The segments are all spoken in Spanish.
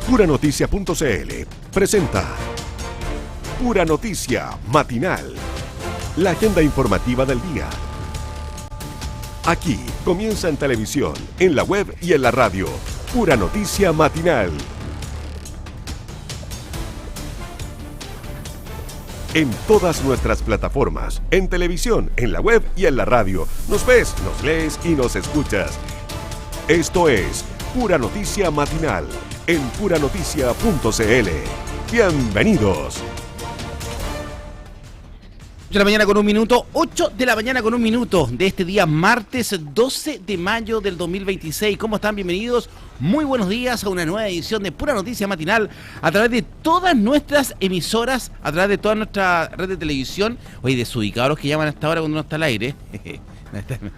Puranoticia.cl presenta Pura Noticia Matinal, la agenda informativa del día. Aquí comienza en televisión, en la web y en la radio. Pura Noticia Matinal. En todas nuestras plataformas, en televisión, en la web y en la radio. Nos ves, nos lees y nos escuchas. Esto es Pura Noticia Matinal en puranoticia.cl. Bienvenidos. 8 de la mañana con un minuto, 8 de la mañana con un minuto de este día martes 12 de mayo del 2026. ¿Cómo están? Bienvenidos, muy buenos días a una nueva edición de Pura Noticia Matinal a través de todas nuestras emisoras, a través de toda nuestra red de televisión. Oye, desubicados que llaman hasta ahora cuando no está al aire. Me están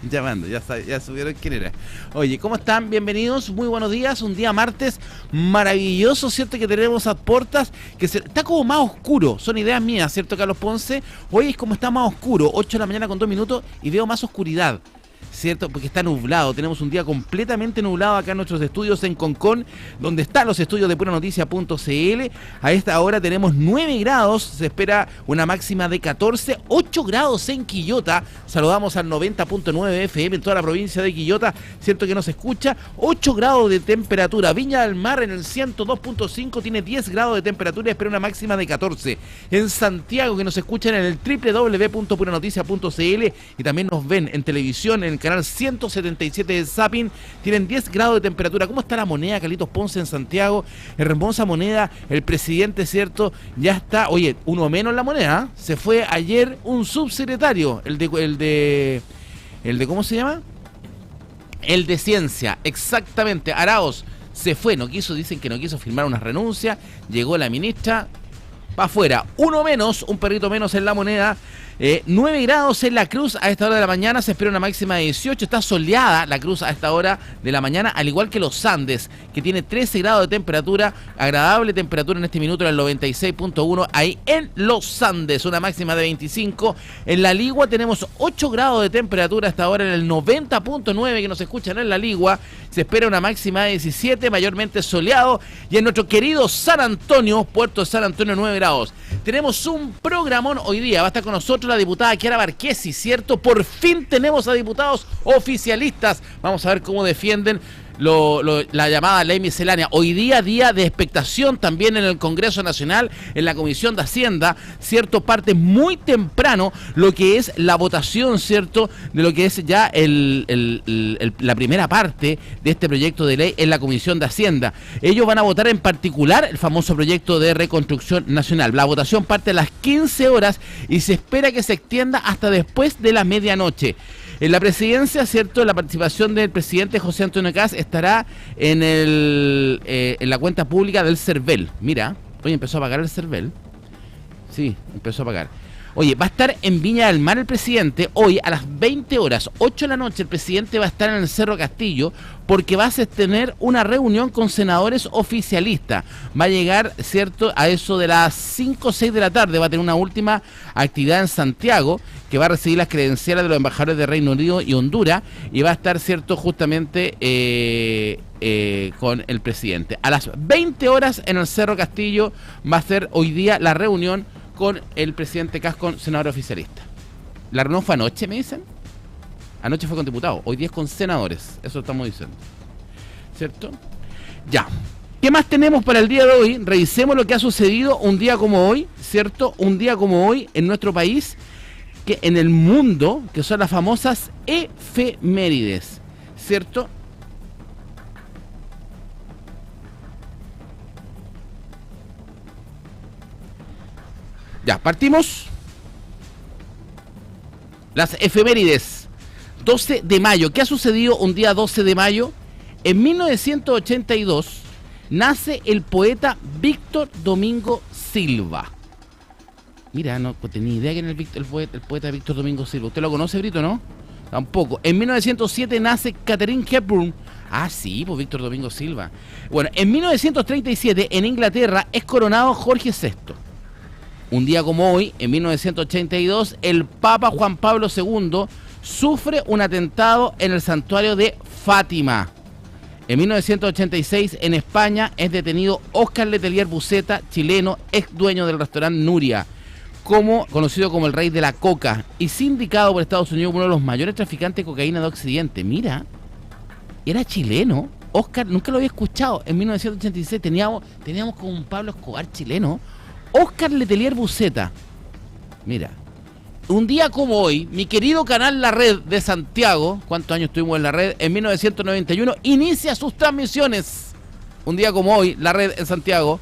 llamando, ya supieron quién era. Oye, ¿cómo están? Bienvenidos, muy buenos días. Un día martes maravilloso, ¿cierto? Que tenemos a puertas, está como más oscuro. Son ideas mías, ¿cierto, Carlos Ponce? Hoy es como está más oscuro, 8 de la mañana con 2 minutos y veo más oscuridad, ¿cierto? Porque está nublado, tenemos un día completamente nublado acá en nuestros estudios en Concón, donde están los estudios de puranoticia.cl. A esta hora tenemos 9 grados, se espera una máxima de 14, 8 grados en Quillota. Saludamos al 90.9 FM en toda la provincia de Quillota, ¿cierto? Que nos escucha. 8 grados de temperatura. Viña del Mar en el 102.5 tiene 10 grados de temperatura y espera una máxima de 14. En Santiago, que nos escuchan en el www.puranoticia.cl y también nos ven en televisión en el canal 177 de Zapping, tienen 10 grados de temperatura. ¿Cómo está la moneda, Carlitos Ponce, en Santiago? Hermosa moneda, el presidente, ¿cierto? Ya está, oye, uno menos en la moneda, ¿eh? Se fue ayer un subsecretario, el de ¿cómo se llama? El de Ciencia, exactamente, Araoz, se fue, dicen que no quiso firmar una renuncia, llegó la ministra, para afuera, uno menos, un perrito menos en la moneda. 9 grados en La Cruz a esta hora de la mañana, se espera una máxima de 18, está soleada La Cruz a esta hora de la mañana, al igual que Los Andes, que tiene 13 grados de temperatura, agradable temperatura en este minuto en el 96.1, ahí en Los Andes, una máxima de 25, en La Ligua tenemos 8 grados de temperatura a esta hora en el 90.9, que nos escuchan en La Ligua, se espera una máxima de 17, mayormente soleado, y en nuestro querido San Antonio, Puerto de San Antonio, 9 grados. Tenemos un programón hoy día, va a estar con nosotros la diputada Chiara Barquesi, ¿cierto? Por fin tenemos a diputados oficialistas. Vamos a ver cómo defienden la llamada ley miscelánea. Hoy día de expectación también en el Congreso Nacional, en la Comisión de Hacienda, ¿cierto? Parte muy temprano lo que es la votación, ¿cierto? De lo que es ya la primera parte de este proyecto de ley en la Comisión de Hacienda. Ellos van a votar en particular el famoso proyecto de reconstrucción nacional. La votación parte a las 15 horas y se espera que se extienda hasta después de la medianoche. En la presidencia, ¿cierto? La participación del presidente José Antonio Kast estará en la cuenta pública del CERVEL. Mira, hoy empezó a pagar el CERVEL. Sí, empezó a pagar. Oye, va a estar en Viña del Mar el presidente hoy a las 20 horas, 8 de la noche. El presidente va a estar en el Cerro Castillo porque va a tener una reunión con senadores oficialistas. Va a llegar, ¿cierto?, a eso de las 5 o 6 de la tarde. Va a tener una última actividad en Santiago que va a recibir las credenciales de los embajadores de Reino Unido y Honduras y va a estar, ¿cierto?, justamente con el presidente. A las 20 horas en el Cerro Castillo va a ser hoy día la reunión con el presidente Kast, con senador oficialista. La reunión fue anoche, me dicen. Anoche fue con diputados, hoy día es con senadores. Eso estamos diciendo, ¿cierto? Ya. ¿Qué más tenemos para el día de hoy? Revisemos lo que ha sucedido un día como hoy, ¿cierto? Un día como hoy en nuestro país, que en el mundo, que son las famosas efemérides, ¿cierto? Ya, partimos. Las efemérides. 12 de mayo. ¿Qué ha sucedido un día 12 de mayo? En 1982 nace el poeta Víctor Domingo Silva. Mira, no tenía idea que era el poeta Víctor Domingo Silva. ¿Usted lo conoce, Brito, no? Tampoco. En 1907 nace Katharine Hepburn. Ah, sí, pues Víctor Domingo Silva. Bueno, en 1937 en Inglaterra es coronado Jorge VI. Un día como hoy, en 1982, el Papa Juan Pablo II sufre un atentado en el santuario de Fátima. En 1986, en España, es detenido Óscar Letelier Buceta, chileno, ex dueño del restaurante Nuria, conocido como el rey de la coca, y sindicado por Estados Unidos como uno de los mayores traficantes de cocaína de Occidente. Mira, era chileno. Óscar, nunca lo había escuchado. En 1986 teníamos como un Pablo Escobar chileno. Óscar Letelier Buceta. Mira, un día como hoy, mi querido canal La Red de Santiago, ¿cuántos años estuvimos en La Red? En 1991, inicia sus transmisiones. Un día como hoy, La Red en Santiago.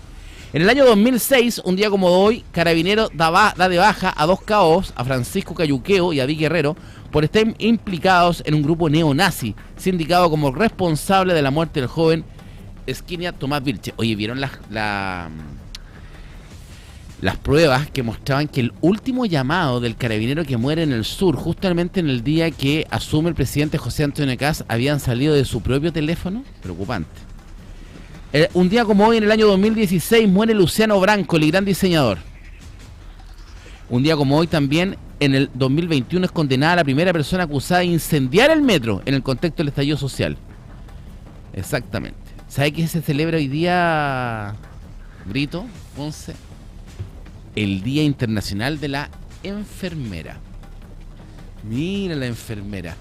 En el año 2006, un día como hoy, Carabineros da de baja a 2 caos, a Francisco Cayuqueo y a Vic Guerrero, por estar implicados en un grupo neonazi, sindicado como responsable de la muerte del joven Esquinia Tomás Vilche. Oye, ¿vieron las pruebas que mostraban que el último llamado del carabinero que muere en el sur, justamente en el día que asume el presidente José Antonio Kast, habían salido de su propio teléfono? Preocupante. Un día como hoy, en el año 2016, muere Luciano Branco, el gran diseñador. Un día como hoy también, en el 2021, es condenada la primera persona acusada de incendiar el metro en el contexto del estallido social. Exactamente. ¿Sabe qué se celebra hoy día, Brito, Ponce? El Día Internacional de la Enfermera. Mira la enfermera.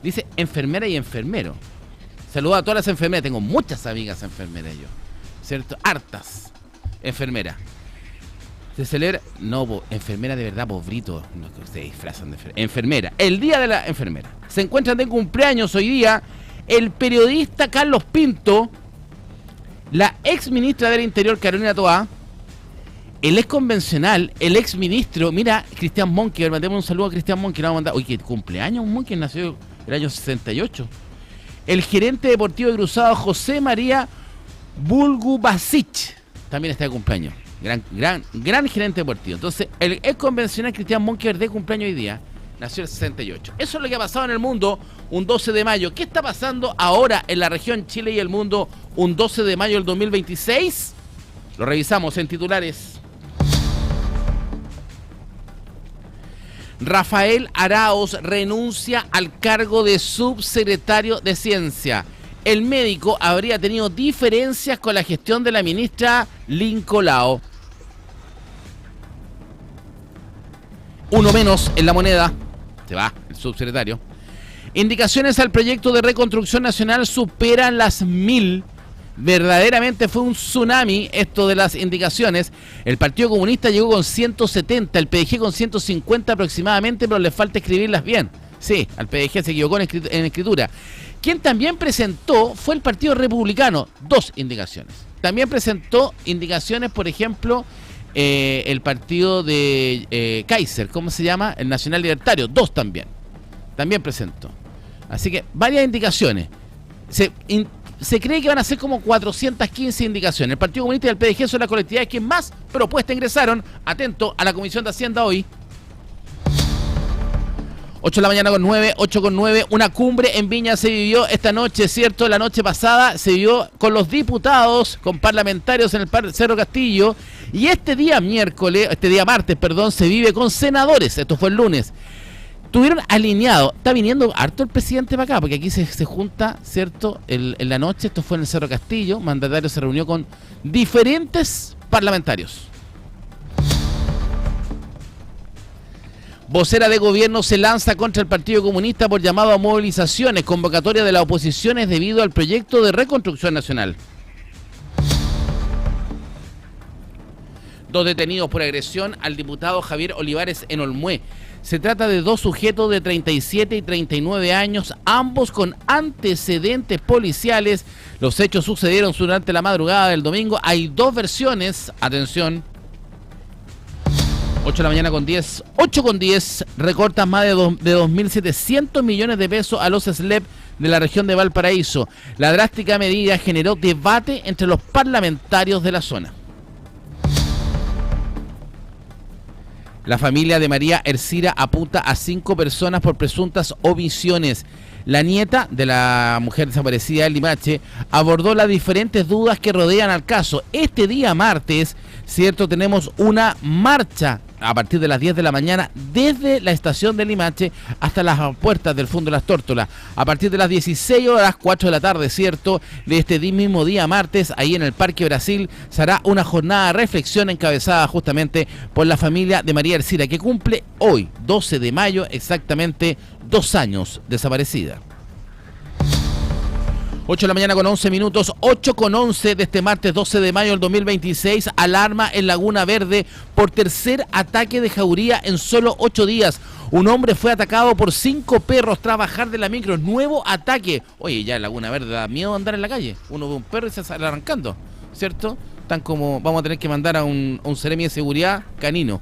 Dice enfermera y enfermero. Saludo a todas las enfermeras. Tengo muchas amigas enfermeras yo. ¿Cierto? Hartas. Enfermera. Se celebra... No, enfermera de verdad, pobrito. No, que se disfrazan de enfermera. Enfermera. El Día de la Enfermera. Se encuentran de cumpleaños hoy día el periodista Carlos Pinto, la ex ministra del Interior Carolina Toá, el ex convencional, el ex ministro, mira, Cristian Monker, mandemos un saludo a Cristian Monker, le vamos a mandar, oye, ¿qué cumpleaños Monker? Nació el año 68. El gerente deportivo de Cruzado, José María Bulgubasic, también está de cumpleaños. Gran gerente deportivo. Entonces, el ex convencional Cristian Monker de cumpleaños hoy día, nació el 68. Eso es lo que ha pasado en el mundo un 12 de mayo. ¿Qué está pasando ahora en la región Chile y el mundo un 12 de mayo del 2026? Lo revisamos en titulares. Rafael Araoz renuncia al cargo de subsecretario de Ciencia. El médico habría tenido diferencias con la gestión de la ministra Lincolao. Uno menos en la moneda. Se va el subsecretario. Indicaciones al proyecto de reconstrucción nacional superan las 1000. Verdaderamente fue un tsunami esto de las indicaciones. El Partido Comunista llegó con 170, el PDG con 150 aproximadamente, pero le falta escribirlas bien. Sí, al PDG se equivocó en escritura. Quien también presentó fue el Partido Republicano, 2 indicaciones. También presentó indicaciones, por ejemplo, el partido de Kaiser, ¿cómo se llama? El Nacional Libertario, 2 también. También presentó. Así que varias indicaciones. Se cree que van a ser como 415 indicaciones. El Partido Comunista y el PDG son las colectividades que más propuestas ingresaron. Atento a la Comisión de Hacienda hoy. 8 de la mañana con 9, 8 con 9. Una cumbre en Viña se vivió esta noche, ¿cierto? La noche pasada se vivió con los diputados, con parlamentarios en el Cerro Castillo. Y este día martes, se vive con senadores. Esto fue el lunes. Estuvieron alineados. Está viniendo harto el presidente para acá, porque aquí se junta, ¿cierto? En la noche, esto fue en el Cerro Castillo. Mandatario se reunió con diferentes parlamentarios. Vocera de gobierno se lanza contra el Partido Comunista por llamado a movilizaciones, convocatoria de las oposiciones debido al proyecto de reconstrucción nacional. 2 detenidos por agresión al diputado Javier Olivares en Olmué. Se trata de 2 sujetos de 37 y 39 años, ambos con antecedentes policiales. Los hechos sucedieron durante la madrugada del domingo. Hay 2 versiones. Atención. 8 de la mañana con 10. 8 con 10. Recortan más de 2.700 millones de pesos a los SLEP de la región de Valparaíso. La drástica medida generó debate entre los parlamentarios de la zona. La familia de María Ercira apunta a 5 personas por presuntas omisiones. La nieta de la mujer desaparecida de Limache abordó las diferentes dudas que rodean al caso. Este día martes, ¿cierto? Tenemos una marcha a partir de las 10 de la mañana desde la estación de Limache hasta las puertas del Fondo de las Tórtolas. A partir de las 16 horas, 4 de la tarde, ¿cierto?, de este mismo día martes, ahí en el Parque Brasil, se hará una jornada de reflexión encabezada justamente por la familia de María Ercira, que cumple hoy, 12 de mayo, exactamente 2 años desaparecida. 8 de la mañana con 11 minutos, 8 con 11 de este martes 12 de mayo del 2026, alarma en Laguna Verde por tercer ataque de jauría en solo 8 días. Un hombre fue atacado por 5 perros tras bajar de la micro. Nuevo ataque. Oye, ya en Laguna Verde da miedo andar en la calle. Uno ve un perro y se sale arrancando, ¿cierto? Tan como vamos a tener que mandar a un seremi de seguridad canino.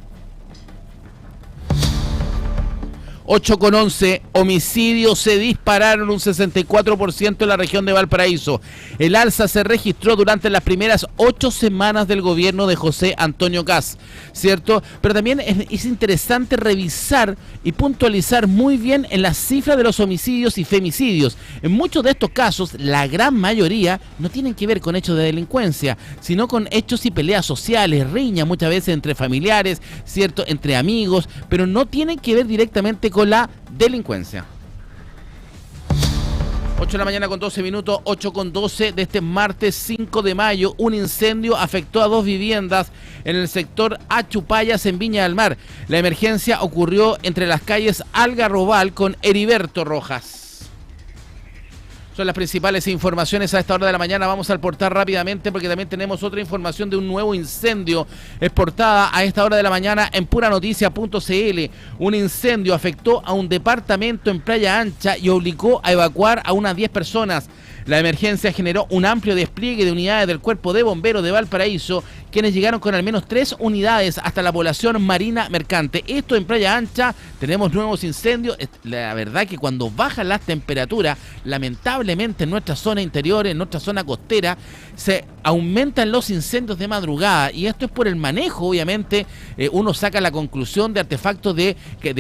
8 con 11, homicidios se dispararon un 64% en la región de Valparaíso. El alza se registró durante las primeras 8 semanas del gobierno de José Antonio Kast, ¿cierto? Pero también es interesante revisar y puntualizar muy bien en las cifras de los homicidios y femicidios. En muchos de estos casos, la gran mayoría no tienen que ver con hechos de delincuencia, sino con hechos y peleas sociales, riñas muchas veces entre familiares, ¿cierto?, entre amigos, pero no tienen que ver directamente con la delincuencia. 8 de la mañana con 12 minutos, 8 con 12 de este martes 5 de mayo, un incendio afectó a 2 viviendas en el sector Achupayas en Viña del Mar. La emergencia ocurrió entre las calles Algarrobal con Heriberto Rojas. Son las principales informaciones a esta hora de la mañana. Vamos al portal rápidamente porque también tenemos otra información de un nuevo incendio exportada a esta hora de la mañana en puranoticia.cl. Un incendio afectó a un departamento en Playa Ancha y obligó a evacuar a unas 10 personas. La emergencia generó un amplio despliegue de unidades del Cuerpo de Bomberos de Valparaíso, quienes llegaron con al menos 3 unidades hasta la población marina mercante. Esto en Playa Ancha, tenemos nuevos incendios. La verdad que cuando bajan las temperaturas, lamentablemente en nuestra zona interior, en nuestra zona costera, se aumentan los incendios de madrugada, y esto es por el manejo, obviamente. Uno saca la conclusión de artefactos de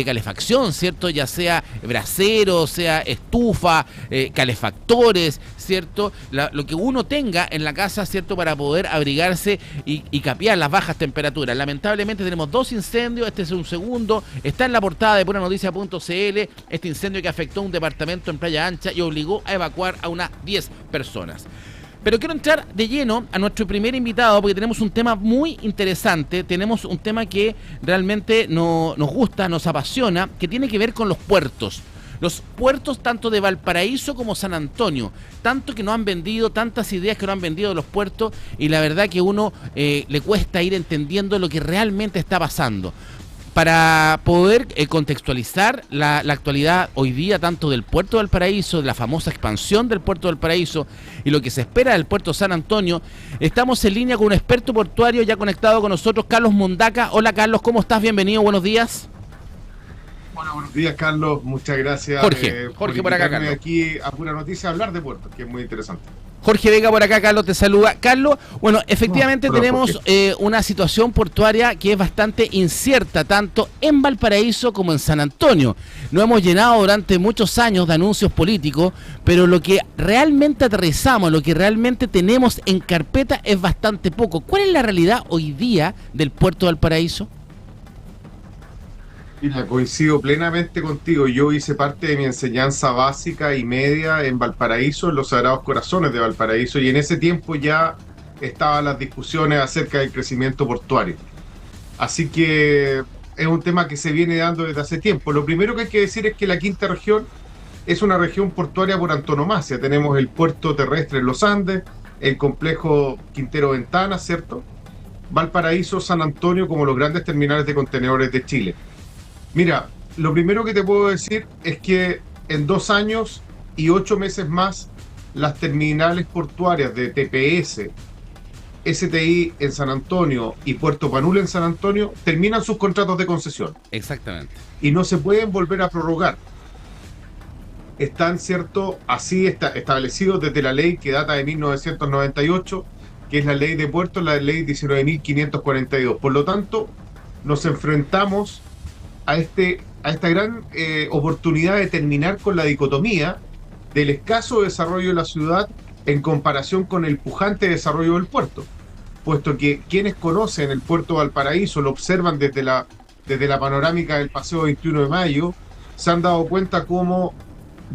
calefacción, ¿cierto? Ya sea brasero, sea estufa, calefactores, ¿cierto? Lo que uno tenga en la casa, ¿cierto?, para poder abrigarse y capear las bajas temperaturas. Lamentablemente tenemos 2 incendios, este es un segundo, está en la portada de puranoticia.cl, este incendio que afectó un departamento en Playa Ancha y obligó a evacuar a unas 10 personas. Pero quiero entrar de lleno a nuestro primer invitado porque tenemos un tema muy interesante, tenemos un tema que realmente nos gusta, nos apasiona, que tiene que ver con los puertos. Los puertos tanto de Valparaíso como San Antonio, tanto que nos han vendido, tantas ideas que nos han vendido de los puertos, y la verdad que uno le cuesta ir entendiendo lo que realmente está pasando. Para poder contextualizar la actualidad hoy día tanto del puerto de Valparaíso, de la famosa expansión del puerto de Valparaíso y lo que se espera del puerto San Antonio, estamos en línea con un experto portuario ya conectado con nosotros, Carlos Mondaca. Hola Carlos, ¿cómo estás? Bienvenido, buenos días. Bueno, buenos días, Carlos. Muchas gracias. Jorge por acá, Carlos. Aquí a Pura Noticia a hablar de puertos, que es muy interesante. Jorge Vega por acá, Carlos, te saluda. Carlos, bueno, efectivamente tenemos una situación portuaria que es bastante incierta, tanto en Valparaíso como en San Antonio. Nos hemos llenado durante muchos años de anuncios políticos, pero lo que realmente aterrizamos, lo que realmente tenemos en carpeta es bastante poco. ¿Cuál es la realidad hoy día del puerto de Valparaíso? Mira, coincido plenamente contigo. Yo hice parte de mi enseñanza básica y media en Valparaíso, en los Sagrados Corazones de Valparaíso, y en ese tiempo ya estaban las discusiones acerca del crecimiento portuario. Así que es un tema que se viene dando desde hace tiempo. Lo primero que hay que decir es que la quinta región es una región portuaria por antonomasia. Tenemos el puerto terrestre en los Andes, el complejo Quintero Ventanas, ¿cierto? Valparaíso, San Antonio como los grandes terminales de contenedores de Chile. Mira, lo primero que te puedo decir es que en 2 años y 8 meses más, las terminales portuarias de TPS, STI en San Antonio y Puerto Panula en San Antonio terminan sus contratos de concesión. Exactamente. Y no se pueden volver a prorrogar. Están, ¿cierto?, así establecidos desde la ley que data de 1998, que es la ley de puertos, la ley 19.542. Por lo tanto, nos enfrentamos a esta gran oportunidad de terminar con la dicotomía del escaso desarrollo de la ciudad en comparación con el pujante desarrollo del puerto, puesto que quienes conocen el puerto de Valparaíso lo observan desde la desde la panorámica del Paseo 21 de Mayo, se han dado cuenta cómo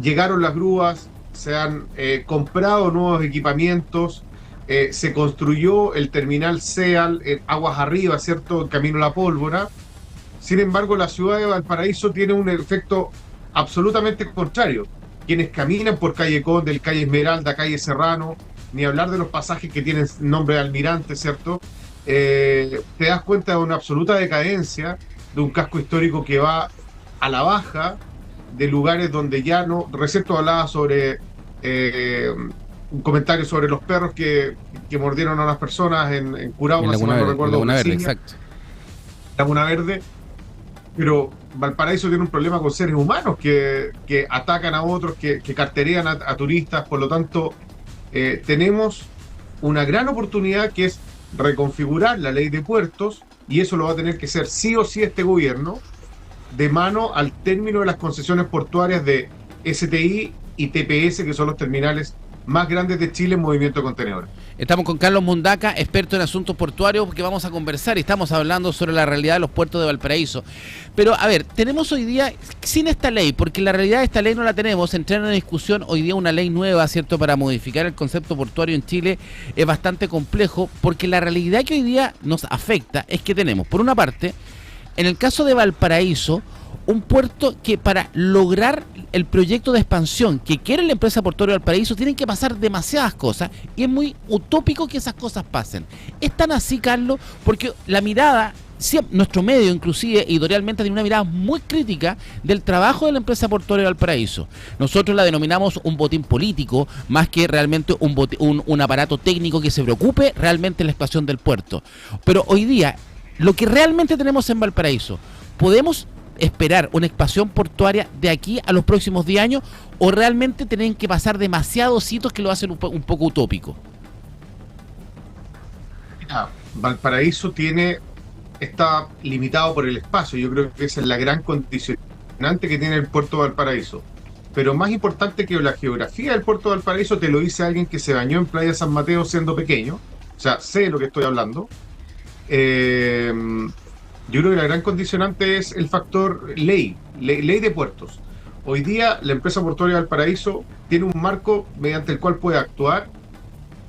llegaron las grúas, se han comprado nuevos equipamientos, se construyó el terminal CEAL en aguas arriba, ¿cierto?, en camino a la pólvora. Sin embargo, la ciudad de Valparaíso tiene un efecto absolutamente contrario. Quienes caminan por calle Conde, calle Esmeralda, calle Serrano, ni hablar de los pasajes que tienen nombre de almirante, ¿cierto?, te das cuenta de una absoluta decadencia, de un casco histórico que va a la baja, de lugares donde ya no... Recién tú hablabas sobre un comentario sobre los perros que mordieron a unas personas en Curahoma, si mal no recuerdo. Laguna Verde, exacto. Laguna Verde. Pero Valparaíso tiene un problema con seres humanos que atacan a otros, que carterean a turistas. Por lo tanto, tenemos una gran oportunidad, que es reconfigurar la ley de puertos, y eso lo va a tener que hacer sí o sí este gobierno, de mano al término de las concesiones portuarias de STI y TPS, que son los terminales más grandes de Chile en movimiento de contenedores. Estamos con Carlos Mundaca, experto en asuntos portuarios, porque vamos a conversar y estamos hablando sobre la realidad de los puertos de Valparaíso. Pero, a ver, tenemos hoy día, sin esta ley, porque la realidad de esta ley no la tenemos, entrar en una discusión hoy día una ley nueva, ¿cierto?, para modificar el concepto portuario en Chile es bastante complejo, porque la realidad que hoy día nos afecta es que tenemos, por una parte, en el caso de Valparaíso, un puerto que para lograr el proyecto de expansión que quiere la empresa portuaria de Valparaíso tienen que pasar demasiadas cosas, y es muy utópico que esas cosas pasen. Es tan así, Carlos, porque la mirada, nuestro medio inclusive editorialmente tiene una mirada muy crítica del trabajo de la empresa portuaria de Valparaíso. Nosotros la denominamos un botín político, más que realmente un aparato técnico que se preocupe realmente de la expansión del puerto. Pero hoy día, lo que realmente tenemos en Valparaíso, ¿podemos esperar una expansión portuaria de aquí a los próximos 10 años, o realmente tienen que pasar demasiados hitos que lo hacen un poco utópico? Mira, Valparaíso está limitado por el espacio. Yo creo que esa es la gran condicionante que tiene el puerto de Valparaíso. Pero más importante que la geografía del puerto de Valparaíso, te lo dice alguien que se bañó en Playa San Mateo siendo pequeño. O sea, sé de lo que estoy hablando. Yo creo que la gran condicionante es el factor ley de puertos. Hoy día la empresa portuaria de Valparaíso tiene un marco mediante el cual puede actuar.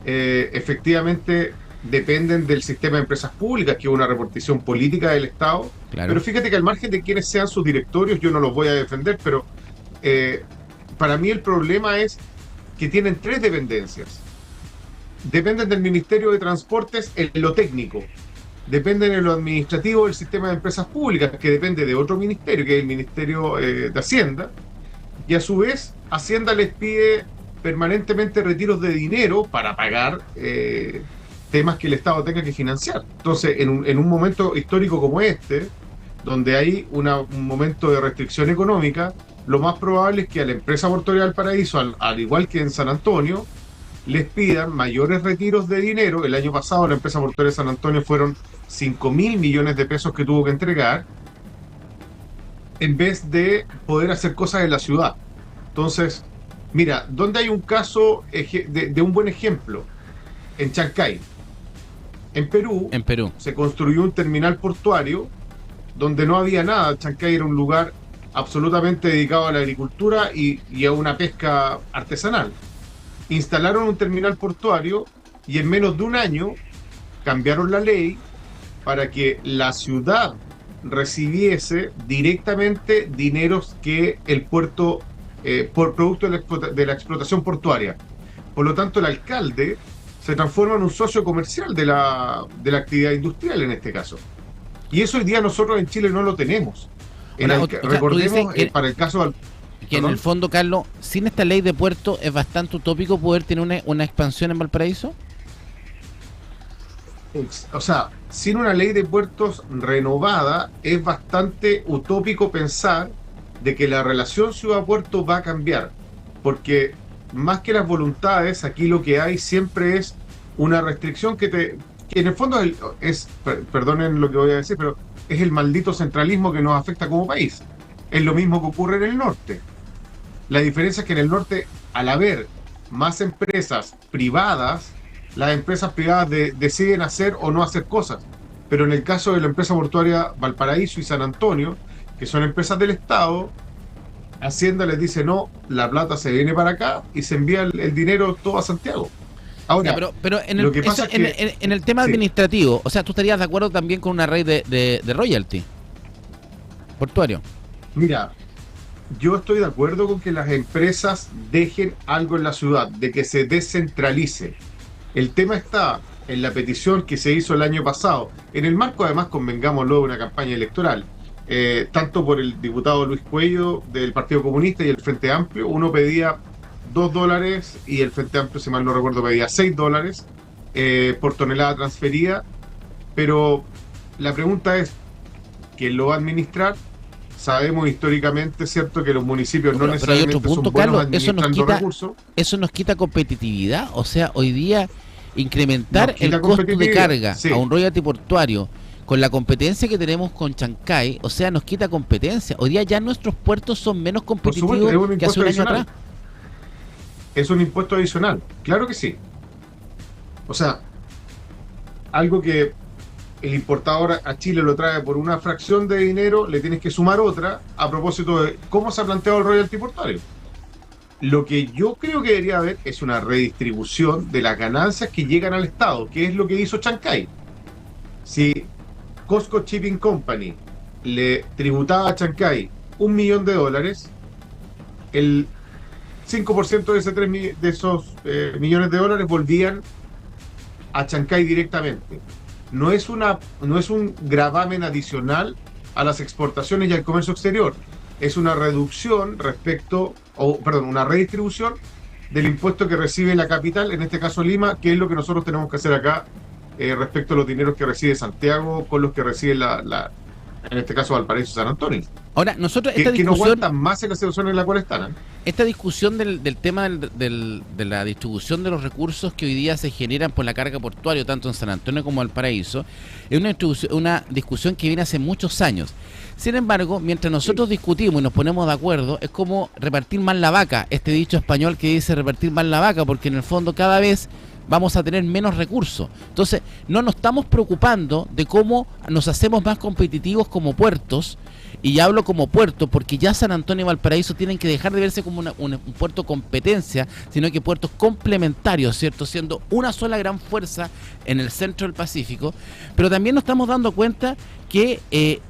Efectivamente dependen del sistema de empresas públicas, que es una repartición política del Estado. Claro. Pero fíjate que al margen de quienes sean sus directorios, yo no los voy a defender, pero para mí el problema es que tienen 3 dependencias. Dependen del Ministerio de Transportes en lo técnico, dependen en lo administrativo del sistema de empresas públicas, que depende de otro ministerio, que es el Ministerio de Hacienda, y a su vez Hacienda les pide permanentemente retiros de dinero para pagar temas que el Estado tenga que financiar. Entonces, en un momento histórico como este, donde hay un momento de restricción económica, lo más probable es que a la empresa portuaria del Paraíso, al igual que en San Antonio, les pidan mayores retiros de dinero. El año pasado la empresa portuaria de San Antonio fueron 5.000 millones de pesos que tuvo que entregar, en vez de poder hacer cosas en la ciudad. Entonces, mira, ¿dónde hay un caso de un buen ejemplo? En Chancay. En Perú se construyó un terminal portuario donde no había nada. Chancay era un lugar absolutamente dedicado a la agricultura y a una pesca artesanal. Instalaron un terminal portuario y en menos de un año cambiaron la ley para que la ciudad recibiese directamente dineros que el puerto, por producto de la explotación portuaria. Por lo tanto, el alcalde se transforma en un socio comercial de la actividad industrial en este caso. Y eso hoy día nosotros en Chile no lo tenemos. Recordemos, para el caso del... Que en el fondo, Carlos, sin esta ley de puerto es bastante utópico poder tener una expansión en Valparaíso. O sea, sin una ley de puertos renovada es bastante utópico pensar de que la relación ciudad-puerto va a cambiar, porque más que las voluntades, aquí lo que hay siempre es una restricción que en el fondo perdonen lo que voy a decir, pero es el maldito centralismo que nos afecta como país. Es lo mismo que ocurre en el norte. La diferencia es que en el norte, al haber más empresas privadas, las empresas privadas deciden hacer o no hacer cosas. pero en el caso de la empresa portuaria Valparaíso y San Antonio, que son empresas del Estado, Hacienda les dice no, la plata se viene para acá y se envía el dinero todo a Santiago. Ahora, ya, pero en el, lo que pasa es que, en el tema sí, administrativo, o sea, ¿tú estarías de acuerdo también con una ley de royalty portuario? mira, yo estoy de acuerdo con que las empresas dejen algo en la ciudad, de que se descentralice. El tema está en la petición que se hizo el año pasado, en el marco además, convengámoslo, de una campaña electoral, tanto por el diputado Luis Cuello del Partido Comunista y el Frente Amplio. Uno pedía $2 y el Frente Amplio, si mal no recuerdo, pedía $6 por tonelada transferida, pero la pregunta es, ¿quién lo va a administrar? Sabemos históricamente, ¿cierto?, que los municipios no necesariamente punto, son buenos Carlos, administrando recursos. Eso nos quita competitividad, o sea, hoy día incrementar el costo de carga a un royalty portuario con la competencia que tenemos con Chancay, o sea, nos quita competencia. Hoy día ya nuestros puertos son menos competitivos que hace un año atrás. Es un impuesto adicional, claro que sí. O sea, algo que el importador a Chile lo trae por una fracción de dinero, le tienes que sumar otra a propósito de cómo se ha planteado el royalty portuario. Lo que yo creo que debería haber es una redistribución de las ganancias que llegan al Estado, que es lo que hizo Chancay. Si Costco Shipping Company le tributaba a Chancay $1 millón, el 5% de esos millones de dólares volvían a Chancay directamente. No es un gravamen adicional a las exportaciones y al comercio exterior. Es una reducción una redistribución del impuesto que recibe la capital, en este caso Lima, que es lo que nosotros tenemos que hacer acá respecto a los dineros que recibe Santiago con los que recibe en este caso Valparaíso y San Antonio. Ahora, nosotros que no aguantan más en la situación en la cual están. Esta discusión del tema de la distribución de los recursos que hoy día se generan por la carga portuaria, tanto en San Antonio como en Valparaíso, es una discusión que viene hace muchos años. Sin embargo, mientras nosotros discutimos y nos ponemos de acuerdo, es como repartir más la vaca, este dicho español que dice repartir más la vaca, porque en el fondo cada vez vamos a tener menos recursos. Entonces, no nos estamos preocupando de cómo nos hacemos más competitivos como puertos, y ya hablo como puerto porque ya San Antonio y Valparaíso tienen que dejar de verse como un puerto competencia, sino que puertos complementarios, ¿cierto? Siendo una sola gran fuerza en el centro del Pacífico, pero también nos estamos dando cuenta que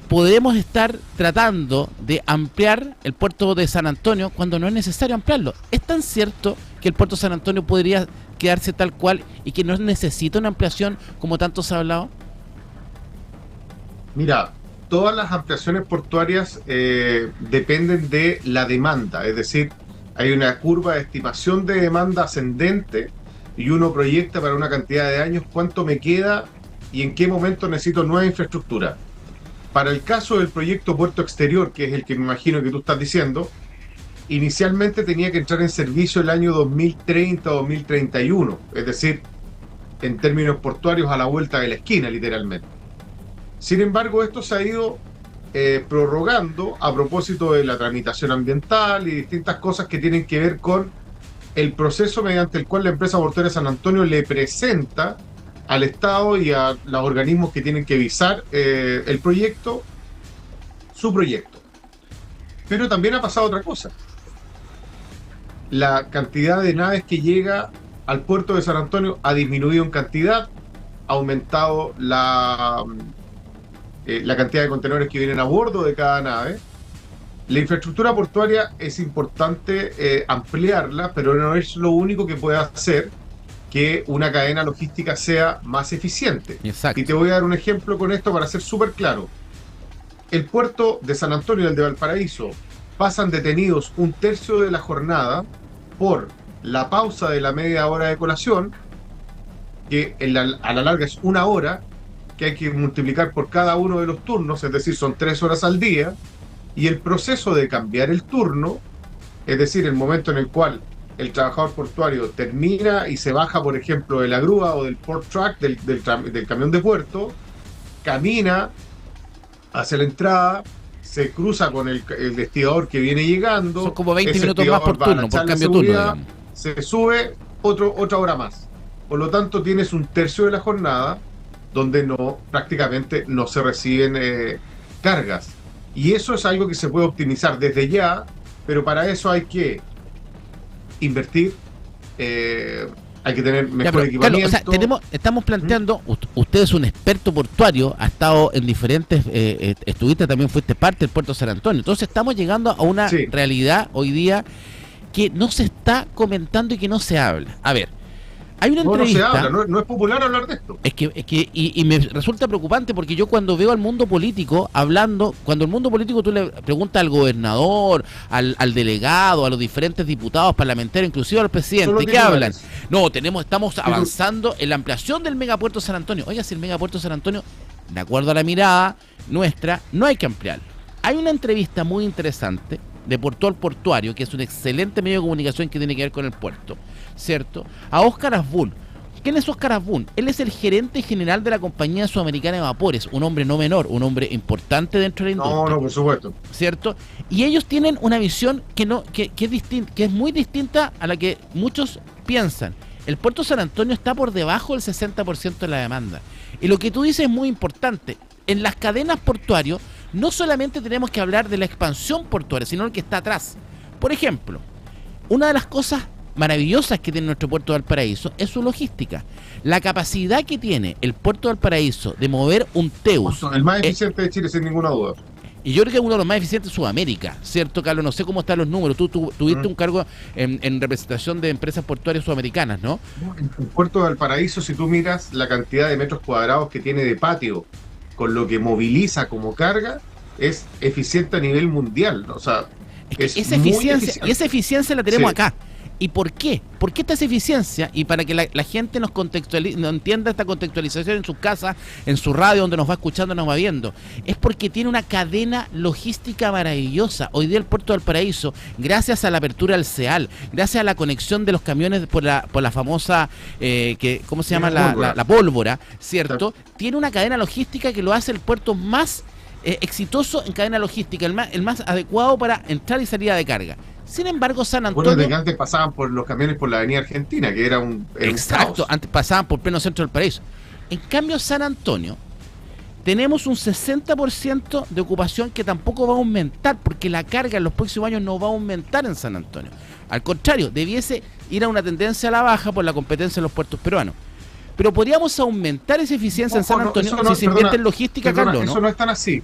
podemos estar tratando de ampliar el puerto de San Antonio cuando no es necesario ampliarlo. ¿Es tan cierto que el puerto de San Antonio podría quedarse tal cual y que no necesita una ampliación como tanto se ha hablado? Mira, todas las ampliaciones portuarias dependen de la demanda, es decir, hay una curva de estimación de demanda ascendente y uno proyecta para una cantidad de años cuánto me queda y en qué momento necesito nueva infraestructura. Para el caso del proyecto Puerto Exterior, que es el que me imagino que tú estás diciendo, inicialmente tenía que entrar en servicio el año 2030 o 2031, es decir, en términos portuarios a la vuelta de la esquina, literalmente. Sin embargo, esto se ha ido prorrogando a propósito de la tramitación ambiental y distintas cosas que tienen que ver con el proceso mediante el cual la empresa portuaria San Antonio le presenta al Estado y a los organismos que tienen que visar el proyecto, su proyecto. Pero también ha pasado otra cosa. La cantidad de naves que llega al puerto de San Antonio ha disminuido en cantidad, ha aumentado la cantidad de contenedores que vienen a bordo de cada nave. La infraestructura portuaria es importante ampliarla, pero no es lo único que puede hacer que una cadena logística sea más eficiente. Exacto. Y te voy a dar un ejemplo con esto para ser súper claro. El puerto de San Antonio y el de Valparaíso pasan detenidos un tercio de la jornada por la pausa de la media hora de colación, que a la larga es 1 hora, que hay que multiplicar por cada uno de los turnos, es decir, son 3 horas al día, y el proceso de cambiar el turno, es decir, el momento en el cual el trabajador portuario termina y se baja, por ejemplo, de la grúa o del port truck, del camión de puerto, camina hacia la entrada, se cruza con el vestidor que viene llegando. Son como 20 minutos más por turno, por cambio de turno, digamos. Se sube otra hora más. Por lo tanto, tienes un tercio de la jornada donde prácticamente no se reciben cargas. Y eso es algo que se puede optimizar desde ya, pero para eso hay que invertir, hay que tener mejor equipamiento. Carlos, o sea, estamos planteando, usted es un experto portuario, ha estado en diferentes, estuviste, también fuiste parte del puerto de San Antonio, entonces estamos llegando a una realidad hoy día que no se está comentando y que no se habla. A ver, hay una entrevista. No se habla, no es popular hablar de esto. Y me resulta preocupante porque yo cuando veo al mundo político hablando, cuando el mundo político tú le preguntas al gobernador, al delegado, a los diferentes diputados, parlamentarios, inclusive al presidente, ¿qué hablan? No, estamos avanzando en la ampliación del megapuerto San Antonio. Oiga, si el megapuerto San Antonio, de acuerdo a la mirada nuestra, no hay que ampliarlo. Hay una entrevista muy interesante de Portual Portuario, que es un excelente medio de comunicación que tiene que ver con el puerto, ¿cierto? A Óscar Asbun. ¿Quién es Óscar Asbun? Él es el gerente general de la compañía sudamericana de vapores, un hombre no menor, un hombre importante dentro de la industria. No, por supuesto. ¿Cierto? Y ellos tienen una visión que es distinta, que es muy distinta a la que muchos piensan. El puerto San Antonio está por debajo del 60% de la demanda. Y lo que tú dices es muy importante. En las cadenas portuarias no solamente tenemos que hablar de la expansión portuaria, sino el que está atrás. Por ejemplo, una de las cosas maravillosas que tiene nuestro puerto de Valparaíso es su logística. La capacidad que tiene el puerto de Valparaíso de mover un Teus. El más eficiente de Chile, sin ninguna duda. Y yo creo que es uno de los más eficientes de Sudamérica, ¿cierto, Carlos? No sé cómo están los números. Tú tuviste un cargo en representación de empresas portuarias sudamericanas, ¿no? El puerto de Valparaíso, si tú miras la cantidad de metros cuadrados que tiene de patio, con lo que moviliza como carga, es eficiente a nivel mundial, ¿no? O sea, esa eficiencia la tenemos acá. ¿Y por qué? ¿Por qué esta es eficiencia? Y para que la gente nos entienda esta contextualización en sus casas, en su radio, donde nos va escuchando, nos va viendo. Es porque tiene una cadena logística maravillosa. Hoy día el puerto de Valparaíso, gracias a la apertura del CEAL, gracias a la conexión de los camiones por la famosa, ¿cómo se llama? La pólvora, ¿cierto? Tiene una cadena logística que lo hace el puerto más exitoso en cadena logística, el más adecuado para entrar y salida de carga. Sin embargo, San Antonio... Bueno, de que antes pasaban por los camiones por la avenida Argentina, que era un exacto, caos. Antes pasaban por pleno centro del paraíso. En cambio, San Antonio, tenemos un 60% de ocupación que tampoco va a aumentar, porque la carga en los próximos años no va a aumentar en San Antonio. Al contrario, debiese ir a una tendencia a la baja por la competencia en los puertos peruanos. Pero podríamos aumentar esa eficiencia en San Antonio si se invierte en logística, Carlos, ¿no? Eso no es tan así.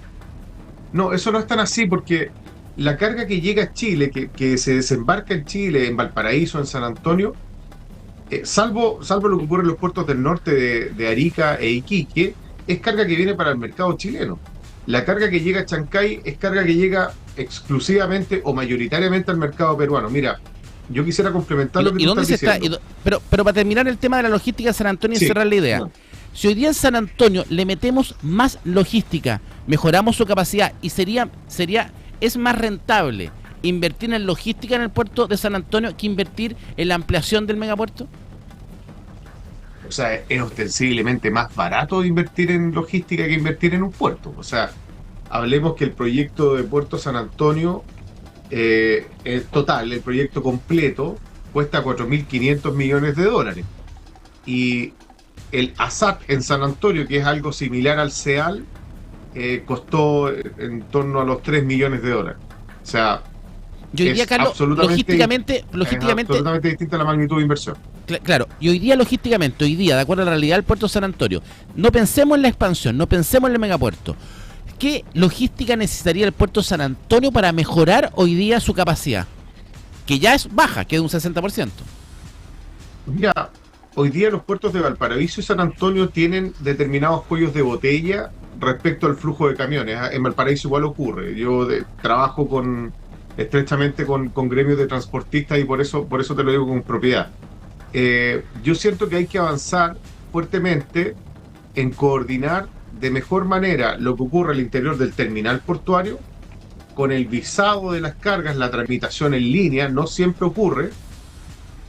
No, eso no es tan así porque la carga que llega a Chile, que se desembarca en Chile, en Valparaíso, en San Antonio, salvo lo que ocurre en los puertos del norte de Arica e Iquique, es carga que viene para el mercado chileno. La carga que llega a Chancay es carga que llega exclusivamente o mayoritariamente al mercado peruano. Mira, yo quisiera complementar lo que tú estás diciendo. Pero para terminar el tema de la logística de San Antonio y cerrar la idea. No. Si hoy día en San Antonio le metemos más logística, mejoramos su capacidad y es más rentable invertir en logística en el puerto de San Antonio que invertir en la ampliación del megapuerto. O sea, es ostensiblemente más barato invertir en logística que invertir en un puerto. O sea, hablemos que el proyecto de Puerto San Antonio, el proyecto completo, cuesta 4.500 millones de dólares. Y el ASAP en San Antonio, que es algo similar al CEAL, costó en torno a los 3 millones de dólares. O sea, yo diría, Carlos, logísticamente absolutamente distinta la magnitud de inversión. Claro, y hoy día logísticamente, de acuerdo a la realidad del puerto de San Antonio, no pensemos en la expansión, no pensemos en el megapuerto. ¿Qué logística necesitaría el puerto de San Antonio para mejorar hoy día su capacidad? Que ya es baja, que es un 60%. Mira, hoy día los puertos de Valparaíso y San Antonio tienen determinados cuellos de botella respecto al flujo de camiones. En Valparaíso igual ocurre. Yo trabajo estrechamente con gremios de transportistas y por eso te lo digo con propiedad. Yo siento que hay que avanzar fuertemente en coordinar de mejor manera lo que ocurre al interior del terminal portuario con el visado de las cargas, la tramitación en línea, no siempre ocurre,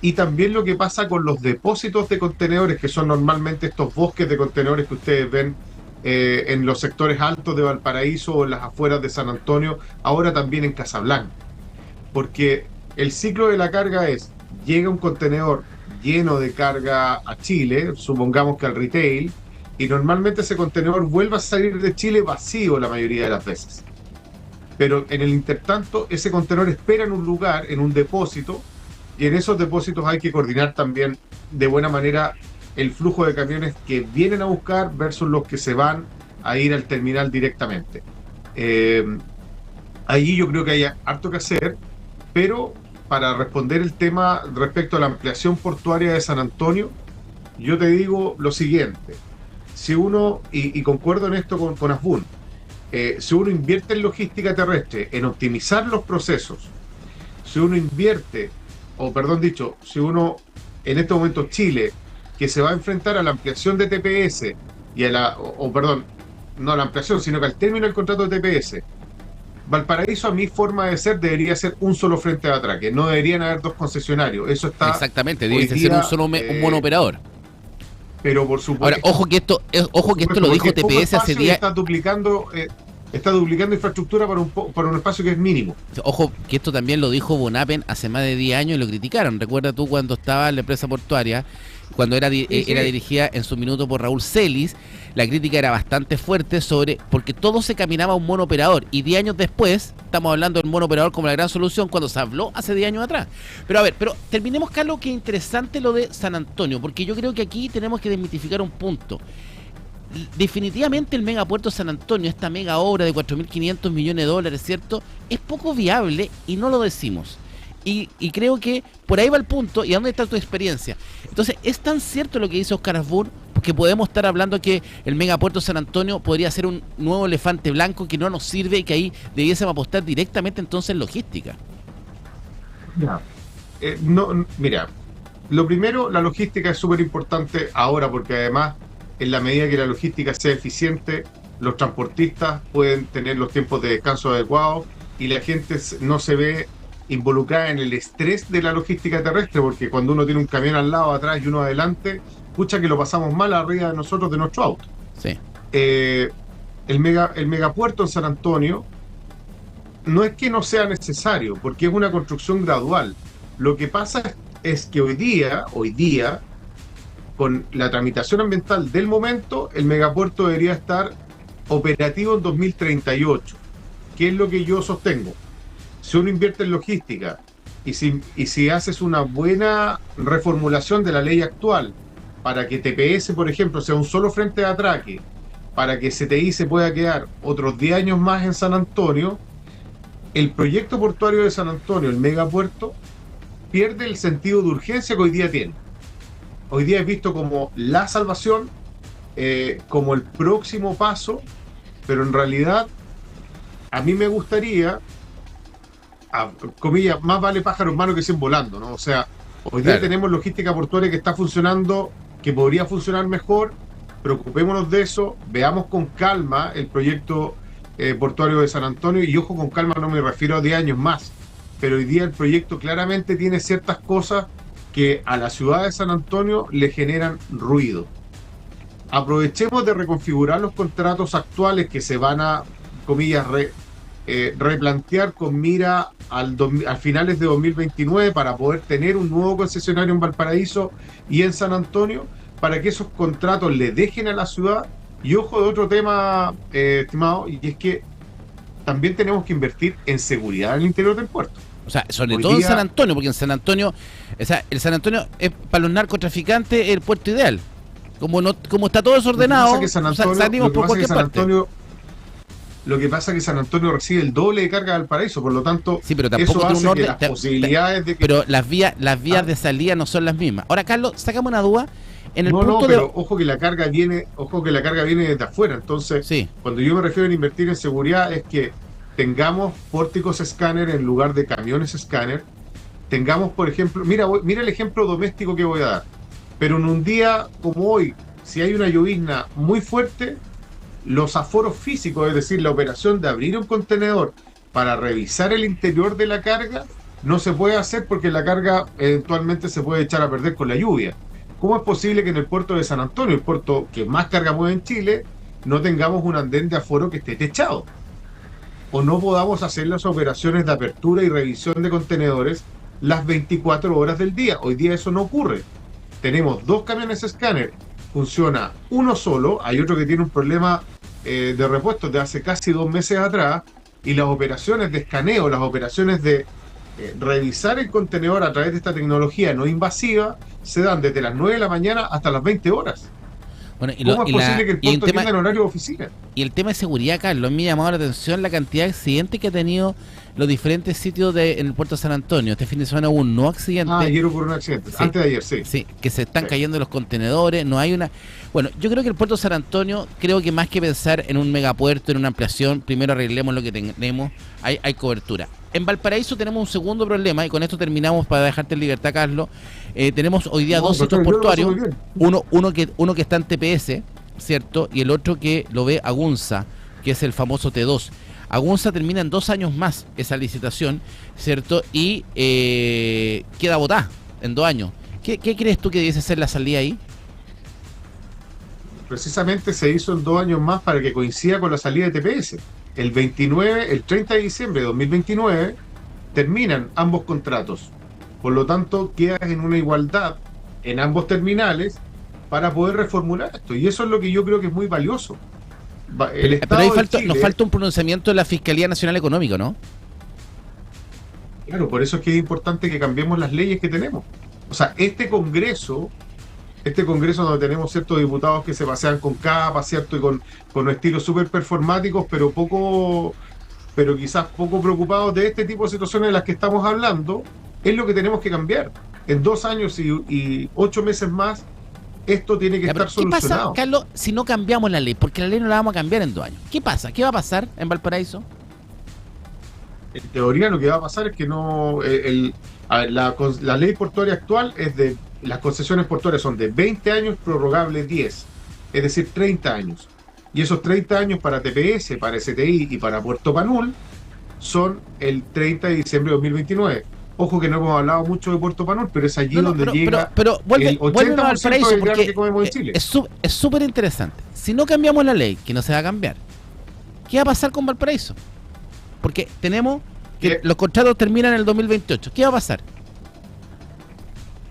y también lo que pasa con los depósitos de contenedores, que son normalmente estos bosques de contenedores que ustedes ven en los sectores altos de Valparaíso o en las afueras de San Antonio, ahora también en Casablanca. Porque el ciclo de la carga es, llega un contenedor lleno de carga a Chile, supongamos que al retail, y normalmente ese contenedor vuelve a salir de Chile vacío la mayoría de las veces. Pero en el intertanto, ese contenedor espera en un lugar, en un depósito, y en esos depósitos hay que coordinar también de buena manera el flujo de camiones que vienen a buscar versus los que se van a ir al terminal directamente. Allí yo creo que hay harto que hacer, pero para responder el tema respecto a la ampliación portuaria de San Antonio, yo te digo lo siguiente. Si uno, y concuerdo en esto con Asbun, si uno invierte en logística terrestre, en optimizar los procesos, si uno invierte, o perdón dicho, si uno en este momento Chile, que se va a enfrentar a la ampliación de TPS y a la, perdón, no a la ampliación, sino que al término del contrato de TPS, Valparaíso, a mi forma de ser, debería ser un solo frente de atraque, no deberían haber dos concesionarios. Eso está. Exactamente, debe ser un solo un monooperador. Pero por supuesto. Ahora, ojo que esto lo dijo TPS hace días. Está duplicando infraestructura para un espacio que es mínimo. Ojo que esto también lo dijo Bonapen hace más de 10 años y lo criticaron. Recuerda tú cuando estaba en la empresa portuaria, cuando era dirigida en su minuto por Raúl Celis, la crítica era bastante fuerte porque todo se caminaba a un monooperador, y 10 años después estamos hablando del monooperador como la gran solución cuando se habló hace 10 años atrás. Pero a ver, terminemos, Carlos, que interesante lo de San Antonio, porque yo creo que aquí tenemos que desmitificar un punto. Definitivamente el megapuerto San Antonio, esta mega obra de 4.500 millones de dólares, ¿cierto?, es poco viable y no lo decimos. Y creo que por ahí va el punto. ¿Y a dónde está tu experiencia? Entonces, es tan cierto lo que dice Oscar Asbun, que podemos estar hablando que el megapuerto San Antonio podría ser un nuevo elefante blanco que no nos sirve y que ahí debiésemos apostar directamente entonces en logística. Mira, lo primero, la logística es súper importante ahora, porque además, en la medida que la logística sea eficiente, los transportistas pueden tener los tiempos de descanso adecuados y la gente no se ve involucrada en el estrés de la logística terrestre, porque cuando uno tiene un camión al lado, atrás y uno adelante, escucha que lo pasamos mal arriba de nosotros, de nuestro auto. Sí. El megapuerto en San Antonio no es que no sea necesario, porque es una construcción gradual. Lo que pasa es que hoy día, con la tramitación ambiental del momento, el megapuerto debería estar operativo en 2038, que es lo que yo sostengo. Si uno invierte en logística y si haces una buena reformulación de la ley actual para que TPS, por ejemplo, sea un solo frente de atraque, para que CTI se pueda quedar otros 10 años más en San Antonio, el proyecto portuario de San Antonio, el megapuerto, pierde el sentido de urgencia que hoy día tiene. Hoy día es visto como la salvación, como el próximo paso, pero en realidad a mí me gustaría, comillas, más vale pájaro en mano que 100 volando, ¿no? O sea, hoy día tenemos logística portuaria que está funcionando, que podría funcionar mejor. Preocupémonos de eso, veamos con calma el proyecto portuario de San Antonio, y ojo, con calma no me refiero a 10 años más, pero hoy día el proyecto claramente tiene ciertas cosas que a la ciudad de San Antonio le generan ruido. Aprovechemos de reconfigurar los contratos actuales que se van a, comillas, replantear con mira al finales de 2029 para poder tener un nuevo concesionario en Valparaíso y en San Antonio, para que esos contratos le dejen a la ciudad. Y ojo de otro tema, estimado, y es que también tenemos que invertir en seguridad en el interior del puerto. O sea, sobre todo en San Antonio, porque en San Antonio, o sea, el San Antonio es para los narcotraficantes el puerto ideal. Como está todo desordenado, salimos por cualquier parte. Lo que pasa es que San Antonio recibe el doble de carga del Paraíso, por lo tanto, sí, pero tampoco eso tiene hace un orden, que las posibilidades de que... Pero las vías de salida no son las mismas. Ahora, Carlos, sacamos una duda. En el punto pero ojo que la carga viene desde afuera. Entonces, sí, cuando yo me refiero a invertir en seguridad, es que tengamos pórticos escáner en lugar de camiones escáner. Tengamos, por ejemplo, mira el ejemplo doméstico que voy a dar. Pero en un día como hoy, si hay una llovizna muy fuerte, los aforos físicos, es decir, la operación de abrir un contenedor para revisar el interior de la carga, no se puede hacer porque la carga eventualmente se puede echar a perder con la lluvia. ¿Cómo es posible que en el puerto de San Antonio, el puerto que más carga mueve en Chile, no tengamos un andén de aforo que esté techado? O no podamos hacer las operaciones de apertura y revisión de contenedores las 24 horas del día. Hoy día eso no ocurre. Tenemos 2 camiones escáner funciona uno solo, hay otro que tiene un problema de repuestos de hace casi 2 meses atrás, y las operaciones de escaneo, las operaciones de revisar el contenedor a través de esta tecnología no invasiva se dan desde las 9 de la mañana hasta las 20 horas. Bueno, ¿Cómo es posible que el puerto tenga en horario de oficina? Y el tema de seguridad, Carlos, me ha llamado la atención la cantidad de accidentes que ha tenido los diferentes sitios en el puerto de San Antonio. Este fin de semana hubo un no accidente. Ayer ocurrió un accidente, sí, antes de ayer, sí. Sí, que se están cayendo los contenedores, no hay una... Bueno, yo creo que el puerto de San Antonio, creo que más que pensar en un megapuerto, en una ampliación, primero arreglemos lo que tenemos, hay cobertura. En Valparaíso tenemos un segundo problema, y con esto terminamos para dejarte en libertad, Carlos. Tenemos hoy día dos sitios portuarios, uno que está en TPS, ¿cierto? Y el otro que lo ve Agunza, que es el famoso T2. Agunza termina en 2 años más esa licitación, ¿cierto? Y queda botada en 2 años. ¿Qué crees tú que debiese ser la salida ahí? Precisamente se hizo en 2 años más para que coincida con la salida de TPS. El 30 de diciembre de 2029 terminan ambos contratos. Por lo tanto, quedas en una igualdad en ambos terminales para poder reformular esto. Y eso es lo que yo creo que es muy valioso. Pero ahí nos falta un pronunciamiento de la Fiscalía Nacional Económica, ¿no? Claro, por eso es que es importante que cambiemos las leyes que tenemos. O sea, este Congreso donde tenemos ciertos diputados que se pasean con capas, ¿cierto? Y con estilos súper performáticos, pero quizás poco preocupados de este tipo de situaciones de las que estamos hablando, es lo que tenemos que cambiar. En 2 años y 8 meses más, esto tiene que estar solucionado. ¿Qué pasa, Carlos, si no cambiamos la ley? Porque la ley no la vamos a cambiar en 2 años. ¿Qué pasa? ¿Qué va a pasar en Valparaíso? En teoría lo que va a pasar es que no la ley portuaria actual es de las concesiones portuarias son de 20 años prorrogables 10, es decir, 30 años. Y esos 30 años para TPS, para STI y para Puerto Panul son el 30 de diciembre de 2029. Ojo que no hemos hablado mucho de Puerto Panul, pero es allí donde llega el 80% a Valparaíso, del grano porque que comemos en Chile. Es súper interesante. Si no cambiamos la ley, que no se va a cambiar, ¿qué va a pasar con Valparaíso? Porque tenemos que los contratos terminan en el 2028. ¿Qué va a pasar?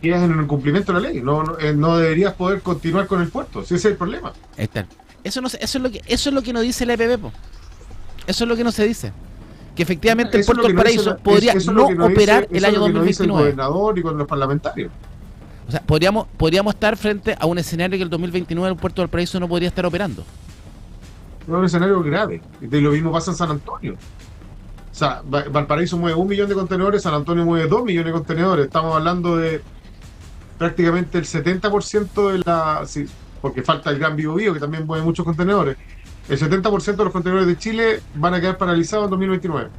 Quedas en el cumplimiento de la ley. No deberías poder continuar con el puerto. Ese es el problema. Eso es lo que nos dice la EPB, po. Eso es lo que no se dice. Que efectivamente el puerto del Paraíso podría no operar el año 2029. Dice el gobernador y con los parlamentarios. O sea, podríamos estar frente a un escenario que el 2029 el puerto del Paraíso no podría estar operando. Es un escenario grave. Y lo mismo pasa en San Antonio. O sea, Valparaíso mueve 1 millón de contenedores, San Antonio mueve 2 millones de contenedores. Estamos hablando de prácticamente el 70% de la... Sí, porque falta el Gran Biobío, que también mueve muchos contenedores. El 70% de los contenedores de Chile van a quedar paralizados en 2029.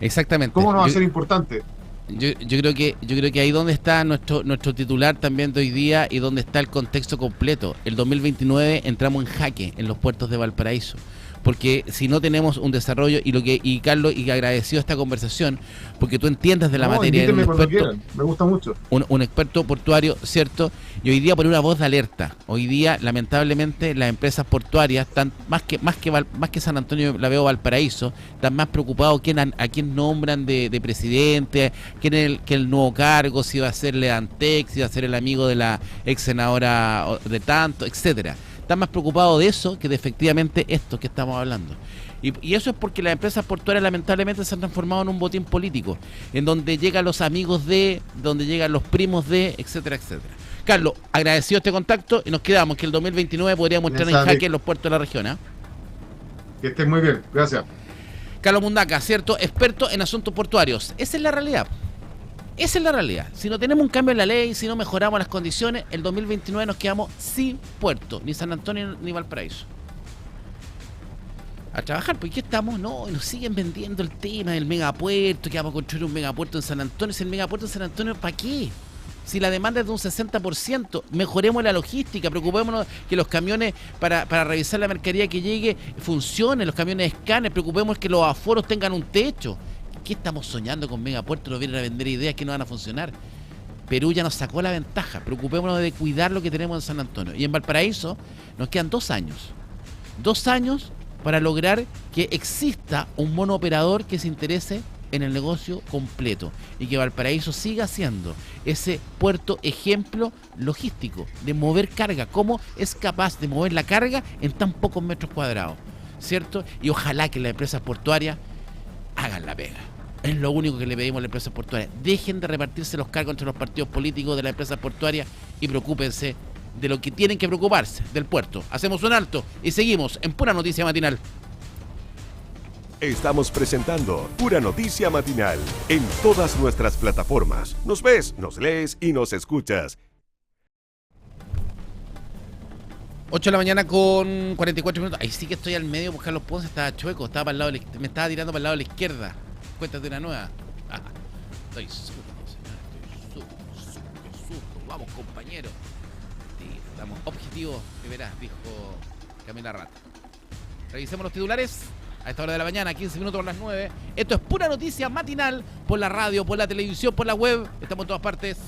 Exactamente. ¿Cómo no va a ser importante? Yo creo que ahí donde está nuestro titular también de hoy día y donde está el contexto completo. El 2029 entramos en jaque en los puertos de Valparaíso. Porque si no tenemos un desarrollo, y Carlos, y agradeció esta conversación, porque tú entiendes de la materia, eres un experto, me gusta mucho. Un experto portuario, ¿cierto? Y hoy día poner una voz de alerta. Hoy día, lamentablemente, las empresas portuarias están más que San Antonio, la veo Valparaíso, están más preocupados a quién nombran de presidente, quién es el nuevo cargo, si va a ser Leantec, si va a ser el amigo de la ex senadora de tanto, etcétera. Están más preocupados de eso que de efectivamente esto que estamos hablando. Y eso es porque las empresas portuarias lamentablemente se han transformado en un botín político, en donde llegan los amigos donde llegan los primos etcétera, etcétera. Carlos, agradecido este contacto y nos quedamos que el 2029 podríamos estar en jaque en los puertos de la región. Que estés muy bien, gracias. Carlos Mundaca, ¿cierto? Experto en asuntos portuarios. Esa es la realidad. Esa es la realidad. Si no tenemos un cambio en la ley, si no mejoramos las condiciones, el 2029 nos quedamos sin puerto, ni San Antonio ni Valparaíso. A trabajar, porque aquí estamos, no, y nos siguen vendiendo el tema del megapuerto, que vamos a construir un megapuerto en San Antonio. Si el megapuerto en San Antonio, ¿para qué? Si la demanda es de un 60%, mejoremos la logística, preocupémonos que los camiones para revisar la mercadería que llegue funcionen, los camiones de escáner, preocupémonos que los aforos tengan un techo. ¿Qué estamos soñando con megapuertos? Nos vienen a vender ideas que no van a funcionar. Perú ya nos sacó la ventaja. Preocupémonos de cuidar lo que tenemos en San Antonio. Y en Valparaíso nos quedan 2 años. 2 años para lograr que exista un monooperador que se interese en el negocio completo y que Valparaíso siga siendo ese puerto ejemplo logístico de mover carga, cómo es capaz de mover la carga en tan pocos metros cuadrados, ¿cierto? Y ojalá que las empresas portuarias hagan la pega. Es lo único que le pedimos a las empresas portuarias. Dejen de repartirse los cargos entre los partidos políticos de las empresas portuarias y preocúpense de lo que tienen que preocuparse, del puerto. Hacemos un alto y seguimos en Pura Noticia Matinal. Estamos presentando Pura Noticia Matinal en todas nuestras plataformas. Nos ves, nos lees y nos escuchas. 8 de la mañana con 44 minutos. Ahí sí que estoy al medio, porque Carlos Ponce estaba chueco, estaba para el lado me estaba tirando para el lado de la izquierda. Cuéntate una nueva. Estoy zurdo, señor, estoy zurdo. Vamos, compañero. Sí, estamos objetivos, que verás, dijo Camila Rata. Revisemos los titulares. A esta hora de la mañana, 15 minutos por las 9. Esto es Pura Noticia Matinal, por la radio, por la televisión, por la web. Estamos en todas partes.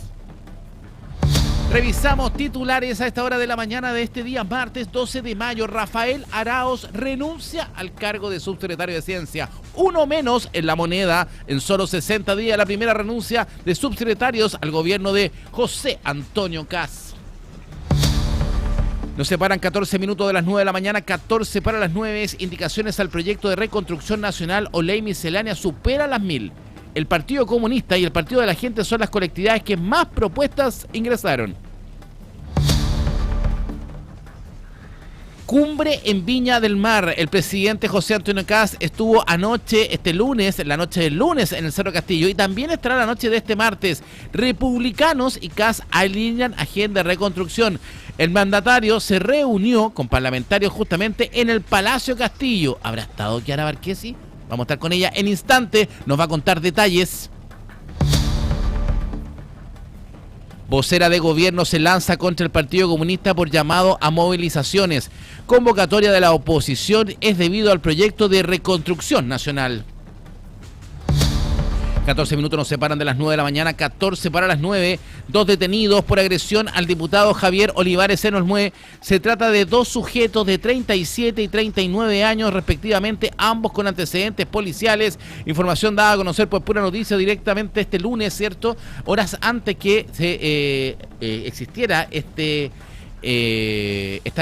Revisamos titulares a esta hora de la mañana de este día, martes 12 de mayo. Rafael Araoz renuncia al cargo de subsecretario de Ciencia. Uno menos en la moneda. En solo 60 días, la primera renuncia de subsecretarios al gobierno de José Antonio Kast. Nos separan 14 minutos de las 9 de la mañana, 14 para las 9. Indicaciones al proyecto de reconstrucción nacional o ley miscelánea supera las 1000. El Partido Comunista y el Partido de la Gente son las colectividades que más propuestas ingresaron. Cumbre en Viña del Mar. El presidente José Antonio Kast estuvo anoche, la noche del lunes en el Cerro Castillo, y también estará la noche de este martes. Republicanos y Kast alinean agenda de reconstrucción. El mandatario se reunió con parlamentarios justamente en el Palacio Castillo. ¿Habrá estado Chiara Barquesi? Vamos a estar con ella en instante. Nos va a contar detalles. Vocera de gobierno se lanza contra el Partido Comunista por llamado a movilizaciones. Convocatoria de la oposición es debido al proyecto de reconstrucción nacional. 14 minutos nos separan de las 9 de la mañana, 14 para las 9. 2 detenidos por agresión al diputado Javier Olivares en Olmué. Se trata de 2 sujetos de 37 y 39 años respectivamente, ambos con antecedentes policiales. Información dada a conocer por Pura Noticia directamente este lunes, ¿cierto? Horas antes que se existiera esta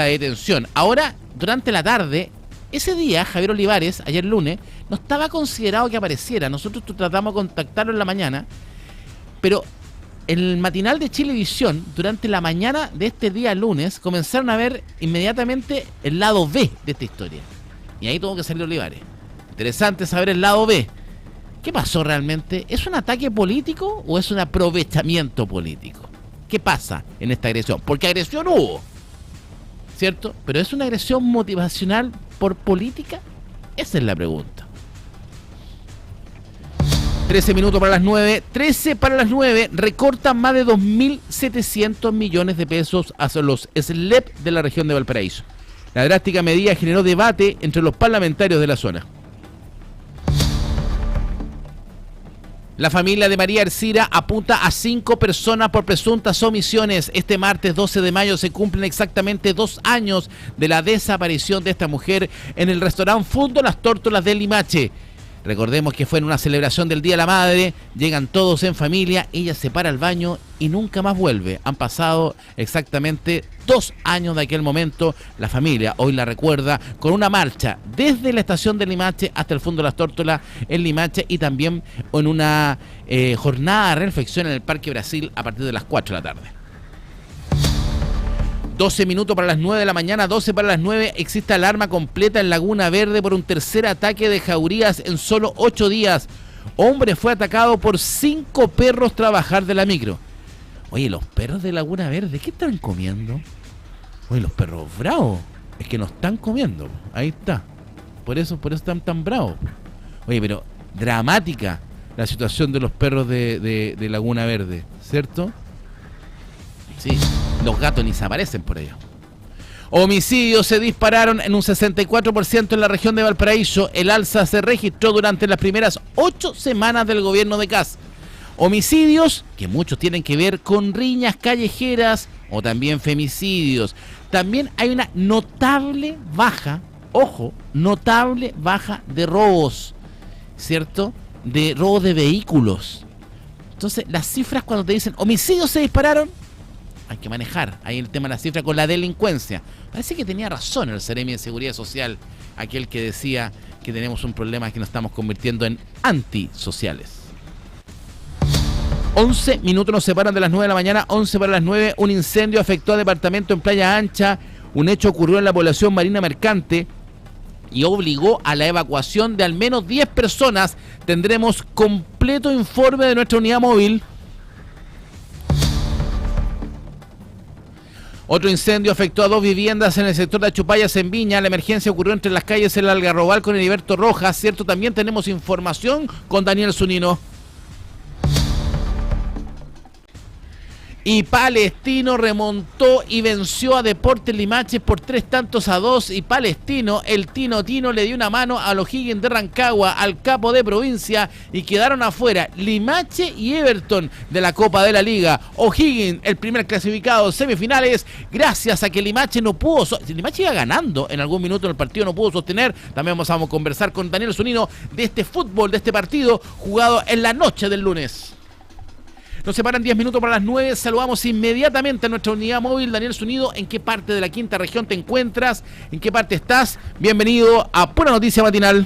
detención. Ahora, durante la tarde, ese día, Javier Olivares, ayer lunes, no estaba considerado que apareciera. Nosotros tratamos de contactarlo en la mañana, pero en el matinal de Chilevisión, durante la mañana de este día lunes, comenzaron a ver inmediatamente el lado B de esta historia. Y ahí tuvo que salir Olivares. Interesante saber el lado B. ¿Qué pasó realmente? ¿Es un ataque político o es un aprovechamiento político? ¿Qué pasa en esta agresión? Porque agresión hubo, ¿cierto? Pero ¿es una agresión motivacional por política? Esa es la pregunta. 13 minutos para las 9. 13 para las 9. Recortan más de 2.700 millones de pesos hacia los SLEP de la región de Valparaíso. La drástica medida generó debate entre los parlamentarios de la zona. La familia de María Ercira apunta a 5 personas por presuntas omisiones. Este martes 12 de mayo se cumplen exactamente 2 años de la desaparición de esta mujer en el restaurante Fundo Las Tórtolas de Limache. Recordemos que fue en una celebración del Día de la Madre, llegan todos en familia, ella se para al baño y nunca más vuelve. Han pasado exactamente 2 años de aquel momento. La familia hoy la recuerda con una marcha desde la estación de Limache hasta el Fundo de las Tórtolas en Limache, y también en una jornada de reflexión en el Parque Brasil a partir de las 4 de la tarde. 12 minutos para las 9 de la mañana, 12 para las 9. Existe alarma completa en Laguna Verde por un tercer ataque de jaurías en solo 8 días. Hombre fue atacado por 5 perros trabajar de la micro. Oye, los perros de Laguna Verde, ¿qué están comiendo? Oye, los perros bravos, es que no están comiendo. Ahí está. Por eso están tan bravos. Oye, pero dramática la situación de los perros de Laguna Verde, ¿cierto? Sí, los gatos ni se aparecen por ello. Homicidios se dispararon en un 64% en la región de Valparaíso. El alza se registró durante las primeras 8 semanas del gobierno de Kast. Homicidios que muchos tienen que ver con riñas callejeras o también femicidios. También hay una notable baja, ojo, notable baja de robos, ¿cierto? de robo de vehículos. Entonces, las cifras cuando te dicen homicidios se dispararon, hay que manejar ahí el tema de la cifra con la delincuencia. Parece que tenía razón el Seremi de Seguridad Social, aquel que decía que tenemos un problema que nos estamos convirtiendo en antisociales. 11 minutos nos separan de las 9 de la mañana, 11 para las 9. Un incendio afectó a departamento en Playa Ancha. Un hecho ocurrió en la población Marina Mercante y obligó a la evacuación de al menos 10 personas. Tendremos completo informe de nuestra unidad móvil. Otro incendio afectó a 2 viviendas en el sector de Achupayas, en Viña. La emergencia ocurrió entre las calles El Algarrobal con Heriberto Rojas, ¿cierto? También tenemos información con Daniel Zunino. Y Palestino remontó y venció a Deportes Limache por 3-2. Y Palestino, el Tino le dio una mano a los O'Higgins de Rancagua, al capo de provincia, y quedaron afuera Limache y Everton de la Copa de la Liga. O'Higgins, el primer clasificado, semifinales, gracias a que Limache no pudo, Limache iba ganando en algún minuto en el partido, no pudo sostener. También vamos a conversar con Daniel Zunino de este fútbol, de este partido jugado en la noche del lunes. Nos separan 10 minutos para las 9. Saludamos inmediatamente a nuestra unidad móvil. Daniel Zunino, ¿en qué parte de la quinta región te encuentras? ¿En qué parte estás? Bienvenido a Pura Noticia Matinal.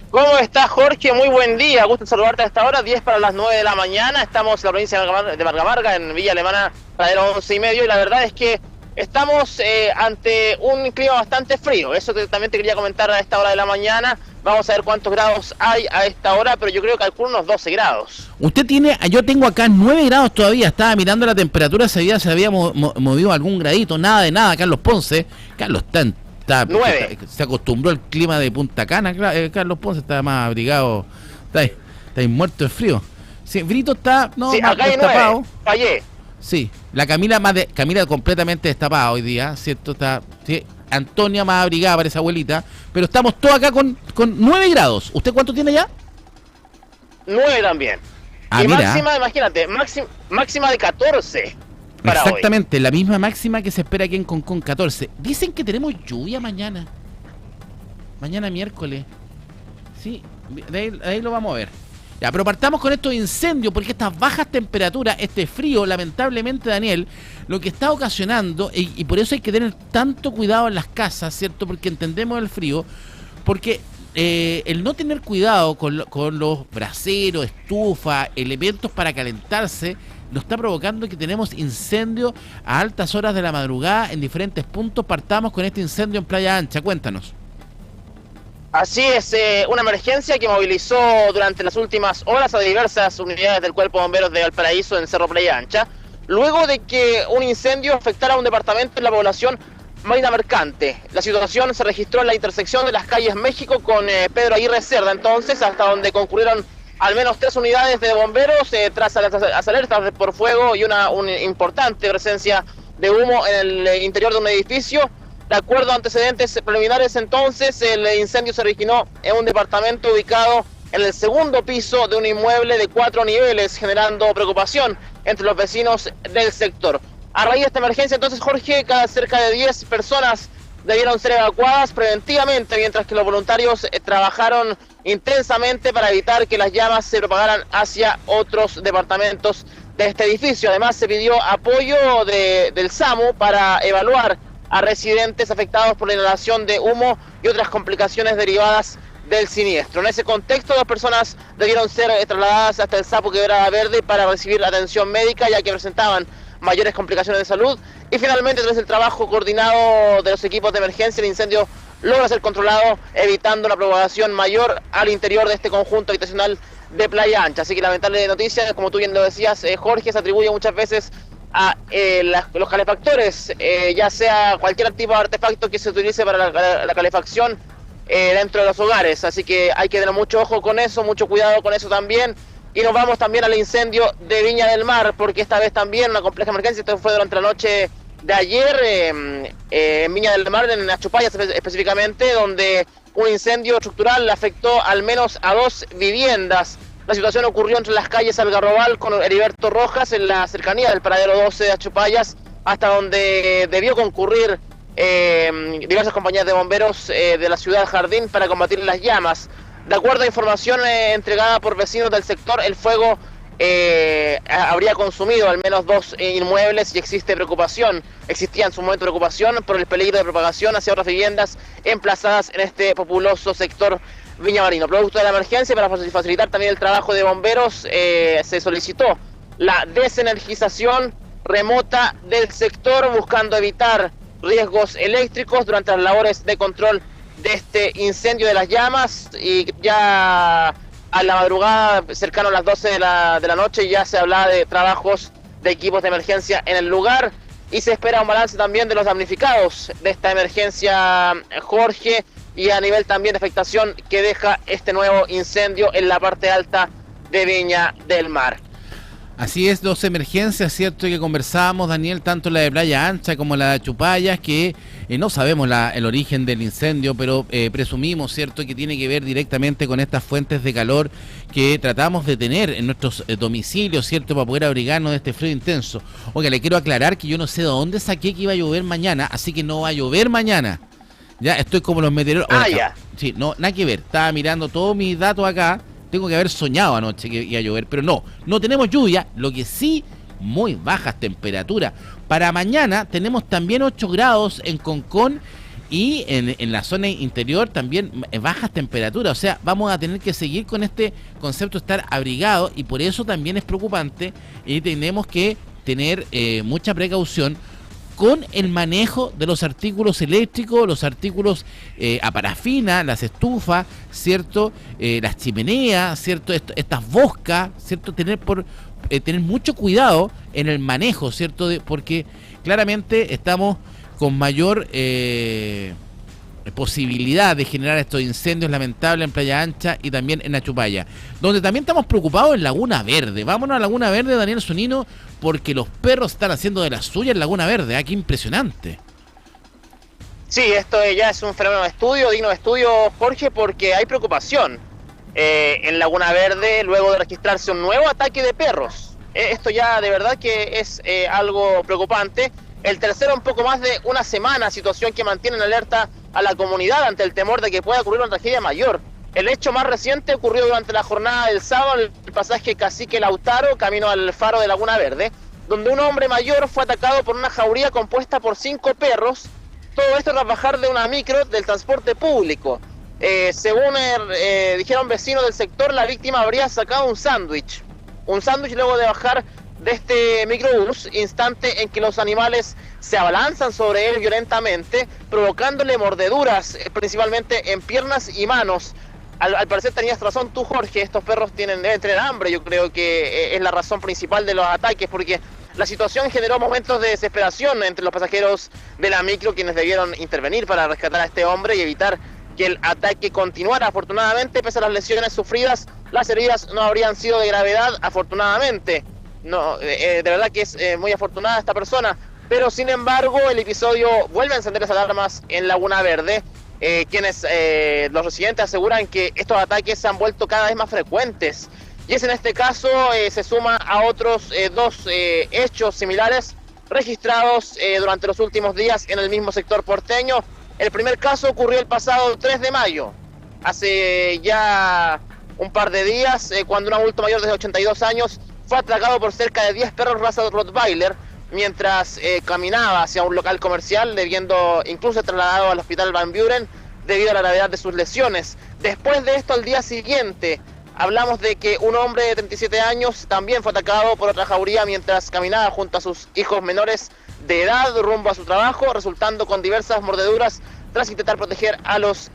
¿Cómo estás, Jorge? Muy buen día. Gusto saludarte a esta hora, 10 para las 9 de la mañana. Estamos en la provincia de Vargas Marga, en Villa Alemana, paradero 11:30. Y la verdad es que estamos ante un clima bastante frío. Eso también te quería comentar a esta hora de la mañana. Vamos a ver cuántos grados hay a esta hora, pero yo creo que calculo unos 12 grados. Usted tiene, yo tengo acá 9 grados todavía. Estaba mirando la temperatura, se había movido algún gradito. Nada de nada, Carlos Ponce. Carlos está 9. Se acostumbró al clima de Punta Cana. Carlos Ponce está más abrigado. Está muerto de frío. Sí, Brito está sí, acá hay destapado. 9. Fallé. Sí, la Camila Camila completamente destapada hoy día, ¿cierto? Está, sí, Antonia más abrigada para esa abuelita, pero estamos todos acá con 9 grados. ¿Usted cuánto tiene ya? 9 también. Y mira, máxima, imagínate, máxima de 14 para exactamente, hoy. La misma máxima que se espera aquí en Concón, 14. Dicen que tenemos lluvia mañana. Mañana miércoles. Sí, de ahí lo vamos a ver. Ya, pero partamos con estos incendios, porque estas bajas temperaturas, este frío, lamentablemente, Daniel, lo que está ocasionando, y por eso hay que tener tanto cuidado en las casas, ¿cierto? Porque entendemos el frío, porque el no tener cuidado con los braseros, estufa, elementos para calentarse, nos está provocando que tenemos incendios a altas horas de la madrugada en diferentes puntos. Partamos con este incendio en Playa Ancha, cuéntanos. Así es, una emergencia que movilizó durante las últimas horas a diversas unidades del Cuerpo de Bomberos de Valparaíso en Cerro Playa Ancha, luego de que un incendio afectara a un departamento en la población Marina Mercante. La situación se registró en la intersección de las calles México con Pedro Aguirre Cerda, entonces, hasta donde concurrieron al menos 3 unidades de bomberos tras las alertas por fuego y una importante presencia de humo en el interior de un edificio. De acuerdo a antecedentes preliminares, entonces, el incendio se originó en un departamento ubicado en el segundo piso de un inmueble de 4 niveles, generando preocupación entre los vecinos del sector. A raíz de esta emergencia, entonces, Jorge, cerca de 10 personas debieron ser evacuadas preventivamente, mientras que los voluntarios trabajaron intensamente para evitar que las llamas se propagaran hacia otros departamentos de este edificio. Además, se pidió apoyo del SAMU para evaluar a residentes afectados por la inhalación de humo y otras complicaciones derivadas del siniestro. En ese contexto, 2 personas debieron ser trasladadas hasta el Sapo Quebrada Verde para recibir atención médica, ya que presentaban mayores complicaciones de salud. Y finalmente, tras el trabajo coordinado de los equipos de emergencia, el incendio logra ser controlado, evitando una propagación mayor al interior de este conjunto habitacional de Playa Ancha. Así que lamentable noticia, como tú bien lo decías, Jorge, se atribuye muchas veces a los calefactores, ya sea cualquier tipo de artefacto que se utilice para la calefacción dentro de los hogares. Así que hay que tener mucho ojo con eso, mucho cuidado con eso también. Y nos vamos también al incendio de Viña del Mar, porque esta vez también una compleja emergencia. Esto fue durante la noche de ayer en Viña del Mar, en Achupayas específicamente, donde un incendio estructural afectó al menos a 2 viviendas. La situación ocurrió entre las calles Algarrobal con Heriberto Rojas, en la cercanía del paradero 12 de Achupayas, hasta donde debió concurrir diversas compañías de bomberos de la ciudad Jardín para combatir las llamas. De acuerdo a información entregada por vecinos del sector, el fuego habría consumido al menos 2 inmuebles y existía en su momento preocupación por el peligro de propagación hacia otras viviendas emplazadas en este populoso sector Viña Marino. Producto de la emergencia, para facilitar también el trabajo de bomberos, se solicitó la desenergización remota del sector, buscando evitar riesgos eléctricos durante las labores de control de este incendio de las llamas. Y ya a la madrugada, cercano a las 12 de la noche, ya se hablaba de trabajos de equipos de emergencia en el lugar, y se espera un balance también de los damnificados de esta emergencia, Jorge, y a nivel también de afectación que deja este nuevo incendio en la parte alta de Viña del Mar. Así es, 2 emergencias, ¿cierto? Que conversábamos, Daniel, tanto la de Playa Ancha como la de Chupayas, que no sabemos el origen del incendio, pero presumimos, ¿cierto?, que tiene que ver directamente con estas fuentes de calor que tratamos de tener en nuestros domicilios, ¿cierto?, para poder abrigarnos de este frío intenso. Oiga, le quiero aclarar que yo no sé de dónde saqué que iba a llover mañana, así que no va a llover mañana. Ya, estoy como los meteorólogos. Ya. Sí, no, nada que ver. Estaba mirando todos mis datos acá. Tengo que haber soñado anoche que iba a llover, pero no tenemos lluvia. Lo que sí, muy bajas temperaturas. Para mañana tenemos también 8 grados en Concón y en la zona interior también bajas temperaturas. O sea, vamos a tener que seguir con este concepto de estar abrigados, y por eso también es preocupante y tenemos que tener mucha precaución con el manejo de los artículos eléctricos, los artículos a parafina, las estufas, ¿cierto? Las chimeneas, ¿cierto? Estas boscas, ¿cierto? Tener mucho cuidado en el manejo, ¿cierto? Porque claramente estamos con mayor posibilidad de generar estos incendios lamentables en Playa Ancha y también en Achupaya, donde también estamos preocupados en Laguna Verde. Vámonos a Laguna Verde, Daniel Zunino, porque los perros están haciendo de la suya en Laguna Verde. ¡Qué impresionante! Sí, esto ya es un fenómeno de estudio, digno de estudio, Jorge, porque hay preocupación en Laguna Verde luego de registrarse un nuevo ataque de perros. Esto ya de verdad que es algo preocupante. El tercero en poco más de una semana, situación que mantiene en alerta a la comunidad ante el temor de que pueda ocurrir una tragedia mayor. El hecho más reciente ocurrió durante la jornada del sábado en el pasaje Cacique Lautaro, camino al faro de Laguna Verde, donde un hombre mayor fue atacado por una jauría compuesta por 5 perros. Todo esto tras bajar de una micro del transporte público. Según dijeron vecinos del sector, la víctima habría sacado un sándwich luego de bajar de este microbús, instante en que los animales se abalanzan sobre él violentamente, provocándole mordeduras, principalmente en piernas y manos. Al parecer tenías razón tú, Jorge, estos perros deben tener hambre. Yo creo que es la razón principal de los ataques, porque la situación generó momentos de desesperación entre los pasajeros de la micro, quienes debieron intervenir para rescatar a este hombre y evitar que el ataque continuara. Afortunadamente, pese a las lesiones sufridas, las heridas no habrían sido de gravedad, afortunadamente. No, de verdad que es muy afortunada esta persona, pero sin embargo el episodio vuelve a encender las alarmas en Laguna Verde. Los residentes aseguran que estos ataques se han vuelto cada vez más frecuentes, y es en este caso se suma a otros 2 hechos similares registrados durante los últimos días en el mismo sector porteño. El primer caso ocurrió el pasado 3 de mayo, hace ya un par de días, cuando un adulto mayor de 82 años fue atracado por cerca de 10 perros raza Rottweiler mientras caminaba hacia un local comercial, debiendo incluso ser trasladado al hospital Van Buren debido a la gravedad de sus lesiones. Después de esto, al día siguiente, hablamos de que un hombre de 37 años también fue atacado por otra jauría mientras caminaba junto a sus hijos menores de edad rumbo a su trabajo, resultando con diversas mordeduras tras intentar proteger a los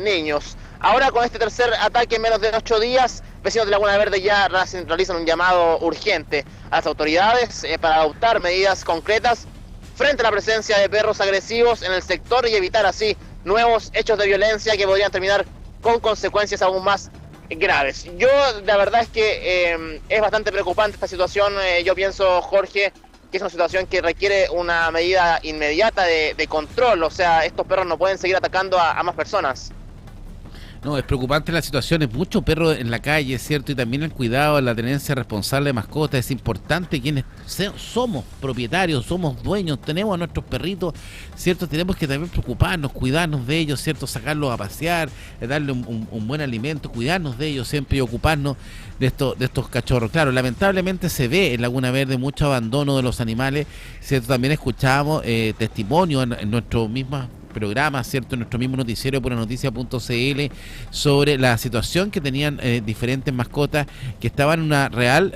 niños. Ahora, con este tercer ataque en menos de 8 días, vecinos de Laguna Verde ya realizan un llamado urgente a las autoridades para adoptar medidas concretas frente a la presencia de perros agresivos en el sector y evitar así nuevos hechos de violencia que podrían terminar con consecuencias aún más graves. La verdad es que es bastante preocupante esta situación. Yo pienso, Jorge, que es una situación que requiere una medida inmediata de control. O sea, estos perros no pueden seguir atacando a más personas. No, es preocupante la situación, es mucho perro en la calle, ¿cierto? Y también el cuidado, la tenencia responsable de mascotas, es importante quienes somos propietarios, somos dueños, tenemos a nuestros perritos, ¿cierto? Tenemos que también preocuparnos, cuidarnos de ellos, ¿cierto? Sacarlos a pasear, darle un buen alimento, cuidarnos de ellos siempre y ocuparnos de estos cachorros. Claro, lamentablemente se ve en Laguna Verde mucho abandono de los animales, ¿cierto? También escuchamos testimonios en nuestro mismo programa, ¿cierto? En nuestro mismo noticiero puranoticia.cl sobre la situación que tenían diferentes mascotas que estaban en una real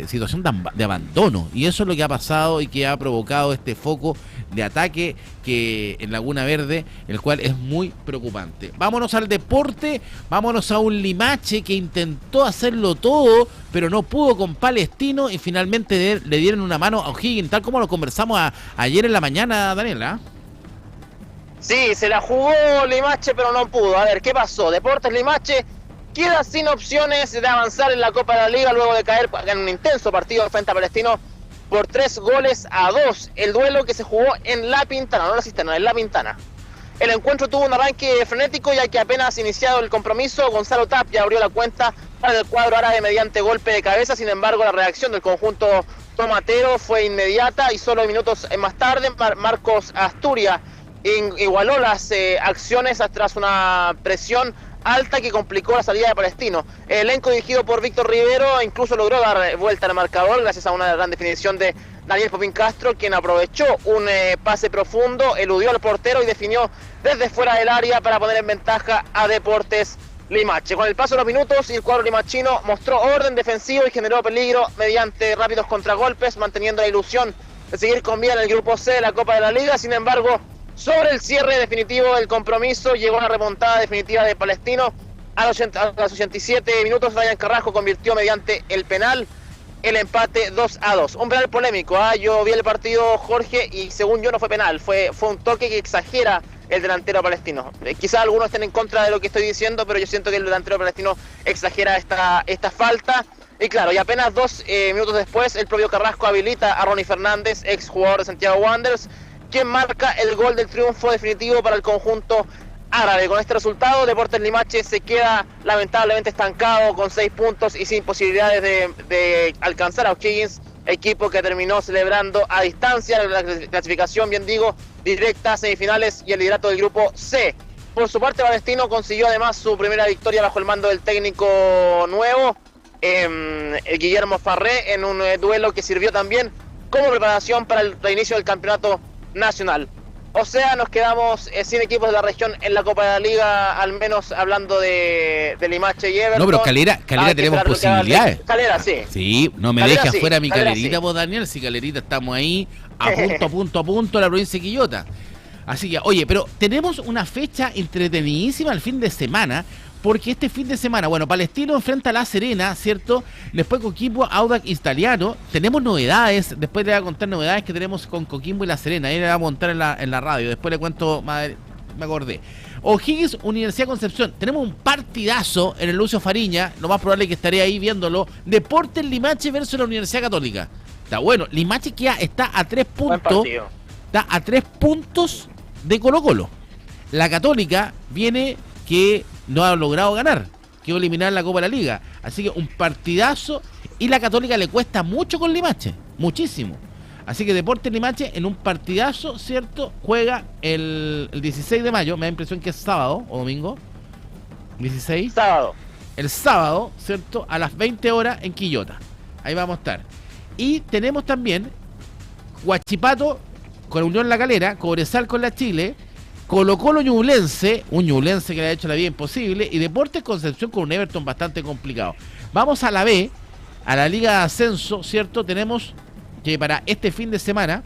situación de abandono, y eso es lo que ha pasado y que ha provocado este foco de ataque que en Laguna Verde, el cual es muy preocupante. Vámonos al deporte, vámonos a un Limache que intentó hacerlo todo, pero no pudo con Palestino y finalmente le dieron una mano a O'Higgins, tal como lo conversamos ayer en la mañana, Daniela. Sí, se la jugó Limache, pero no pudo. A ver, ¿qué pasó? Deportes Limache queda sin opciones de avanzar en la Copa de la Liga luego de caer en un intenso partido frente a Palestino por 3-2. El duelo que se jugó en La Pintana, no La Cisterna, en La Pintana. El encuentro tuvo un arranque frenético, ya que apenas iniciado el compromiso, Gonzalo Tapia abrió la cuenta para el cuadro árabe mediante golpe de cabeza. Sin embargo, la reacción del conjunto tomatero fue inmediata y solo minutos más tarde Marcos Asturias igualó las acciones tras una presión alta que complicó la salida de Palestino. El elenco dirigido por Víctor Rivero incluso logró dar vuelta al marcador gracias a una gran definición de Daniel Popín Castro, quien aprovechó un pase profundo, eludió al portero y definió desde fuera del área para poner en ventaja a Deportes Limache. Con el paso de los minutos, el cuadro limachino mostró orden defensivo y generó peligro mediante rápidos contragolpes, manteniendo la ilusión de seguir con vida en el grupo C de la Copa de la Liga. Sin embargo, sobre el cierre definitivo del compromiso, llegó la remontada definitiva de Palestino. A los 87 minutos, Ryan Carrasco convirtió mediante el penal el empate 2-2. Un penal polémico, yo vi el partido, Jorge, y según yo no fue penal, fue un toque que exagera el delantero palestino. Quizás algunos estén en contra de lo que estoy diciendo, pero yo siento que el delantero palestino exagera esta falta. Y claro, y apenas 2 minutos después, el propio Carrasco habilita a Ronnie Fernández, ex jugador de Santiago Wanderers, quien marca el gol del triunfo definitivo para el conjunto árabe. Con este resultado, Deportes Limache se queda lamentablemente estancado con 6 puntos y sin posibilidades de alcanzar a O'Higgins, equipo que terminó celebrando a distancia la clasificación, bien digo, directa a semifinales y el liderato del grupo C. Por su parte, Palestino consiguió además su primera victoria bajo el mando del técnico nuevo, Guillermo Farré, en un duelo que sirvió también como preparación para el reinicio del campeonato nacional. O sea, nos quedamos sin equipos de la región en la Copa de la Liga, al menos hablando de Limache y Everton. No, pero Calera tenemos posibilidades. Calera, sí. Sí, no me Calera, dejes sí. fuera mi Calera, Calerita, sí. vos, Daniel. Si Calerita estamos ahí a punto, la provincia de Quillota. Así que, oye, pero tenemos una fecha entretenidísima el fin de semana, porque este fin de semana, bueno, Palestino enfrenta a La Serena, ¿cierto? Después Coquimbo, Audax Italiano. Tenemos novedades, después le voy a contar novedades que tenemos con Coquimbo y La Serena. Ahí le voy a montar en la radio, después le cuento, me acordé. O'Higgins, Universidad de Concepción. Tenemos un partidazo en el Lucio Fariña, lo más probable es que estaré ahí viéndolo. Deportes Limache versus la Universidad Católica. Está bueno, Limache está a 3 puntos. Está a 3 puntos de Colo-Colo. La Católica viene que no ha logrado ganar, quedó eliminar la Copa de la Liga, así que un partidazo, y la Católica le cuesta mucho con Limache, muchísimo, así que Deportes Limache en un partidazo, ¿cierto? Juega el 16 de mayo, me da impresión que es sábado o domingo, 16, el sábado, ¿cierto? A las 20 horas en Quillota, ahí vamos a estar, y tenemos también Huachipato con Unión La Calera, Cobresal con la Chile, Colo-Colo Ñublense, un Ñublense que le ha hecho la vida imposible, y Deportes Concepción con un Everton bastante complicado. Vamos a la B, a la Liga de Ascenso, ¿cierto? Tenemos que para este fin de semana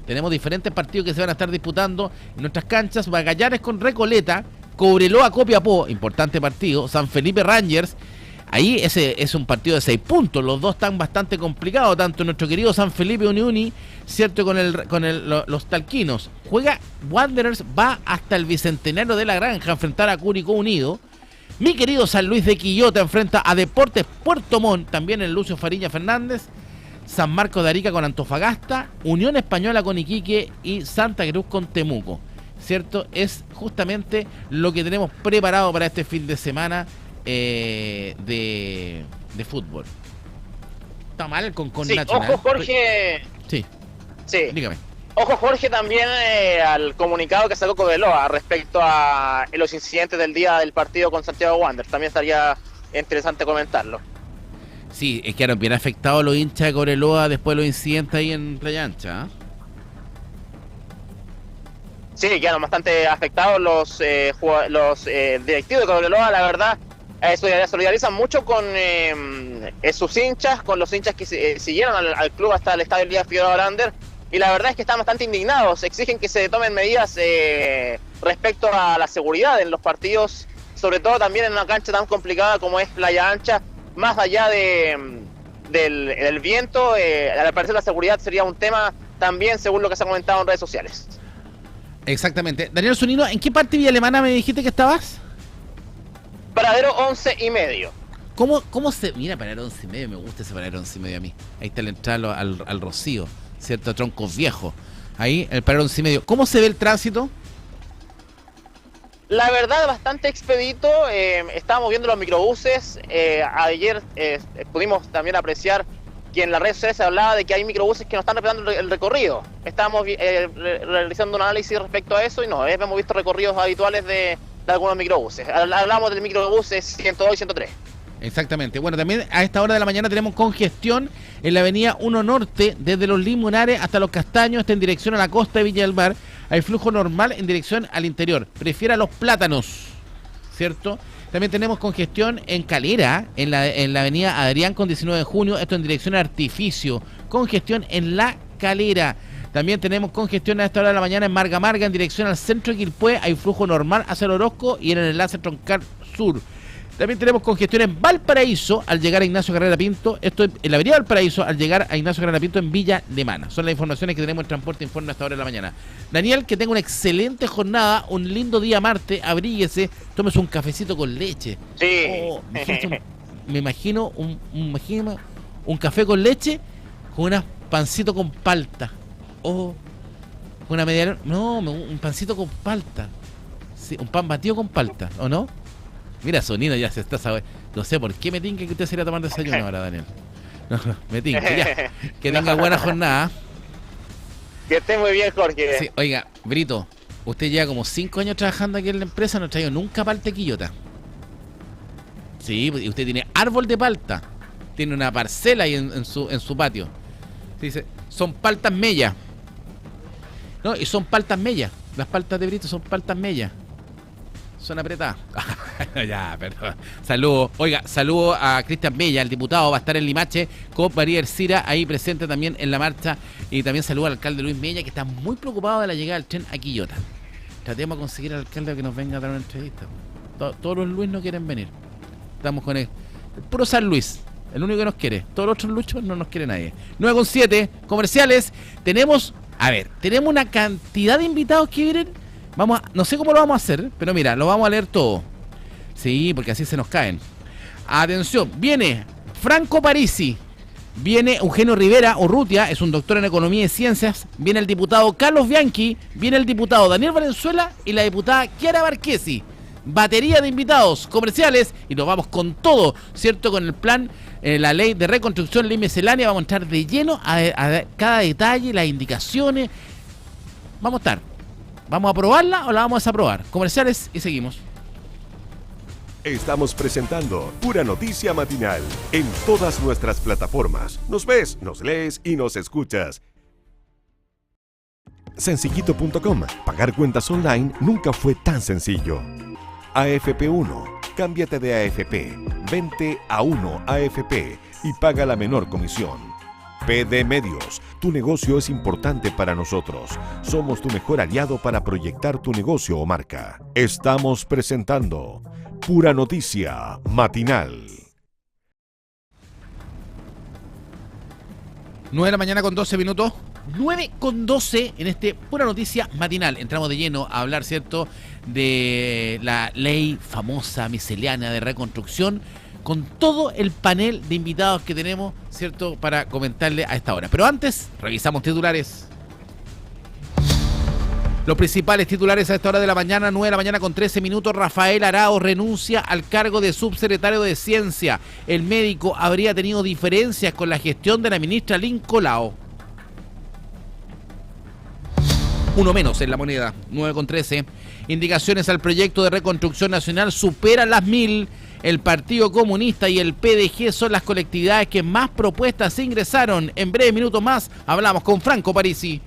tenemos diferentes partidos que se van a estar disputando en nuestras canchas. Magallanes con Recoleta, Cobreloa Copiapó, importante partido, San Felipe Rangers. Ahí ese es un partido de 6 puntos, los dos están bastante complicados, tanto nuestro querido San Felipe Uni, ¿cierto? Con los talquinos. Juega Wanderers, va hasta el Bicentenario de la Granja a enfrentar a Curicó Unido. Mi querido San Luis de Quillota enfrenta a Deportes Puerto Montt, también en Lucio Fariña Fernández. San Marcos de Arica con Antofagasta, Unión Española con Iquique y Santa Cruz con Temuco. ¿cierto? Es justamente lo que tenemos preparado para este fin de semana de fútbol. Está mal con sí, Nacional. Ojo, Jorge. Sí. Sí. Dígame. Ojo, Jorge, también al comunicado que sacó Cobreloa respecto a los incidentes del día del partido con Santiago Wanderers. También estaría interesante comentarlo. Sí, es que quedaron bien afectados los hinchas de Cobreloa después de los incidentes ahí en Playa Ancha. Sí, quedaron bastante afectados los directivos de Cobreloa, la verdad. Solidarizan mucho con sus hinchas, con los hinchas que siguieron al club hasta el estadio Elías Figueroa Brander, y la verdad es que están bastante indignados, exigen que se tomen medidas respecto a la seguridad en los partidos, sobre todo también en una cancha tan complicada como es Playa Ancha, más allá del viento, al parecer la seguridad sería un tema también según lo que se ha comentado en redes sociales. Exactamente. Daniel Zunino, ¿en qué parte de Villa Alemana me dijiste que estabas? Paradero 11:30. ¿Cómo se...? Mira, paradero 11:30, me gusta ese paradero 11:30 a mí. Ahí está la entrada al Rocío, ¿cierto? A Troncos Viejos. Ahí, el paradero 11:30. ¿Cómo se ve el tránsito? La verdad, bastante expedito. Estábamos viendo los microbuses. Ayer pudimos también apreciar que en las redes sociales se hablaba de que hay microbuses que no están respetando el recorrido. Estábamos realizando un análisis respecto a eso y no, hemos visto recorridos habituales de algunos microbuses. Hablamos del microbús 102 y 103. Exactamente. Bueno, también a esta hora de la mañana tenemos congestión en la avenida 1 Norte, desde los Limonares hasta los Castaños, está en dirección a la costa de Villa del Mar. Hay flujo normal en dirección al interior. Prefiera los plátanos, ¿cierto? También tenemos congestión en Calera, en la avenida Adrián con 19 de junio, esto en dirección a Artificio. Congestión en La Calera. También tenemos congestión a esta hora de la mañana en Marga Marga, en dirección al centro de Quilpué. Hay flujo normal hacia el Orozco y en el enlace troncal sur. También tenemos congestión en Valparaíso al llegar a Ignacio Carrera Pinto. Esto en la avenida Valparaíso al llegar a Ignacio Carrera Pinto en Villa Alemana. Son las informaciones que tenemos en Transporte Informe hasta ahora de la mañana. Daniel, que tenga una excelente jornada, un lindo día martes, abríguese, tómese un cafecito con leche. Sí. Oh, me imagino un café con leche con un pancito con palta. O una media... No, un pancito con palta. Sí, un pan batido con palta, ¿o no? Mira, Sonino ya se está sabiendo. No sé por qué me tinca que usted se irá a tomar desayuno ahora, Daniel. No, me tinca, ya. Que tenga buena jornada. Que esté muy bien, Jorge. Sí, oiga, Brito, usted lleva como 5 años trabajando aquí en la empresa, no ha traído nunca palta quillota. Sí, y usted tiene árbol de palta. Tiene una parcela ahí en su patio. Dice, son paltas mellas. No, y son paltas mellas. Las paltas de Brito son paltas mellas. Son apretadas. Ya, perdón. Saludos. Oiga, saludo a Cristian Mella, el diputado, va a estar en Limache con María Ercira, ahí presente también en la marcha. Y también saludo al alcalde Luis Mella, que está muy preocupado de la llegada del tren a Quillota. Tratemos de conseguir al alcalde que nos venga a dar una entrevista. Todos los Luis no quieren venir. Estamos con el puro San Luis, el único que nos quiere. Todos los otros luchos no nos quiere nadie. 9:07, comerciales. Tenemos una cantidad de invitados que vienen. No sé cómo lo vamos a hacer, pero mira, lo vamos a leer todo. Sí, porque así se nos caen. Atención, viene Franco Parisi, viene Eugenio Rivera Urrutia, es un doctor en Economía y Ciencias, viene el diputado Carlos Bianchi, viene el diputado Daniel Valenzuela y la diputada Chiara Barquesi. Batería de invitados comerciales y nos vamos con todo, ¿cierto? Con el plan, la ley de reconstrucción, ley miscelánea, vamos a entrar de lleno a cada detalle, las indicaciones. Vamos a aprobarla o la vamos a desaprobar. Comerciales y seguimos. Estamos presentando Pura Noticia Matinal en todas nuestras plataformas. Nos ves, nos lees y nos escuchas. Sencillito.com. Pagar cuentas online nunca fue tan sencillo. AFP1. Cámbiate de AFP. Vente a 1 AFP y paga la menor comisión. PD Medios. Tu negocio es importante para nosotros. Somos tu mejor aliado para proyectar tu negocio o marca. Estamos presentando Pura Noticia Matinal. 9 de la mañana con 12 minutos. 9:12 en este Pura Noticia Matinal. Entramos de lleno a hablar, ¿cierto?, de la ley famosa miscelánea de reconstrucción, con todo el panel de invitados que tenemos, ¿cierto?, para comentarle a esta hora. Pero antes, revisamos titulares. Los principales titulares a esta hora de la mañana, 9 de la mañana con 13 minutos. Rafael Arauz renuncia al cargo de subsecretario de Ciencia. El médico habría tenido diferencias con la gestión de la ministra Lynn Colao. Uno menos en la moneda, 9 con 13. Indicaciones al proyecto de reconstrucción nacional superan las 1000. El Partido Comunista y el PDG son las colectividades que más propuestas ingresaron. En breves minutos más hablamos con Franco Parisi.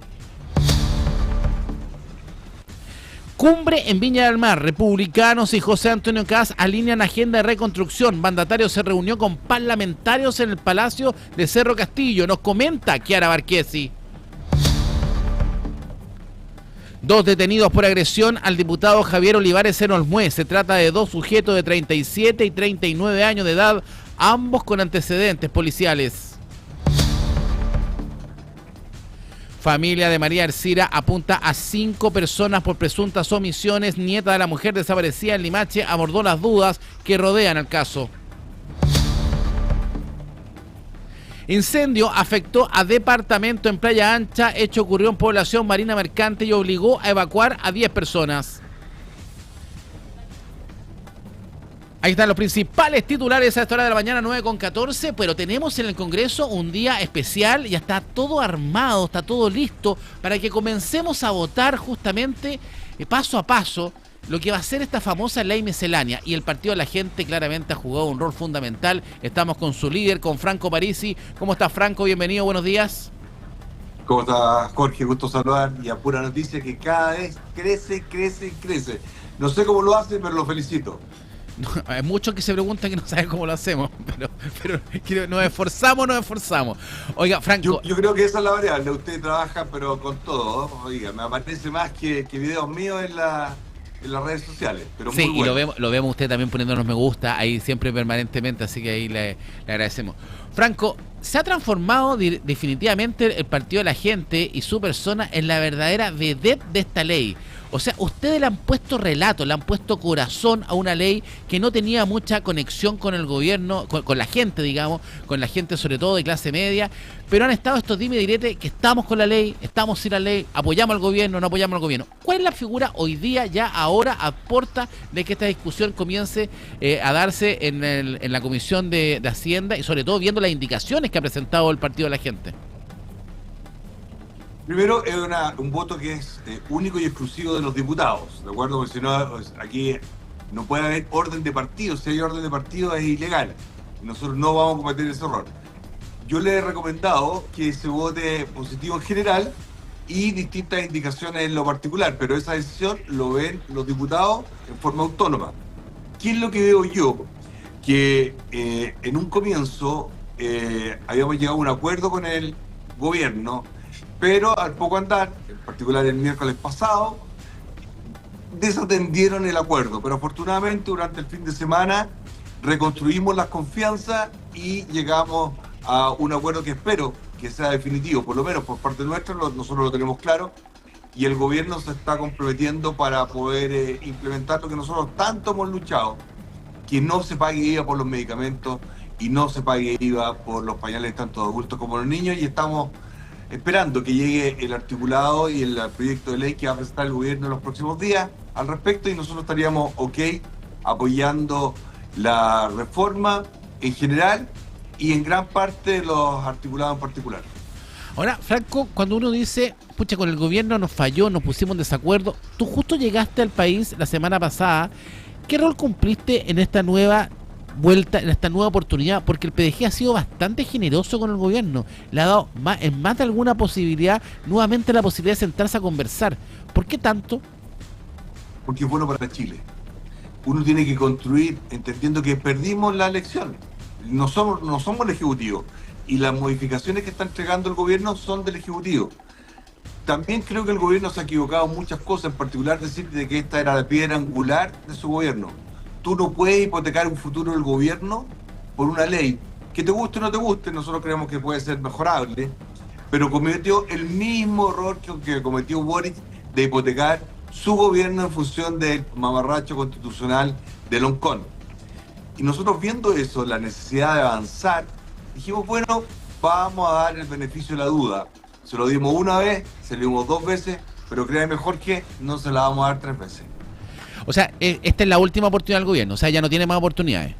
Cumbre en Viña del Mar. Republicanos y José Antonio Kast alinean agenda de reconstrucción. Mandatario se reunió con parlamentarios en el Palacio de Cerro Castillo. Nos comenta Chiara Barquesi. 2 detenidos por agresión al diputado Javier Olivares en Olmué. Se trata de 2 sujetos de 37 y 39 años de edad, ambos con antecedentes policiales. Familia de María Ercira apunta a 5 personas por presuntas omisiones. Nieta de la mujer desaparecida en Limache abordó las dudas que rodean el caso. Incendio afectó a departamento en Playa Ancha. Hecho ocurrió en población Marina Mercante y obligó a evacuar a 10 personas. Ahí están los principales titulares a esta hora de la mañana, 9 con 14, pero tenemos en el Congreso un día especial. Ya está todo armado, está todo listo para que comencemos a votar justamente paso a paso lo que va a ser esta famosa ley miscelánea. Y el Partido de la Gente claramente ha jugado un rol fundamental. Estamos con su líder, con Franco Parisi. ¿Cómo está, Franco? Bienvenido, buenos días. ¿Cómo está, Jorge? Gusto saludar. Y a pura noticia que cada vez crece. No sé cómo lo hace, pero lo felicito. No, hay muchos que se preguntan que no saben cómo lo hacemos, pero nos esforzamos. Oiga, Franco. Yo creo que esa es la variable. Usted trabaja, pero con todo. Oiga, me aparece más que videos míos en las redes sociales. Pero sí, muy bueno. Y lo vemos usted también poniéndonos me gusta ahí siempre permanentemente, así que ahí le agradecemos. Franco, se ha transformado definitivamente el Partido de la Gente y su persona en la verdadera vedette de esta ley. O sea, ustedes le han puesto relato, le han puesto corazón a una ley que no tenía mucha conexión con el gobierno, con la gente, digamos, con la gente sobre todo de clase media, pero han estado estos dime y direte que estamos con la ley, estamos sin la ley, apoyamos al gobierno, no apoyamos al gobierno. ¿Cuál es la figura hoy día, ya ahora, a puerta de que esta discusión comience a darse en la Comisión de Hacienda y sobre todo viendo las indicaciones que ha presentado el Partido de la Gente? Primero, es un voto que es único y exclusivo de los diputados, ¿de acuerdo? Porque si no, aquí no puede haber orden de partido. Si hay orden de partido es ilegal. Nosotros no vamos a cometer ese error. Yo le he recomendado que se vote positivo en general y distintas indicaciones en lo particular, pero esa decisión lo ven los diputados en forma autónoma. ¿Qué es lo que veo yo? Que en un comienzo habíamos llegado a un acuerdo con el gobierno, pero al poco andar, en particular el miércoles pasado, desatendieron el acuerdo. Pero afortunadamente durante el fin de semana reconstruimos las confianzas y llegamos a un acuerdo que espero que sea definitivo, por lo menos por parte nuestra. Nosotros lo tenemos claro y el gobierno se está comprometiendo para poder implementar lo que nosotros tanto hemos luchado, que no se pague IVA por los medicamentos y no se pague IVA por los pañales tanto de adultos como de los niños, y estamos esperando que llegue el articulado y el proyecto de ley que va a presentar el gobierno en los próximos días al respecto, y nosotros estaríamos apoyando la reforma en general y en gran parte los articulados en particular. Ahora, Franco, cuando uno dice, pucha, con el gobierno nos falló, nos pusimos en desacuerdo, tú justo llegaste al país la semana pasada, ¿qué rol cumpliste en esta nueva vuelta, en esta nueva oportunidad? Porque el PDG ha sido bastante generoso con el gobierno, le ha dado en más de alguna posibilidad, nuevamente la posibilidad de sentarse a conversar. ¿Por qué tanto? Porque es bueno para Chile. Uno tiene que construir entendiendo que perdimos la elección. No somos el Ejecutivo, y las modificaciones que está entregando el gobierno son del Ejecutivo. También creo que el gobierno se ha equivocado en muchas cosas, en particular decir de que esta era la piedra angular de su gobierno. Tú no puedes hipotecar un futuro del gobierno por una ley que te guste o no te guste. Nosotros creemos que puede ser mejorable, pero cometió el mismo error que cometió Boric de hipotecar su gobierno en función del mamarracho constitucional de Loncón. Y nosotros, viendo eso, la necesidad de avanzar, dijimos, bueno, vamos a dar el beneficio de la duda. Se lo dimos una vez, se lo dimos 2 veces, pero créeme, Jorge, no se la vamos a dar 3 veces. O sea, esta es la última oportunidad del gobierno, o sea, ya no tiene más oportunidades.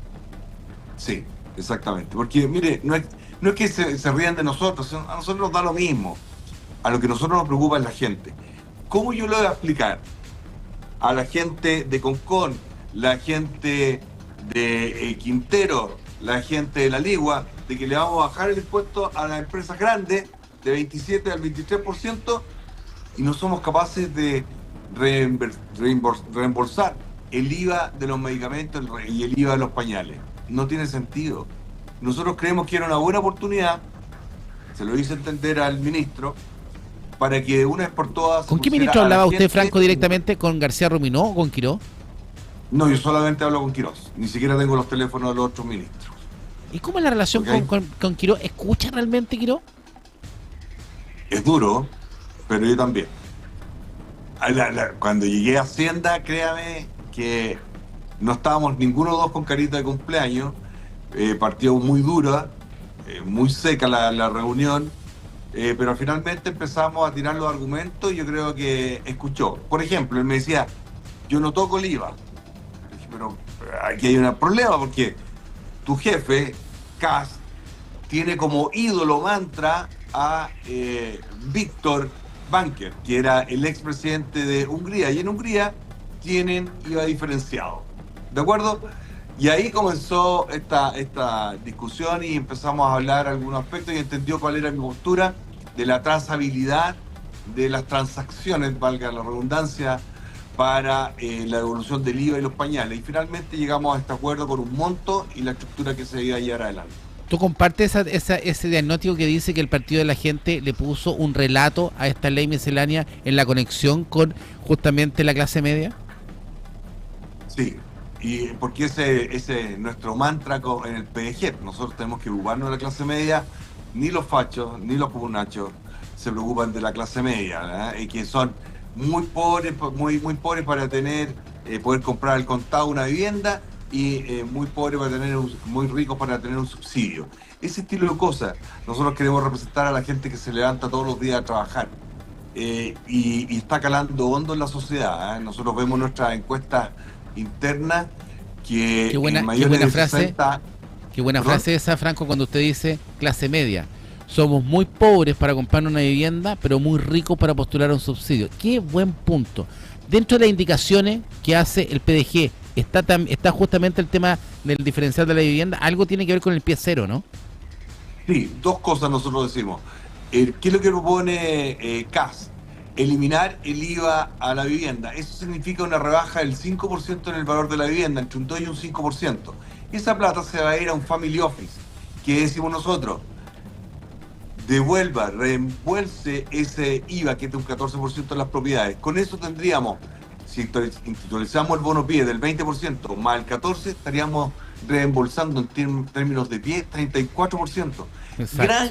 Sí, exactamente. Porque, mire, no es que se rían de nosotros, a nosotros nos da lo mismo. A lo que nosotros nos preocupa es la gente. ¿Cómo yo le voy a explicar a la gente de Concón, la gente de Quintero, la gente de La Ligua, de que le vamos a bajar el impuesto a las empresas grandes de 27 al 23% y no somos capaces de reembolsar el IVA de los medicamentos y el IVA de los pañales? No tiene sentido. Nosotros creemos que era una buena oportunidad, se lo hice entender al ministro, para que de una vez por todas... ¿Con qué ministro hablaba usted, Franco, directamente? ¿Con García Ruminó o con Quirós? No, yo solamente hablo con Quirós. Ni siquiera tengo los teléfonos de los otros ministros. ¿Y cómo es la relación con Quirós? ¿Escucha realmente Quirós? Es duro, pero yo también. Cuando llegué a Hacienda, créame que no estábamos ninguno de los dos con carita de cumpleaños. Partió muy dura, muy seca la reunión. Pero finalmente empezamos a tirar los argumentos y yo creo que escuchó. Por ejemplo, él me decía, yo no toco el IVA. Dije, pero aquí hay un problema porque tu jefe, Kast, tiene como ídolo mantra a Viktor Banker, que era el expresidente de Hungría. Y en Hungría tienen IVA diferenciado. ¿De acuerdo? Y ahí comenzó esta discusión y empezamos a hablar algunos aspectos y entendió cuál era mi postura de la trazabilidad de las transacciones, valga la redundancia, para la devolución del IVA y los pañales. Y finalmente llegamos a este acuerdo con un monto y la estructura que se iba a llevar adelante. ¿Tú compartes ese diagnóstico que dice que el Partido de la Gente le puso un relato a esta ley miscelánea en la conexión con justamente la clase media? Sí, y porque ese es nuestro mantra en el PDG. Nosotros tenemos que ocuparnos de la clase media. Ni los fachos, ni los comunachos se preocupan de la clase media, y que son muy pobres, muy pobres para poder comprar al contado una vivienda y muy pobres para muy ricos para tener un subsidio. Ese estilo de cosas. Nosotros queremos representar a la gente que se levanta todos los días a trabajar y está calando hondo en la sociedad. Nosotros vemos nuestras encuestas internas que qué buena frase. 60, qué buena frase esa, Franco, cuando usted dice clase media. Somos muy pobres para comprar una vivienda, pero muy ricos para postular un subsidio. Qué buen punto. Dentro de las indicaciones que hace el PDG, está justamente el tema del diferencial de la vivienda. Algo tiene que ver con el pie cero, ¿no? Sí, dos cosas nosotros decimos. ¿Qué es lo que propone Kast? Eliminar el IVA a la vivienda. Eso significa una rebaja del 5% en el valor de la vivienda, entre un 2 y un 5%. Esa plata se va a ir a un family office, que decimos nosotros, reembolse ese IVA que es de un 14% de las propiedades. Con eso tendríamos, si institucionalizamos el bono pie del 20% más el 14%, estaríamos reembolsando en términos de pie 34%. Exacto. Gran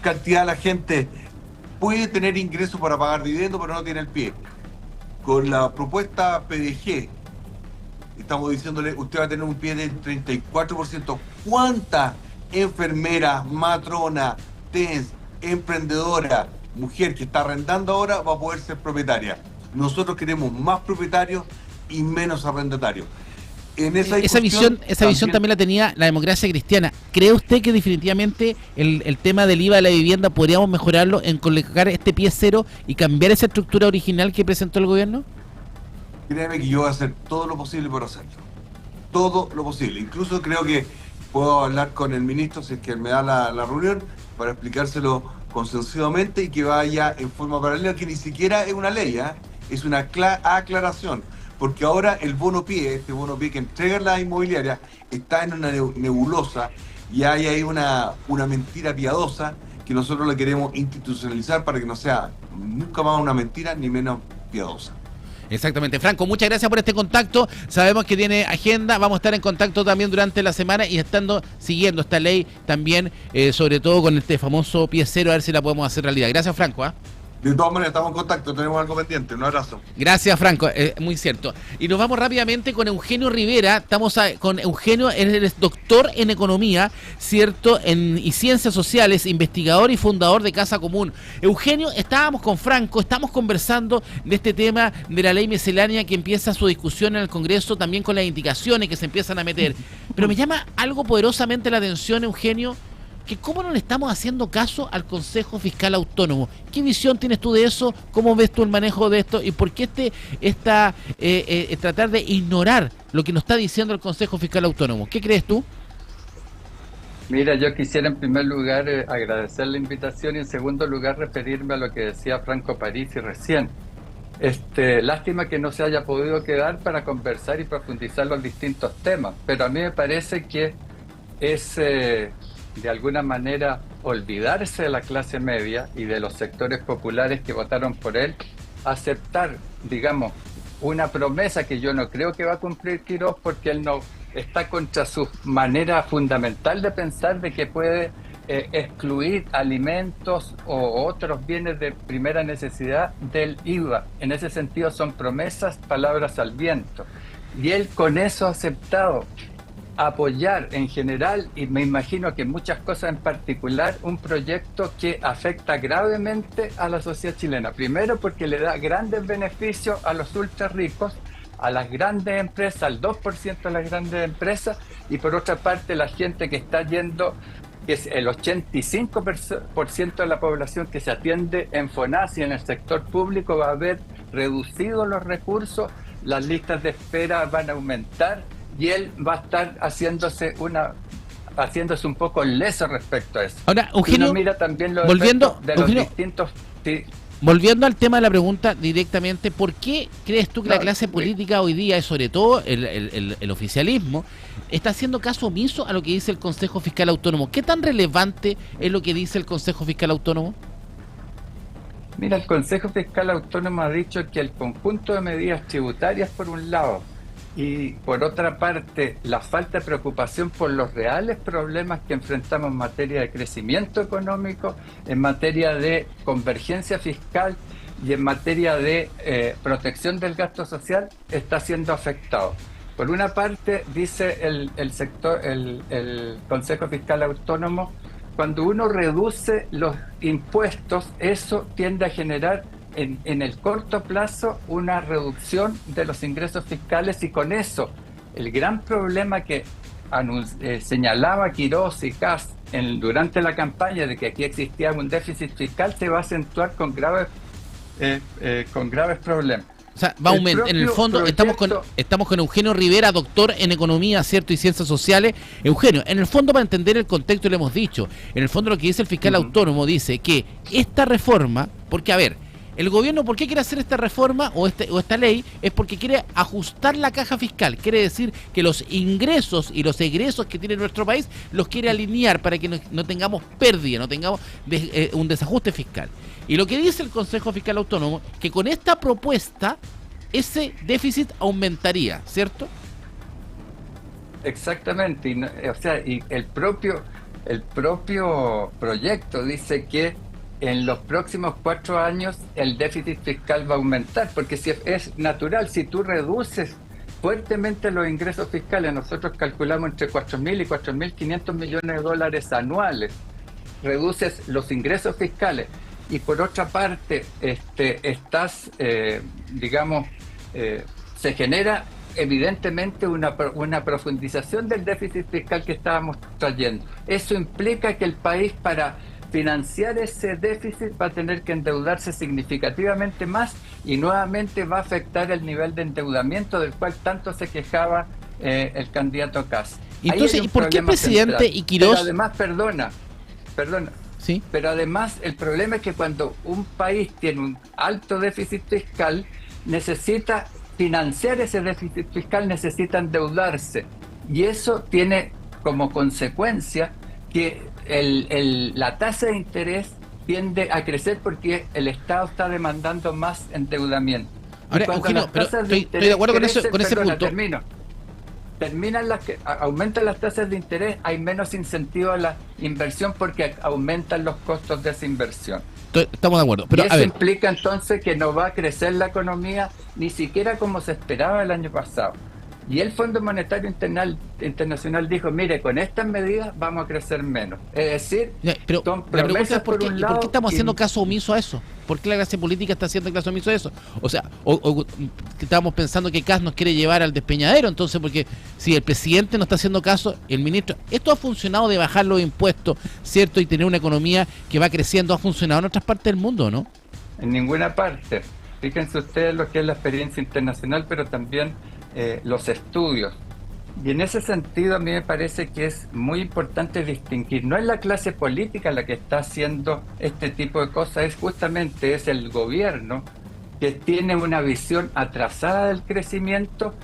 cantidad de la gente puede tener ingresos para pagar dividendos, pero no tiene el pie. Con la propuesta PDG, estamos diciéndole, usted va a tener un pie del 34%. ¿Cuánta enfermera, matrona, TENS, emprendedora, mujer que está arrendando ahora va a poder ser propietaria? Nosotros queremos más propietarios y menos arrendatarios. Esa visión también la tenía la democracia cristiana. ¿Cree usted que definitivamente el tema del IVA de la vivienda podríamos mejorarlo en colocar este pie cero y cambiar esa estructura original que presentó el gobierno? Créeme que yo voy a hacer todo lo posible por hacerlo. Todo lo posible. Incluso creo que puedo hablar con el ministro, si es que me da la reunión, para explicárselo consensivamente y que vaya en forma paralela, que ni siquiera es una ley, es una aclaración. Porque ahora el bono pie, este bono pie que entrega la inmobiliaria, está en una nebulosa y hay ahí una mentira piadosa que nosotros la queremos institucionalizar para que no sea nunca más una mentira ni menos piadosa. Exactamente. Franco, muchas gracias por este contacto. Sabemos que tiene agenda, vamos a estar en contacto también durante la semana y siguiendo esta ley también, sobre todo con este famoso pie cero, a ver si la podemos hacer realidad. Gracias, Franco. De todas maneras, estamos en contacto, tenemos algo pendiente. Un abrazo. Gracias, Franco, muy cierto. Y nos vamos rápidamente con Eugenio Rivera. Estamos con Eugenio, él es doctor en economía, cierto, y ciencias sociales, investigador y fundador de Casa Común. Eugenio, estábamos con Franco, estamos conversando de este tema de la ley miscelánea que empieza su discusión en el Congreso, también con las indicaciones que se empiezan a meter. Pero me llama algo poderosamente la atención, Eugenio, que cómo no le estamos haciendo caso al Consejo Fiscal Autónomo. ¿Qué visión tienes tú de eso? ¿Cómo ves tú el manejo de esto? ¿Y por qué tratar de ignorar lo que nos está diciendo el Consejo Fiscal Autónomo? ¿Qué crees tú? Mira, yo quisiera en primer lugar agradecer la invitación y en segundo lugar referirme a lo que decía Franco Parisi recién. Lástima que no se haya podido quedar para conversar y profundizar los distintos temas, pero a mí me parece que es... de alguna manera olvidarse de la clase media y de los sectores populares que votaron por él, aceptar, digamos, una promesa que yo no creo que va a cumplir Quirós porque él no está contra su manera fundamental de pensar de que puede excluir alimentos o otros bienes de primera necesidad del IVA. En ese sentido son promesas, palabras al viento. Y él con eso ha aceptado apoyar en general, y me imagino que muchas cosas en particular, un proyecto que afecta gravemente a la sociedad chilena. Primero porque le da grandes beneficios a los ultra ricos, a las grandes empresas, al 2% de las grandes empresas, y por otra parte la gente que está yendo, que es el 85% de la población que se atiende en FONASA y en el sector público, va a haber reducido los recursos, las listas de espera van a aumentar, y él va a estar haciéndose un poco leso respecto a eso. Ahora, Eugenio, mira también los volviendo, de los Eugenio, distintos... Sí. Volviendo al tema de la pregunta directamente, ¿por qué crees tú que la clase política hoy día, y sobre todo el oficialismo, está haciendo caso omiso a lo que dice el Consejo Fiscal Autónomo? ¿Qué tan relevante es lo que dice el Consejo Fiscal Autónomo? Mira, el Consejo Fiscal Autónomo ha dicho que el conjunto de medidas tributarias, por un lado, y por otra parte, la falta de preocupación por los reales problemas que enfrentamos en materia de crecimiento económico, en materia de convergencia fiscal y en materia de protección del gasto social, está siendo afectado. Por una parte, dice el Consejo Fiscal Autónomo, cuando uno reduce los impuestos, eso tiende a generar en el corto plazo una reducción de los ingresos fiscales, y con eso el gran problema que señalaba Quirós y Kast durante la campaña de que aquí existía un déficit fiscal se va a acentuar con graves problemas. O sea, va a aumentar. En el fondo, estamos con Eugenio Rivera, doctor en economía, ¿cierto? Y ciencias sociales. Eugenio, en el fondo, para entender el contexto, le hemos dicho, en el fondo lo que dice el fiscal autónomo dice que esta reforma, porque a ver, el gobierno, ¿por qué quiere hacer esta reforma o esta ley? Es porque quiere ajustar la caja fiscal. Quiere decir que los ingresos y los egresos que tiene nuestro país los quiere alinear para que no tengamos pérdida, no tengamos un desajuste fiscal. Y lo que dice el Consejo Fiscal Autónomo, que con esta propuesta ese déficit aumentaría, ¿cierto? Exactamente. Y el propio proyecto dice que en los próximos 4 años el déficit fiscal va a aumentar, porque si es natural, si tú reduces fuertemente los ingresos fiscales, nosotros calculamos entre 4.000 y 4.500 millones de dólares anuales, reduces los ingresos fiscales, y por otra parte se genera evidentemente una profundización del déficit fiscal que estábamos trayendo. Eso implica que el país, para financiar ese déficit, va a tener que endeudarse significativamente más, y nuevamente va a afectar el nivel de endeudamiento del cual tanto se quejaba el candidato Kast. Entonces, ¿y por qué el presidente y Quirós? Pero además, perdona, ¿sí? Pero además el problema es que cuando un país tiene un alto déficit fiscal, necesita financiar ese déficit fiscal, necesita endeudarse, y eso tiene como consecuencia que la tasa de interés tiende a crecer porque el Estado está demandando más endeudamiento. Ahora, Eugenio, pero estoy de acuerdo con ese punto. Termino. aumentan las tasas de interés, hay menos incentivo a la inversión porque aumentan los costos de esa inversión. Estamos de acuerdo. Pero, y eso implica entonces que no va a crecer la economía ni siquiera como se esperaba el año pasado. Y el Fondo Monetario Internacional dijo, mire, con estas medidas vamos a crecer menos. Es decir, pero son la pregunta es promesas por un lado. ¿por qué estamos haciendo caso omiso a eso? ¿Por qué la clase política está haciendo caso omiso a eso? O sea, que estábamos pensando que Kast nos quiere llevar al despeñadero, entonces, porque si el presidente no está haciendo caso, el ministro... Esto ha funcionado de bajar los impuestos, ¿cierto? Y tener una economía que va creciendo, ha funcionado en otras partes del mundo, ¿no? En ninguna parte. Fíjense ustedes lo que es la experiencia internacional, pero también los estudios. Y en ese sentido a mí me parece que es muy importante distinguir. No es la clase política la que está haciendo este tipo de cosas, es el gobierno que tiene una visión atrasada del crecimiento,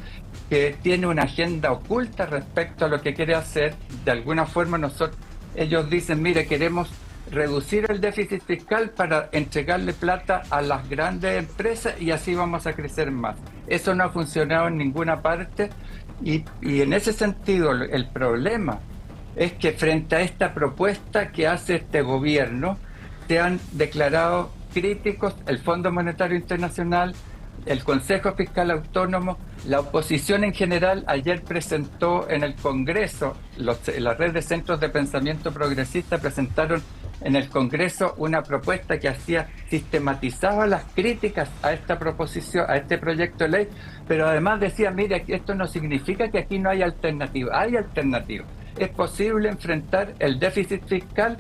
que tiene una agenda oculta respecto a lo que quiere hacer. De alguna forma ellos dicen, mire, queremos reducir el déficit fiscal para entregarle plata a las grandes empresas y así vamos a crecer más. Eso no ha funcionado en ninguna parte y en ese sentido el problema es que frente a esta propuesta que hace este gobierno se han declarado críticos el Fondo Monetario Internacional, el Consejo Fiscal Autónomo, la oposición en general. Ayer presentó en el Congreso, la red de centros de pensamiento progresista presentaron en el Congreso una propuesta que sistematizaba las críticas a esta proposición, a este proyecto de ley, pero además decía, mire, esto no significa que aquí no hay alternativa, hay alternativa. Es posible enfrentar el déficit fiscal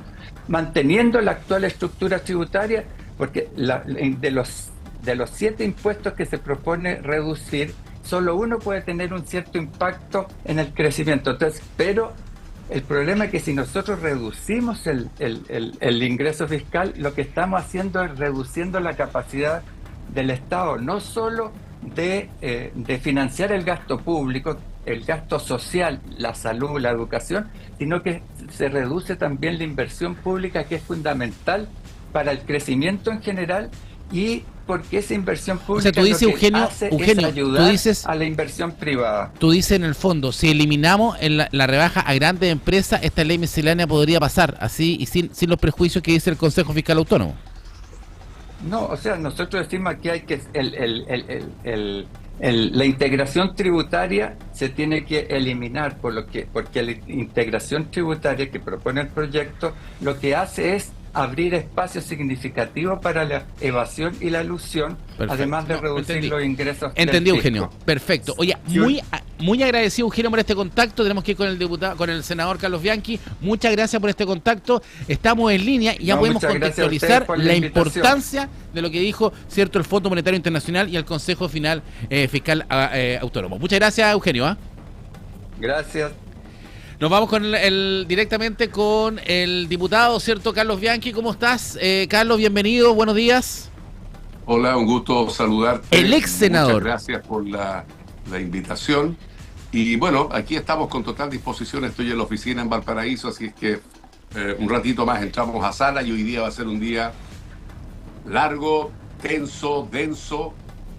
manteniendo la actual estructura tributaria, porque de los 7 impuestos que se propone reducir, solo uno puede tener un cierto impacto en el crecimiento. Entonces, pero el problema es que si nosotros reducimos el ingreso fiscal, lo que estamos haciendo es reduciendo la capacidad del Estado, no solo de financiar el gasto público, el gasto social, la salud, la educación, sino que se reduce también la inversión pública, que es fundamental para el crecimiento en general, y porque esa inversión pública, o sea, tú dices, Eugenio, es ayudar a la inversión privada. Tú dices, en el fondo, si eliminamos la rebaja a grandes empresas, esta ley miscelánea podría pasar así y sin los prejuicios que dice el Consejo Fiscal Autónomo. No, o sea, nosotros decimos que hay que la integración tributaria se tiene que eliminar, porque la integración tributaria que propone el proyecto lo que hace es abrir espacios significativos para la evasión y la elusión. Perfecto. Además de reducir los ingresos. Entendí, Eugenio. Perfecto. Oye, muy agradecido, Eugenio, por este contacto. Tenemos que ir con el senador Carlos Bianchi. Muchas gracias por este contacto. Estamos en línea y ya podemos contextualizar la importancia de lo que dijo, cierto, el Fondo Monetario Internacional y el Consejo Fiscal Autónomo. Muchas gracias, Eugenio. Gracias. Nos vamos directamente con el diputado, ¿cierto? Carlos Bianchi, ¿cómo estás? Carlos, bienvenido, buenos días. Hola, un gusto saludarte. El ex senador. Muchas gracias por la invitación. Y bueno, aquí estamos con total disposición. Estoy en la oficina en Valparaíso, así es que un ratito más entramos a sala y hoy día va a ser un día largo, tenso, denso.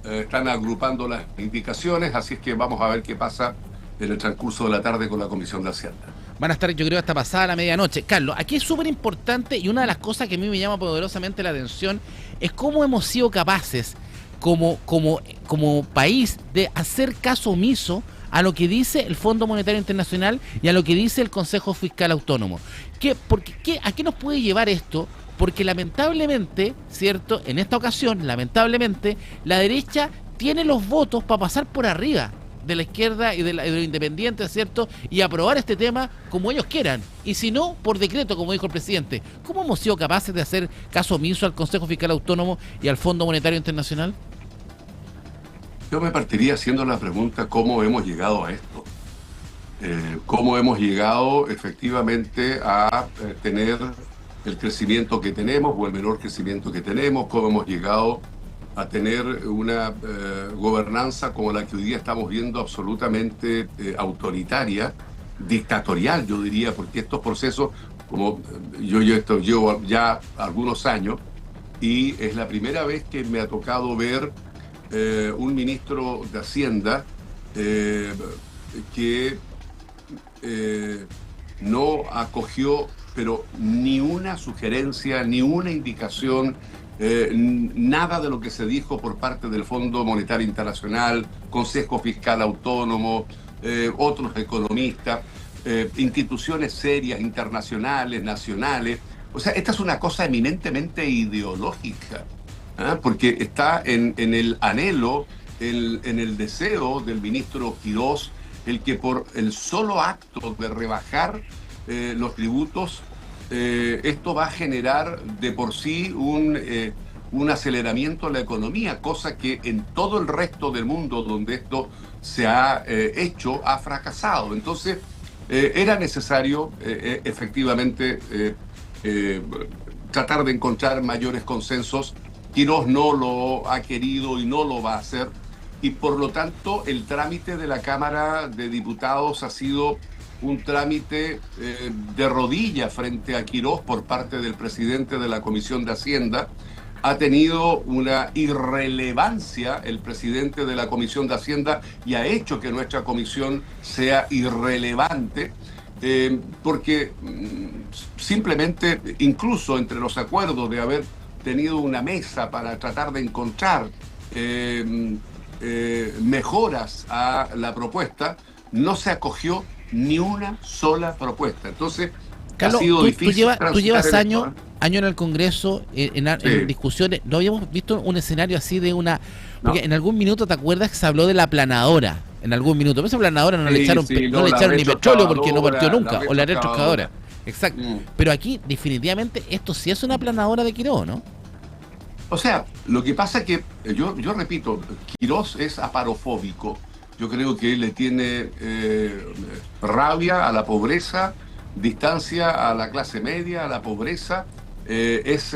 Están agrupando las indicaciones, así es que vamos a ver qué pasa en el transcurso de la tarde con la Comisión de Hacienda. Van a estar, yo creo, hasta pasada la medianoche. Carlos, aquí es súper importante y una de las cosas que a mí me llama poderosamente la atención es cómo hemos sido capaces como país de hacer caso omiso a lo que dice el Fondo Monetario Internacional y a lo que dice el Consejo Fiscal Autónomo. ¿A qué nos puede llevar esto? Porque lamentablemente, ¿cierto? En esta ocasión, lamentablemente, la derecha tiene los votos para pasar por arriba de la izquierda y de los independientes, ¿cierto? Y aprobar este tema como ellos quieran. Y si no, por decreto, como dijo el presidente. ¿Cómo hemos sido capaces de hacer caso omiso al Consejo Fiscal Autónomo y al Fondo Monetario Internacional? Yo me partiría haciendo la pregunta, ¿cómo hemos llegado a esto? ¿Cómo hemos llegado efectivamente a tener el crecimiento que tenemos o el menor crecimiento que tenemos? ¿Cómo hemos llegado a tener una gobernanza como la que hoy día estamos viendo, absolutamente autoritaria, dictatorial, yo diría, porque estos procesos, como yo llevo ya algunos años, y es la primera vez que me ha tocado ver un ministro de Hacienda que no acogió, pero ni una sugerencia, ni una indicación, nada de lo que se dijo por parte del Fondo Monetario Internacional, Consejo Fiscal Autónomo, otros economistas, instituciones serias, internacionales, nacionales. O sea, esta es una cosa eminentemente ideológica, ¿ah? Porque está en el anhelo, en el deseo del ministro Quirós, el que por el solo acto de rebajar los tributos, esto va a generar de por sí un aceleramiento de la economía, cosa que en todo el resto del mundo donde esto se ha hecho, ha fracasado. Entonces, era necesario efectivamente tratar de encontrar mayores consensos. Quirós no lo ha querido y no lo va a hacer, y por lo tanto el trámite de la Cámara de Diputados ha sido un trámite de rodillas frente a Quirós por parte del presidente de la Comisión de Hacienda. Ha tenido una irrelevancia el presidente de la Comisión de Hacienda y ha hecho que nuestra comisión sea irrelevante, porque simplemente, incluso entre los acuerdos de haber tenido una mesa para tratar de encontrar mejoras a la propuesta, no se acogió ni una sola propuesta. Entonces, Carlos, ha sido difícil. Tú llevas esto, años en el Congreso, en discusiones. No habíamos visto un escenario así de una... Porque en algún minuto, ¿te acuerdas que se habló de la aplanadora? En algún minuto. Pero esa aplanadora no le echaron, no le echaron ni petróleo porque no partió nunca. O la retroexcavadora. Exacto. Pero aquí, definitivamente, esto sí es una aplanadora de Quirós, ¿no? O sea, lo que pasa es que, yo repito, Quirós es aparofóbico. Yo creo que le tiene rabia a la pobreza, distancia a la clase media, a la pobreza. Es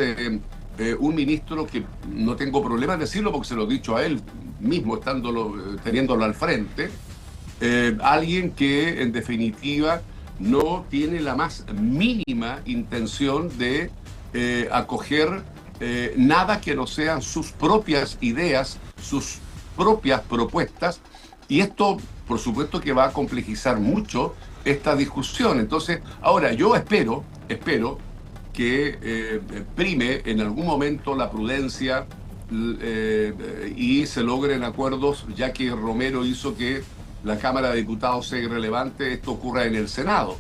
un ministro que no tengo problema en decirlo porque se lo he dicho a él mismo, teniéndolo al frente. Alguien que, en definitiva, no tiene la más mínima intención de acoger nada que no sean sus propias ideas, sus propias propuestas, y esto, por supuesto, que va a complejizar mucho esta discusión. Entonces, ahora yo espero que prime en algún momento la prudencia y se logren acuerdos, ya que Romero hizo que la Cámara de Diputados sea irrelevante, esto ocurra en el Senado.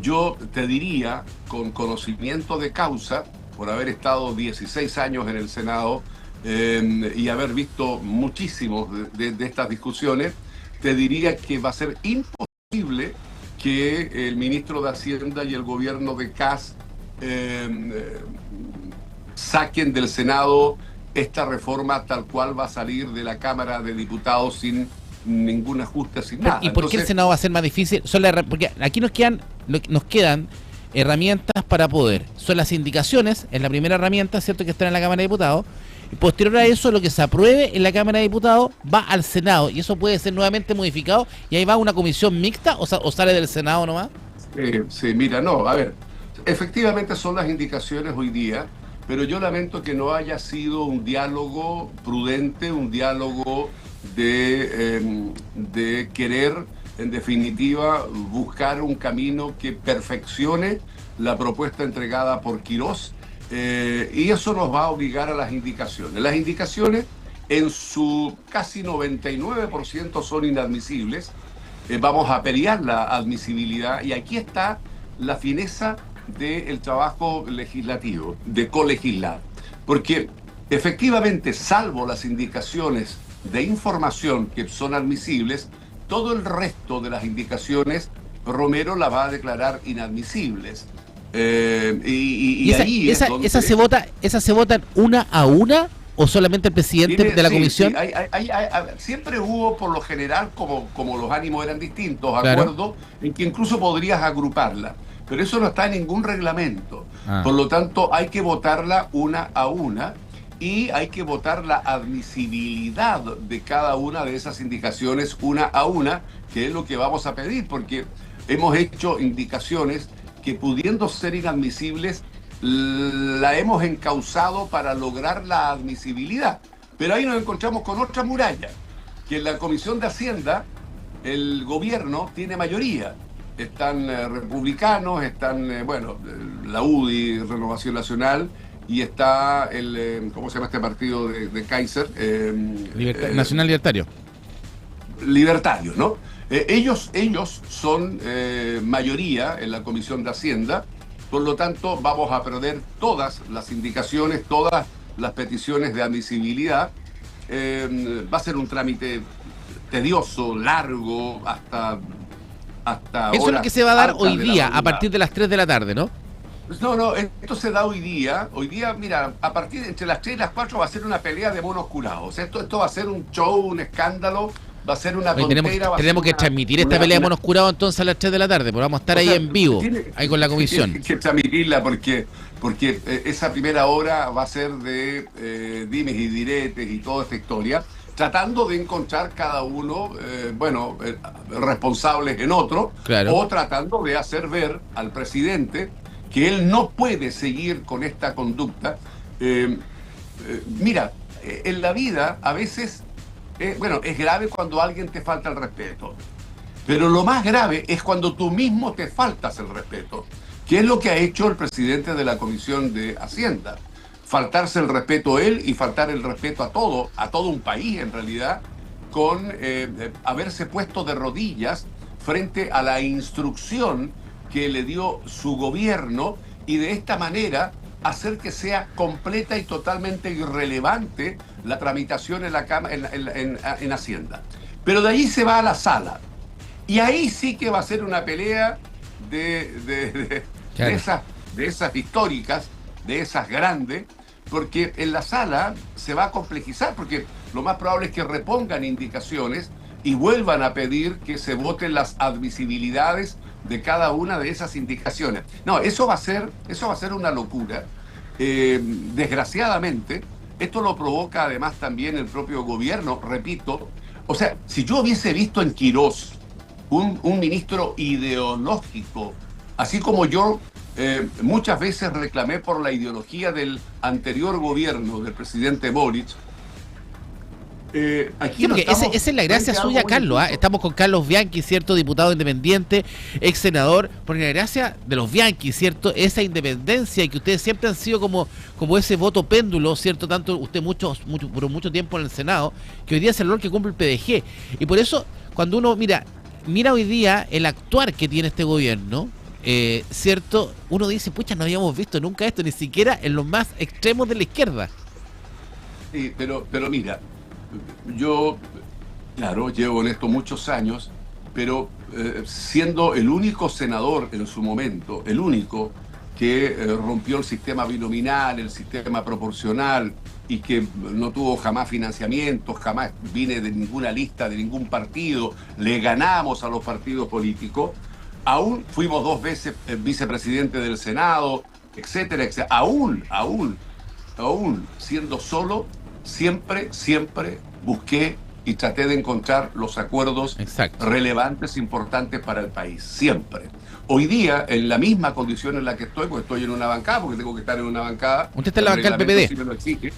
Yo te diría, con conocimiento de causa, por haber estado 16 años en el Senado y haber visto muchísimos de estas discusiones, te diría que va a ser imposible que el ministro de Hacienda y el gobierno de Kast saquen del Senado esta reforma tal cual va a salir de la Cámara de Diputados sin ningún ajuste, sin nada. ¿Y por qué el Senado va a ser más difícil? Porque aquí nos quedan herramientas para poder. Son las indicaciones, es la primera herramienta, ¿cierto?, que está en la Cámara de Diputados. Y posterior a eso, lo que se apruebe en la Cámara de Diputados va al Senado, y eso puede ser nuevamente modificado, y ahí va una comisión mixta, o sale del Senado nomás. Sí, mira, no, a ver, efectivamente son las indicaciones hoy día, pero yo lamento que no haya sido un diálogo prudente, un diálogo de querer, en definitiva, buscar un camino que perfeccione la propuesta entregada por Quirós, y eso nos va a obligar a las indicaciones. Las indicaciones, en su casi 99%, son inadmisibles. Vamos a pelear la admisibilidad, y aquí está la fineza del trabajo legislativo, de colegislar. Porque efectivamente, salvo las indicaciones de información que son admisibles, todo el resto de las indicaciones Romero las va a declarar inadmisibles. ¿Esa se votan una a una o solamente el presidente de la comisión? Sí, siempre hubo, por lo general, como los ánimos eran distintos, claro, acuerdos en que incluso podrías agruparla, pero eso no está en ningún reglamento. Por lo tanto, hay que votarla una a una, y hay que votar la admisibilidad de cada una de esas indicaciones una a una, que es lo que vamos a pedir, porque hemos hecho indicaciones que, pudiendo ser inadmisibles, la hemos encauzado para lograr la admisibilidad. Pero ahí nos encontramos con otra muralla, que en la Comisión de Hacienda el gobierno tiene mayoría. Están republicanos, están, la UDI, Renovación Nacional, y está ¿cómo se llama este partido de Kaiser? Nacional Libertario. Libertario, ¿no? Ellos son mayoría en la Comisión de Hacienda, por lo tanto vamos a perder todas las indicaciones, todas las peticiones de admisibilidad. Va a ser un trámite tedioso, largo, hasta Eso es lo que se va a dar hoy día, a partir de las 3 de la tarde, ¿no? No, esto se da hoy día. Hoy día, mira, a partir de entre las 3 y las 4 va a ser una pelea de monos curados. Esto va a ser un show, un escándalo, va a ser una tontera. Tenemos que transmitir esta pelea de monos curados entonces a las 3 de la tarde, porque vamos a estar ahí en vivo, ahí con la comisión. Tiene que transmitirla porque esa primera hora va a ser de dimes y diretes y toda esta historia, tratando de encontrar cada uno, responsables en otro, claro, o tratando de hacer ver al presidente que él no puede seguir con esta conducta. Mira, en la vida a veces, es grave cuando alguien te falta el respeto, pero lo más grave es cuando tú mismo te faltas el respeto, que es lo que ha hecho el presidente de la Comisión de Hacienda. Faltarse el respeto a él y faltar el respeto a todo un país en realidad, con haberse puesto de rodillas frente a la instrucción que le dio su gobierno, y de esta manera hacer que sea completa y totalmente irrelevante la tramitación en Hacienda. Pero de ahí se va a la sala, y ahí sí que va a ser una pelea de esas históricas, de esas grandes, porque en la sala se va a complejizar, porque lo más probable es que repongan indicaciones y vuelvan a pedir que se voten las admisibilidades de cada una de esas indicaciones. No, eso va a ser una locura. Desgraciadamente, esto lo provoca además también el propio gobierno, repito. O sea, si yo hubiese visto en Quirós un ministro ideológico, así como yo muchas veces reclamé por la ideología del anterior gobierno del presidente Boric. Aquí sí, porque esa es la gracia suya, Carlos. Estamos con Carlos Bianchi, ¿cierto? Diputado independiente, ex senador. Porque la gracia de los Bianchi, ¿cierto? Esa independencia, y que ustedes siempre han sido como ese voto péndulo, ¿cierto? Tanto usted por mucho tiempo en el Senado, que hoy día es el rol que cumple el PDG. Y por eso, cuando uno mira hoy día el actuar que tiene este gobierno, ¿cierto? Uno dice, pucha, no habíamos visto nunca esto, ni siquiera en los más extremos de la izquierda. Sí, pero mira, yo, claro, llevo en esto muchos años, pero siendo el único senador en su momento, el único que rompió el sistema binominal, el sistema proporcional, y que no tuvo jamás financiamiento, jamás vine de ninguna lista, de ningún partido, le ganamos a los partidos políticos, aún fuimos 2 veces vicepresidente del Senado, etcétera, etcétera. Aún siendo solo, siempre busqué y traté de encontrar los acuerdos relevantes, importantes para el país, siempre. Hoy día, en la misma condición en la que estoy, porque estoy en una bancada, porque tengo que estar en una bancada. ¿Usted está en la bancada del PPD? Sí me lo exige.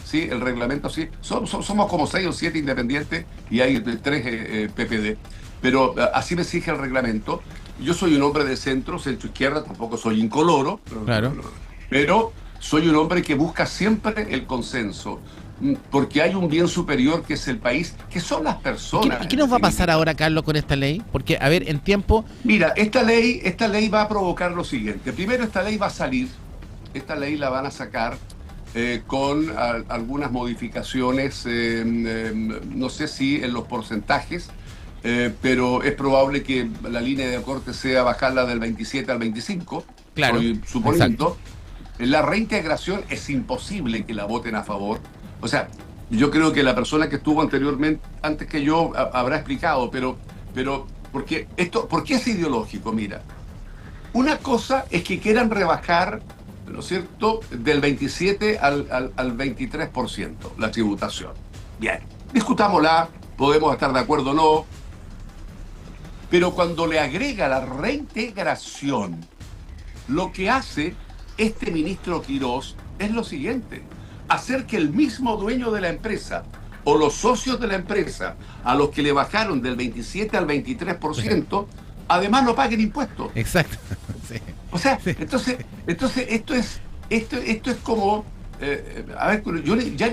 Sí, el reglamento sí. Somos como 6 o 7 independientes y hay 3 PPD. Pero así me exige el reglamento. Yo soy un hombre de centro izquierda, tampoco soy incoloro. Claro. Pero soy un hombre que busca siempre el consenso, porque hay un bien superior que es el país, que son las personas. ¿Y qué nos va a pasar ahora, Carlos, con esta ley? Porque, a ver, en tiempo... Mira, esta ley va a provocar lo siguiente. Primero, esta ley va a salir, esta ley la van a sacar con algunas modificaciones, no sé si en los porcentajes, pero es probable que la línea de corte sea bajarla del 27 al 25, claro, estoy suponiendo. La reintegración es imposible que la voten a favor. O sea, yo creo que la persona que estuvo anteriormente, antes que yo, habrá explicado, pero ¿por qué es ideológico? Mira, una cosa es que quieran rebajar, ¿no es cierto?, del 27 al 23% la tributación. Bien, discutámosla, podemos estar de acuerdo o no, pero cuando le agrega la reintegración, lo que hace este ministro Quirós es lo siguiente: hacer que el mismo dueño de la empresa o los socios de la empresa, a los que le bajaron del 27 al 23%, además no paguen impuestos. Exacto. Sí. O sea, entonces esto es como... a ver, yo ya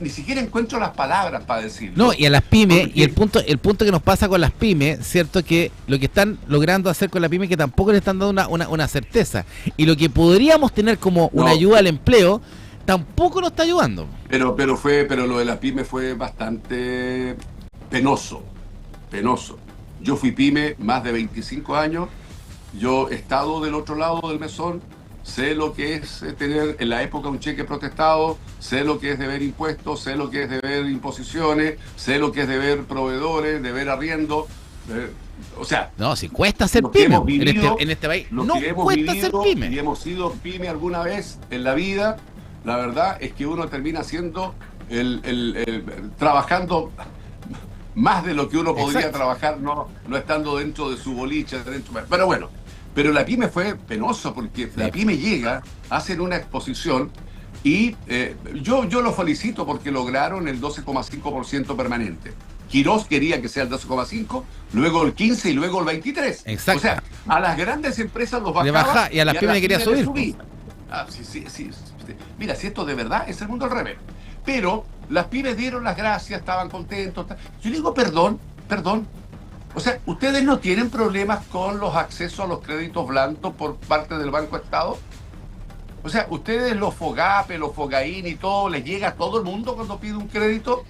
ni siquiera encuentro las palabras para decirlo. No, y a las pymes, porque... y el punto que nos pasa con las pymes, cierto, que lo que están logrando hacer con la pyme, que tampoco le están dando una certeza, y lo que podríamos tener como una ayuda al empleo, tampoco nos está ayudando. Pero lo de las pymes fue bastante penoso. Yo fui pyme más de 25 años, yo he estado del otro lado del mesón, sé lo que es tener en la época un cheque protestado, sé lo que es deber impuestos, sé lo que es deber imposiciones, sé lo que es deber proveedores, deber arriendo. O sea, no, si cuesta ser pyme en este país, no cuesta ser pyme. Y hemos sido pyme alguna vez en la vida, la verdad es que uno termina siendo trabajando más de lo que uno podría trabajar, no estando dentro de su boliche, pero bueno. Pero la pyme fue penoso porque la pyme llega, hacen una exposición y yo los felicito porque lograron el 12,5% permanente. Quirós quería que sea el 12,5%, luego el 15% y luego el 23%. Exacto. O sea, a las grandes empresas los bajaba le baja, y a las pymes le quería subir. Sí. Mira, si esto de verdad es el mundo al revés. Pero las pymes dieron las gracias, estaban contentos. Yo digo, perdón. O sea, ¿ustedes no tienen problemas con los accesos a los créditos blandos por parte del Banco Estado? O sea, ¿ustedes los FOGAPE, los FOGAIN y todo, les llega a todo el mundo cuando pide un crédito?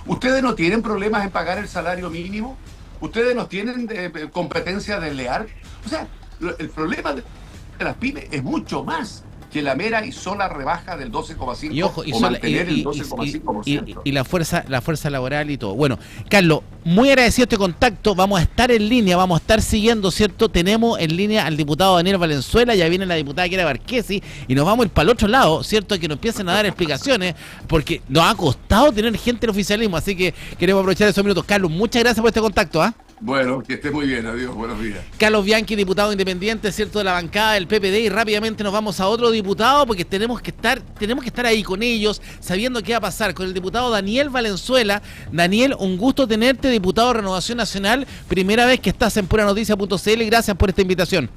¿Ustedes no tienen problemas en pagar el salario mínimo? ¿Ustedes no tienen competencia desleal? O sea, el problema de las pymes es mucho más que la mera y sola rebaja del 12,5% o mantener el 12,5%. Y la fuerza laboral y todo. Bueno, Carlos, muy agradecido este contacto. Vamos a estar en línea, vamos a estar siguiendo, ¿cierto? Tenemos en línea al diputado Daniel Valenzuela, ya viene la diputada Kiara Barquesi, y nos vamos a ir para el otro lado, ¿cierto? Que nos empiecen a dar explicaciones, porque nos ha costado tener gente en el oficialismo, así que queremos aprovechar esos minutos. Carlos, muchas gracias por este contacto, ¿ah? Bueno, que esté muy bien, adiós, buenos días. Carlos Bianchi, diputado independiente, ¿cierto?, de la bancada del PPD, y rápidamente nos vamos a otro diputado porque tenemos que estar ahí con ellos, sabiendo qué va a pasar con el diputado Daniel Valenzuela. Daniel, un gusto tenerte, diputado de Renovación Nacional, primera vez que estás en PuraNoticia.cl, y gracias por esta invitación.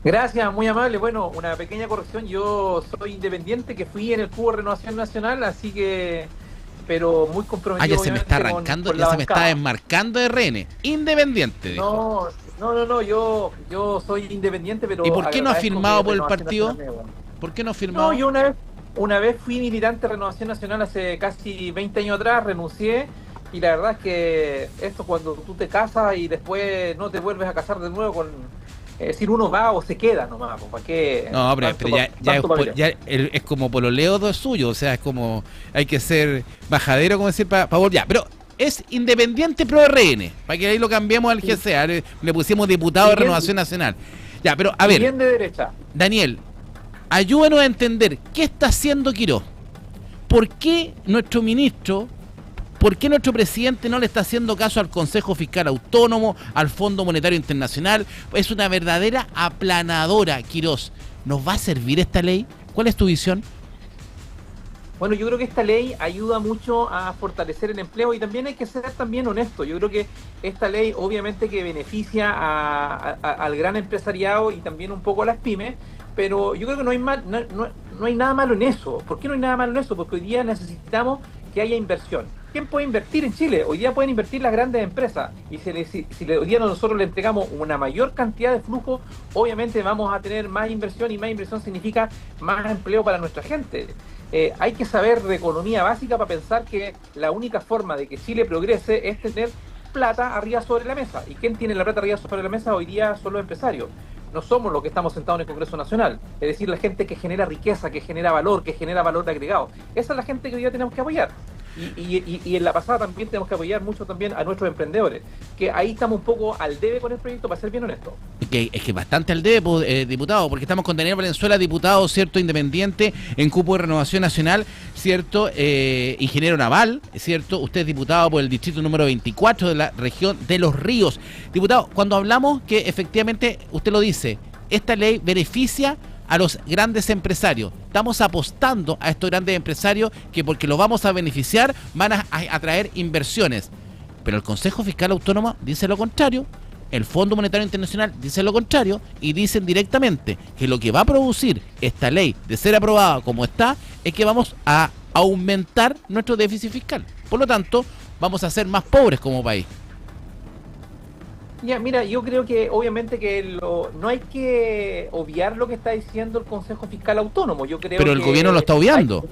Gracias, muy amable. Bueno, una pequeña corrección, yo soy independiente, que fui en el cubo de Renovación Nacional, así que... pero muy comprometido. Ya se me está arrancando, con ya se me bancada. está desmarcando de RN. Independiente, dijo. No, yo soy independiente, pero... ¿Y por qué no ha firmado por el partido? ¿Por qué no ha firmado? No, yo una vez fui militante de Renovación Nacional hace casi 20 años atrás, renuncié, y la verdad es que esto cuando tú te casas y después no te vuelves a casar de nuevo con... Es decir, uno va o se queda nomás, ¿para qué? No, pero ya es como pololeo de suyo, o sea, es como hay que ser bajadero, como decir, para volver. Pero es independiente pro RN, para que ahí lo cambiemos al GCA, le pusimos diputado de Renovación Nacional. Ya, pero a ver, bien de derecha. Daniel, ayúdenos a entender qué está haciendo Quirós. ¿Por qué nuestro ministro... ¿Por qué nuestro presidente no le está haciendo caso al Consejo Fiscal Autónomo, al Fondo Monetario Internacional? Es una verdadera aplanadora, Quirós. ¿Nos va a servir esta ley? ¿Cuál es tu visión? Bueno, yo creo que esta ley ayuda mucho a fortalecer el empleo y también hay que ser también honesto. Yo creo que esta ley obviamente que beneficia al gran empresariado y también un poco a las pymes, pero yo creo que no hay nada malo en eso. ¿Por qué no hay nada malo en eso? Porque hoy día necesitamos que haya inversión. ¿Quién puede invertir en Chile? Hoy día pueden invertir las grandes empresas y si hoy día nosotros le entregamos una mayor cantidad de flujo, obviamente vamos a tener más inversión y más inversión significa más empleo para nuestra gente. Hay que saber de economía básica para pensar que la única forma de que Chile progrese es tener plata arriba sobre la mesa. ¿Y quién tiene la plata arriba sobre la mesa hoy día? Son los empresarios. No somos los que estamos sentados en el Congreso Nacional, es decir, la gente que genera riqueza, que genera valor agregado. Esa es la gente que hoy día tenemos que apoyar. Y en la pasada también tenemos que apoyar mucho también a nuestros emprendedores, que ahí estamos un poco al debe con el proyecto, para ser bien honesto. Es que bastante al debe, diputado, porque estamos con Daniel Valenzuela, diputado, ¿cierto?, independiente, en cupo de Renovación Nacional, ¿cierto?, ingeniero naval, ¿cierto?, usted es diputado por el distrito número 24 de la región de Los Ríos. Diputado, cuando hablamos que efectivamente, usted lo dice, esta ley beneficia a los grandes empresarios. Estamos apostando a estos grandes empresarios que porque los vamos a beneficiar van a atraer inversiones. Pero el Consejo Fiscal Autónomo dice lo contrario, el Fondo Monetario Internacional dice lo contrario y dicen directamente que lo que va a producir esta ley de ser aprobada como está es que vamos a aumentar nuestro déficit fiscal. Por lo tanto, vamos a ser más pobres como país. Ya, mira, yo creo que obviamente que no hay que obviar lo que está diciendo el Consejo Fiscal Autónomo. Yo creo pero el que gobierno lo está obviando.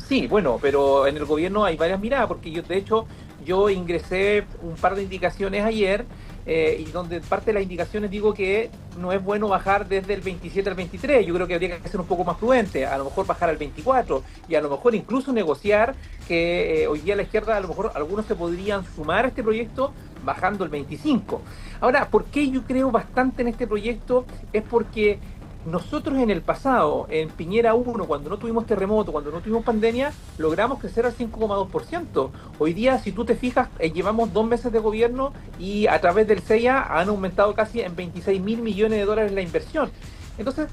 Sí, bueno, pero en el gobierno hay varias miradas, porque de hecho, yo ingresé un par de indicaciones ayer, y donde parte de las indicaciones digo que no es bueno bajar desde el 27 al 23, yo creo que habría que ser un poco más prudente, a lo mejor bajar al 24, y a lo mejor incluso negociar que hoy día la izquierda, a lo mejor algunos se podrían sumar a este proyecto bajando el 25. Ahora, ¿por qué yo creo bastante en este proyecto? Es porque nosotros en el pasado, en Piñera 1, cuando no tuvimos terremoto, cuando no tuvimos pandemia, logramos crecer al 5,2%. Hoy día, si tú te fijas, llevamos 2 meses de gobierno y a través del CEIA han aumentado casi en 26.000 millones de dólares la inversión. Entonces,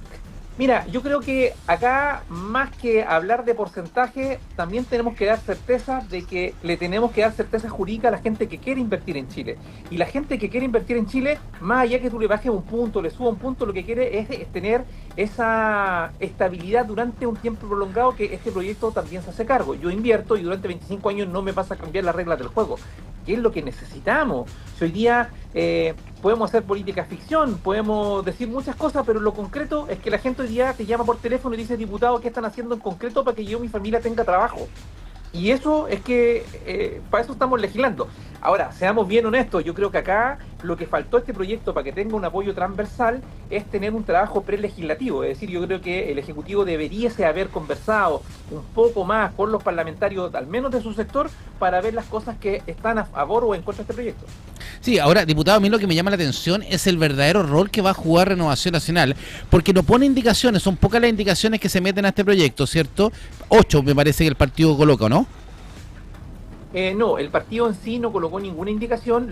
mira, yo creo que acá, más que hablar de porcentaje, también tenemos que dar certeza de que le tenemos que dar certeza jurídica a la gente que quiere invertir en Chile. Y la gente que quiere invertir en Chile, más allá que tú le bajes un punto, le subas un punto, lo que quiere es tener esa estabilidad durante un tiempo prolongado que este proyecto también se hace cargo. Yo invierto y durante 25 años no me vas a cambiar las reglas del juego. ¿Qué es lo que necesitamos? Si hoy día podemos hacer política ficción, podemos decir muchas cosas, pero lo concreto es que la gente hoy día te llama por teléfono y dice, diputado, ¿qué están haciendo en concreto para que yo y mi familia tenga trabajo? Y eso es que para eso estamos legislando. Ahora, seamos bien honestos, yo creo que acá lo que faltó a este proyecto para que tenga un apoyo transversal es tener un trabajo prelegislativo. Es decir, yo creo que el Ejecutivo debería haber conversado un poco más con los parlamentarios, al menos de su sector, para ver las cosas que están a favor o en contra de este proyecto. Sí, ahora, diputado, a mí lo que me llama la atención es el verdadero rol que va a jugar Renovación Nacional, porque no pone indicaciones, son pocas las indicaciones que se meten a este proyecto, ¿cierto? 8 me parece que el partido coloca, ¿no? No, el partido en sí no colocó ninguna indicación.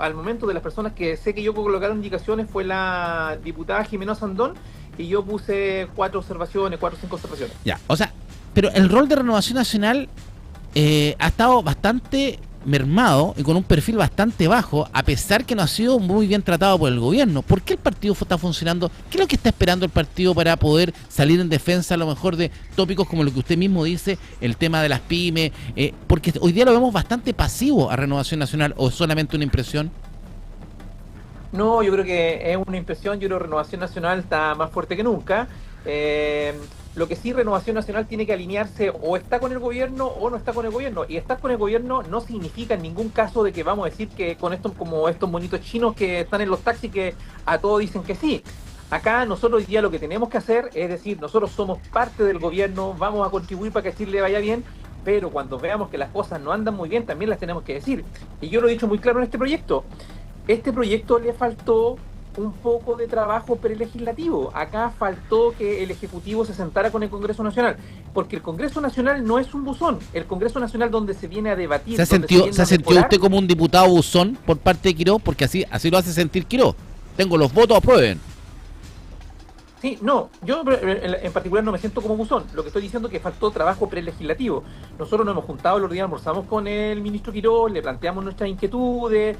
Al momento de las personas que sé que yo colocaron indicaciones fue la diputada Jimena Sandón, y yo puse 4 o 5 observaciones. Ya, o sea, pero el rol de Renovación Nacional ha estado bastante mermado y con un perfil bastante bajo, a pesar que no ha sido muy bien tratado por el gobierno. ¿Por qué el partido está funcionando? ¿Qué es lo que está esperando el partido para poder salir en defensa a lo mejor de tópicos como lo que usted mismo dice, el tema de las pymes? Porque hoy día lo vemos bastante pasivo a Renovación Nacional, ¿o es solamente una impresión? No, yo creo que es una impresión. Yo creo que Renovación Nacional está más fuerte que nunca. Lo que sí, Renovación Nacional tiene que alinearse, o está con el gobierno o no está con el gobierno. Y estar con el gobierno no significa en ningún caso de que vamos a decir que con estos, como estos monitos chinos que están en los taxis, que a todos dicen que sí. Acá nosotros hoy día lo que tenemos que hacer es decir, nosotros somos parte del gobierno, vamos a contribuir para que Chile le vaya bien, pero cuando veamos que las cosas no andan muy bien, también las tenemos que decir. Y yo lo he dicho muy claro en este proyecto. Este proyecto le faltó un poco de trabajo prelegislativo. Acá faltó que el Ejecutivo se sentara con el Congreso Nacional, porque el Congreso Nacional no es un buzón. El Congreso Nacional donde se viene a debatir. ¿Se ha sentido usted como un diputado buzón por parte de Quirós? Porque así lo hace sentir Quirós. Tengo los votos, aprueben. Sí, no, yo en particular no me siento como buzón. Lo que estoy diciendo es que faltó trabajo prelegislativo. Nosotros nos hemos juntado los días, almorzamos con el ministro Quirós, le planteamos nuestras inquietudes.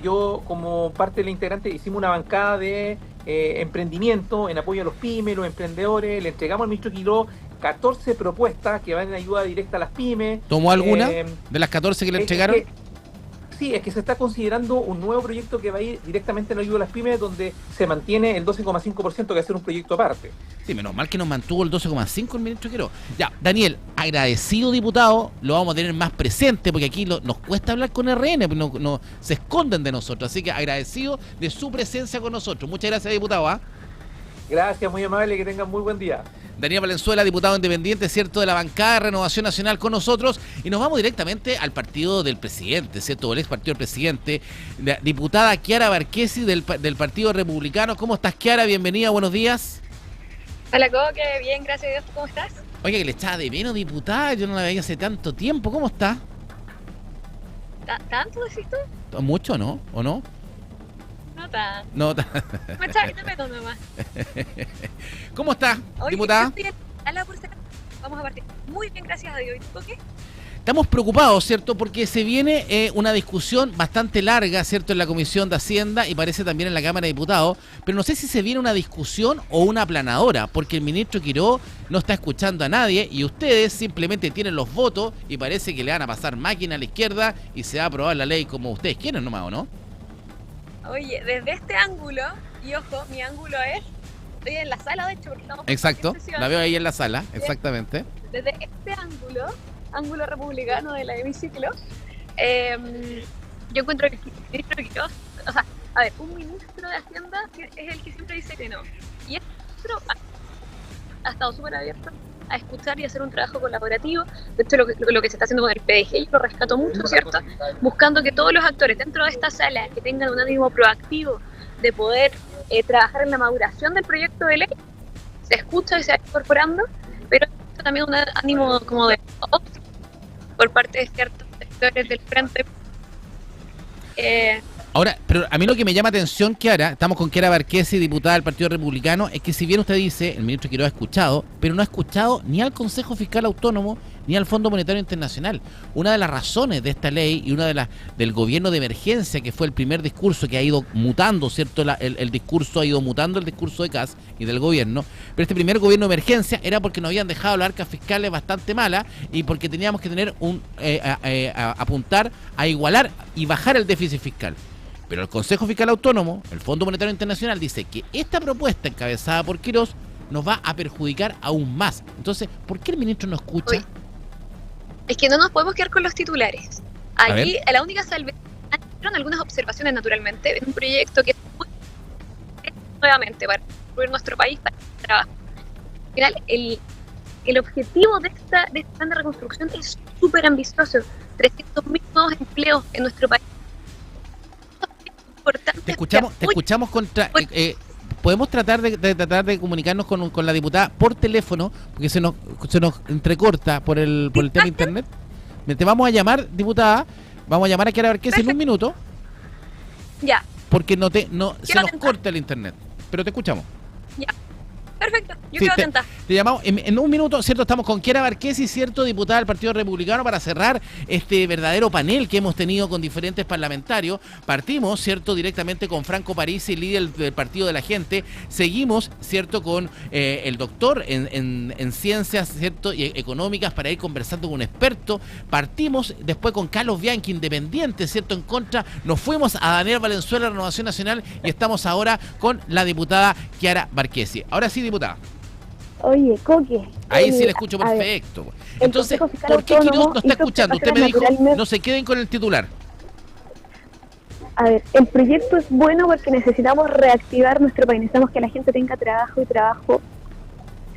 Yo, como parte de la integrante, hicimos una bancada de emprendimiento en apoyo a los pymes, los emprendedores. Le entregamos al ministro Quirós 14 propuestas que van en ayuda directa a las pymes. ¿Tomó alguna de las 14 que le entregaron? Sí, es que se está considerando un nuevo proyecto que va a ir directamente en ayuda a las pymes, donde se mantiene el 12,5%, que va a ser un proyecto aparte. Sí, menos mal que nos mantuvo el 12,5% el ministro Quirós. Ya, Daniel, agradecido, diputado, lo vamos a tener más presente, porque aquí nos cuesta hablar con RN, no se esconden de nosotros, así que agradecido de su presencia con nosotros. Muchas gracias, diputado. Gracias, muy amable, que tengan muy buen día. Daniel Valenzuela, diputado independiente, ¿cierto?, de la bancada de Renovación Nacional con nosotros, y nos vamos directamente al partido del presidente, ¿cierto?, el ex partido del presidente, la diputada Chiara Barquesi del Partido Republicano. ¿Cómo estás, Chiara? Bienvenida, buenos días. Hola, Coque, bien, gracias a Dios. ¿Cómo estás? Oye, que le echaba de menos, diputada, yo no la veía hace tanto tiempo. ¿Cómo está? ¿Tanto decís tú? ¿Mucho, no? ¿O no? No tan. No tan. Te meto nomás. ¿Cómo está, Oye, diputada? yo estoy en la sala por si acaso. Vamos a partir. Muy bien, gracias a Dios. ¿Y tú qué? Estamos preocupados, ¿cierto? Porque se viene una discusión bastante larga, ¿cierto? En la Comisión de Hacienda y parece también en la Cámara de Diputados, pero no sé si se viene una discusión o una aplanadora, porque el ministro Quiró no está escuchando a nadie y ustedes simplemente tienen los votos y parece que le van a pasar máquina a la izquierda y se va a aprobar la ley como ustedes quieren nomás, ¿o no? Oye, desde este ángulo, y ojo, mi ángulo es... Estoy en la sala, de hecho, porque estamos... Exacto, la veo ahí en la sala, exactamente. Desde este ángulo republicano del hemiciclo, yo encuentro que el ministro Quirós, o sea, a ver, un ministro de Hacienda es el que siempre dice que no. Y este ministro ha estado súper abierto a escuchar y hacer un trabajo colaborativo. De hecho, lo que se está haciendo con el PDG, yo lo rescato mucho, ¿cierto? Buscando que todos los actores dentro de esta sala que tengan un ánimo proactivo de poder trabajar en la maduración del proyecto de ley, se escucha y se va incorporando, pero también un ánimo como de por parte de ciertos sectores del frente. Ahora, pero a mí lo que me llama atención, Kiara, estamos con Kiara Barquesi, diputada del Partido Republicano, es que si bien usted dice, el ministro Quirós ha escuchado, pero no ha escuchado ni al Consejo Fiscal Autónomo ni al Fondo Monetario Internacional. Una de las razones de esta ley y una de las del gobierno de emergencia, que fue el primer discurso que ha ido mutando, ¿cierto? El discurso ha ido mutando, el discurso de Kast y del gobierno, pero este primer gobierno de emergencia era porque nos habían dejado las arcas fiscales bastante malas y porque teníamos que tener apuntar a igualar y bajar el déficit fiscal. Pero el Consejo Fiscal Autónomo, el Fondo Monetario Internacional, dice que esta propuesta encabezada por Quirós nos va a perjudicar aún más. Entonces, ¿por qué el ministro no escucha? Oye, es que no nos podemos quedar con los titulares. Allí, a la única salvedad, fueron algunas observaciones, naturalmente, en un proyecto que es muy nuevamente para construir nuestro país, para el trabajo. Al final, el objetivo de este plan de reconstrucción es súper ambicioso. 300.000 nuevos empleos en nuestro país. Te escuchamos contra... podemos tratar de comunicarnos con la diputada por teléfono, porque se nos entrecorta por el tema internet. Te vamos a llamar, diputada, vamos a llamar a Kiara Barquesi en un minuto. Ya. Porque se nos corta el internet, pero te escuchamos. Ya. Perfecto, yo quedo atenta. Te llamamos en un minuto, ¿cierto? Estamos con Kiara Barquesi, ¿cierto? Diputada del Partido Republicano, para cerrar este verdadero panel que hemos tenido con diferentes parlamentarios. Partimos, ¿cierto? Directamente con Franco Parisi, líder del Partido de la Gente. Seguimos, ¿cierto? Con el doctor en ciencias, ¿cierto? Y económicas, para ir conversando con un experto. Partimos después con Carlos Bianchi, independiente, ¿cierto? En contra. Nos fuimos a Daniel Valenzuela, Renovación Nacional, y estamos ahora con la diputada Kiara Barquesi. Ahora sí, diputada. Oye, Coque. Ahí sí le escucho perfecto. Entonces, ¿por qué Quirós no está escuchando? Usted me dijo, no se queden con el titular. A ver, el proyecto es bueno porque necesitamos reactivar nuestro país. Necesitamos que la gente tenga trabajo y trabajo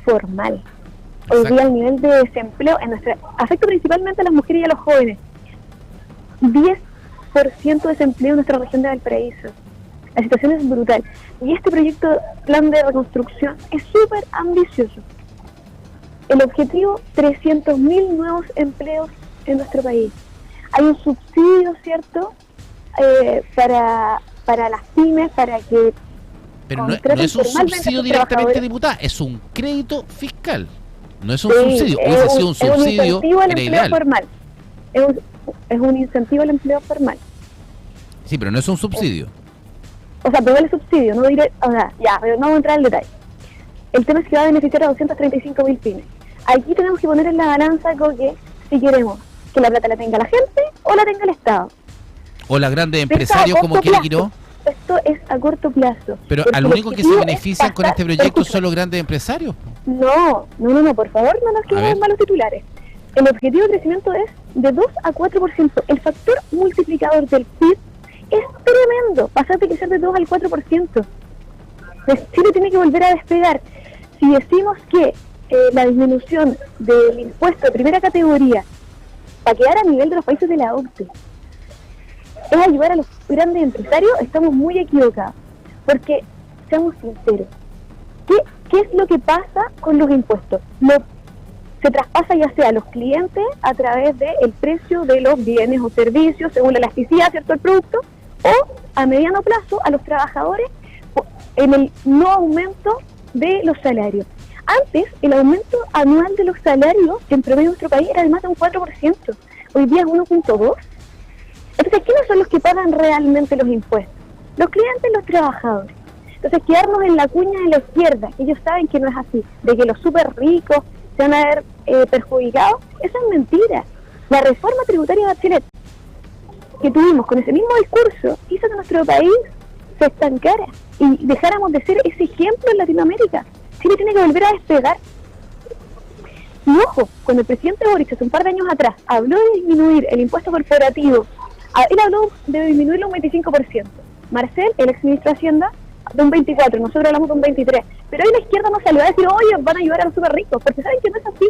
formal. Hoy día el nivel de desempleo afecta principalmente a las mujeres y a los jóvenes. 10% de desempleo en nuestra región de Valparaíso. La situación es brutal. Y este plan de reconstrucción es súper ambicioso. El objetivo, 300.000 nuevos empleos en nuestro país. Hay un subsidio, ¿cierto? Para las pymes, para que... Pero no es un subsidio directamente, diputada, es un crédito fiscal. No es un subsidio. Hubiese sido un subsidio, es un incentivo al era empleo ideal. Formal. Es un incentivo al empleo formal. Sí, pero no es un subsidio. O sea, pero el subsidio, no diré, o sea, ya, pero no vamos a entrar en detalle. El tema es que va a beneficiar a 235.000 pymes. Aquí tenemos que poner en la balanza que si queremos que la plata la tenga la gente o la tenga el Estado. O las grandes empresarios, como quiere Quirós. Esto es a corto plazo. Pero al único que se benefician con este proyecto son los grandes empresarios. No, por favor, no nos quedemos malos titulares. El objetivo de crecimiento es de 2 a 4%. El factor multiplicador del PIB es tremendo, pasar de crecer de 2 al 4%. Chile tiene que volver a despegar. Si decimos que la disminución del impuesto de primera categoría para quedar a nivel de los países de la OCDE es ayudar a los grandes empresarios, estamos muy equivocados. Porque, seamos sinceros, ¿qué es lo que pasa con los impuestos? Se traspasa ya sea a los clientes a través del precio de los bienes o servicios, según la elasticidad, ¿cierto?, del producto, o a mediano plazo a los trabajadores en el no aumento de los salarios. Antes, el aumento anual de los salarios en promedio en nuestro país era de más de un 4%. Hoy día es 1.2%. Entonces, ¿quiénes son los que pagan realmente los impuestos? Los clientes y los trabajadores. Entonces, quedarnos en la cuña de la izquierda, ellos saben que no es así, de que los súper ricos se van a ver perjudicados, eso es mentira. La reforma tributaria de Bachelet que tuvimos con ese mismo discurso hizo que nuestro país se estancara y dejáramos de ser ese ejemplo en Latinoamérica. Chile tiene que volver a despegar. Y ojo, cuando el presidente Boric hace un par de años atrás habló de disminuir el impuesto corporativo, él habló de disminuirlo un 25%. Marcel, el exministro de Hacienda, de un 24%, nosotros hablamos de un 23%. Pero hoy la izquierda nos salió a decir, oye, van a ayudar a los súper ricos, porque saben que no es así.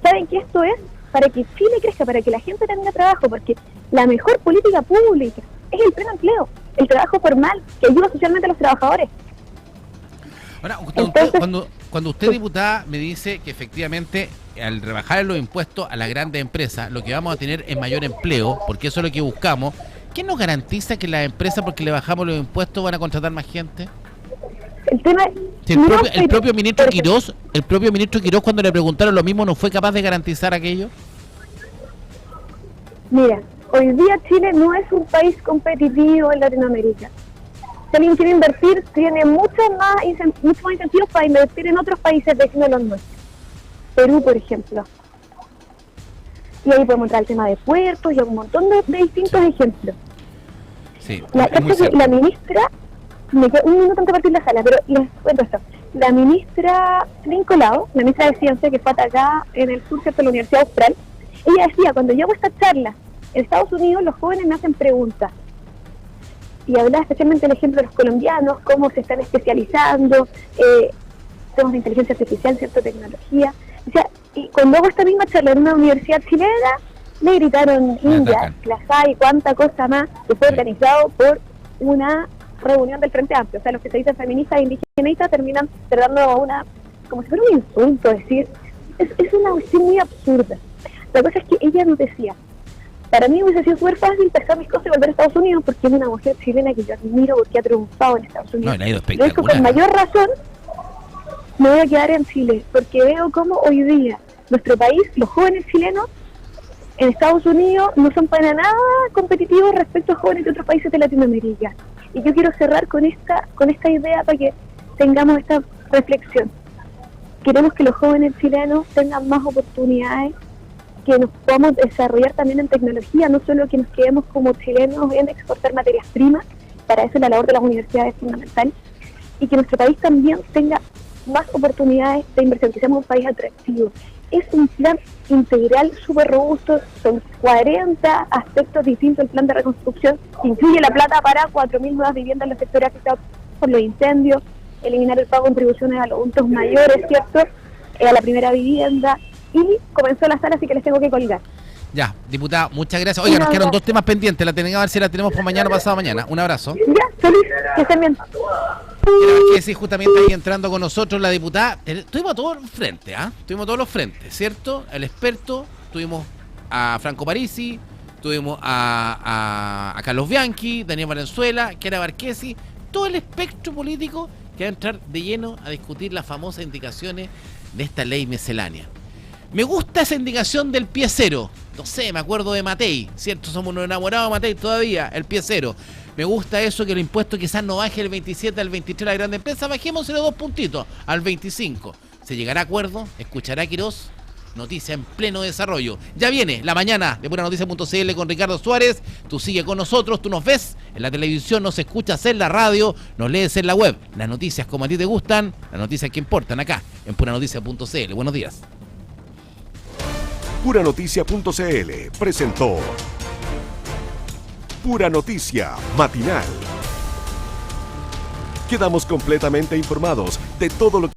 Saben que esto es para que Chile crezca, para que la gente tenga trabajo, porque la mejor política pública es el pleno empleo, el trabajo formal, que ayuda socialmente a los trabajadores. Ahora, cuando usted, diputada, me dice que efectivamente al rebajar los impuestos a las grandes empresas, lo que vamos a tener es mayor empleo, porque eso es lo que buscamos, ¿qué nos garantiza que las empresas, porque le bajamos los impuestos, van a contratar más gente? El tema si el propio ministro Quirós, cuando le preguntaron lo mismo, ¿no fue capaz de garantizar aquello? Mira, hoy día Chile no es un país competitivo en Latinoamérica. Si alguien quiere invertir, tiene muchos más incentivos para invertir en otros países vecinos de los nuestros. Perú, por ejemplo. Y ahí podemos entrar al tema de puertos y un montón de distintos ejemplos. Sí, la ministra, me queda un minuto antes de partir la sala, pero les cuento esto. La ministra Nicolao, la ministra de Ciencia, que fue atacada en el sur, ¿cierto?, de la Universidad Austral, ella decía, cuando yo hago esta charla en Estados Unidos, los jóvenes me hacen preguntas. Y hablaba especialmente del ejemplo de los colombianos, cómo se están especializando, temas de inteligencia artificial, cierta tecnología. O sea, y cuando hago esta misma charla en una universidad chilena, me gritaron India, Clasay y cuánta cosa más, que fue organizado por una reunión del Frente Amplio. O sea, los que se dicen feministas e indigenistas terminan tratando una, como si fuera un insulto, decir, es una cuestión muy absurda. La cosa es que ella nos decía, para mí hubiese sido súper fácil pescar mis cosas y volver a Estados Unidos, porque es una mujer chilena que yo admiro porque ha triunfado en Estados Unidos. No, pero eso con mayor razón me voy a quedar en Chile, porque veo cómo hoy día nuestro país, los jóvenes chilenos en Estados Unidos no son para nada competitivos respecto a jóvenes de otros países de Latinoamérica. Y yo quiero cerrar con esta idea para que tengamos esta reflexión. Queremos que los jóvenes chilenos tengan más oportunidades, que nos podamos desarrollar también en tecnología, no solo que nos quedemos como chilenos en exportar materias primas, para eso la labor de las universidades es fundamental, y que nuestro país también tenga más oportunidades de inversión, que seamos un país atractivo. Es un plan integral súper robusto, son 40 aspectos distintos del plan de reconstrucción, que incluye la plata para 4.000 nuevas viviendas en los sectores afectados por los incendios, eliminar el pago de contribuciones a los adultos mayores, ¿cierto?, a la primera vivienda, y comenzó la sala, así que les tengo que colgar. Ya, diputada, muchas gracias. Oiga, nos quedaron dos temas pendientes, la tenemos a ver si la tenemos por mañana o pasado mañana. Un abrazo. Ya, feliz, que estén bien. Que sí, justamente ahí entrando con nosotros la diputada, tuvimos a todos los frentes, tuvimos a todos los frentes, ¿cierto? El experto, tuvimos a Franco Parisi, tuvimos a Carlos Bianchi, Daniel Valenzuela, Chiara Marchesi, todo el espectro político que va a entrar de lleno a discutir las famosas indicaciones de esta ley miscelánea. Me gusta esa indicación del pie cero. No sé, me acuerdo de Matei, ¿cierto? Somos unos enamorados de Matei todavía, el pie cero. Me gusta eso, que el impuesto quizás no baje del 27 al 23 de la grande empresa, bajémoselo 2 puntitos, al 25. ¿Se llegará a acuerdo? ¿Escuchará Quirós? Noticia en pleno desarrollo. Ya viene la mañana de PuraNoticia.cl con Ricardo Suárez. Tú sigue con nosotros, tú nos ves en la televisión, nos escuchas en la radio, nos lees en la web. Las noticias como a ti te gustan, las noticias que importan acá en PuraNoticia.cl. Buenos días. PuraNoticia.cl presentó Pura Noticia Matinal. Quedamos completamente informados de todo lo que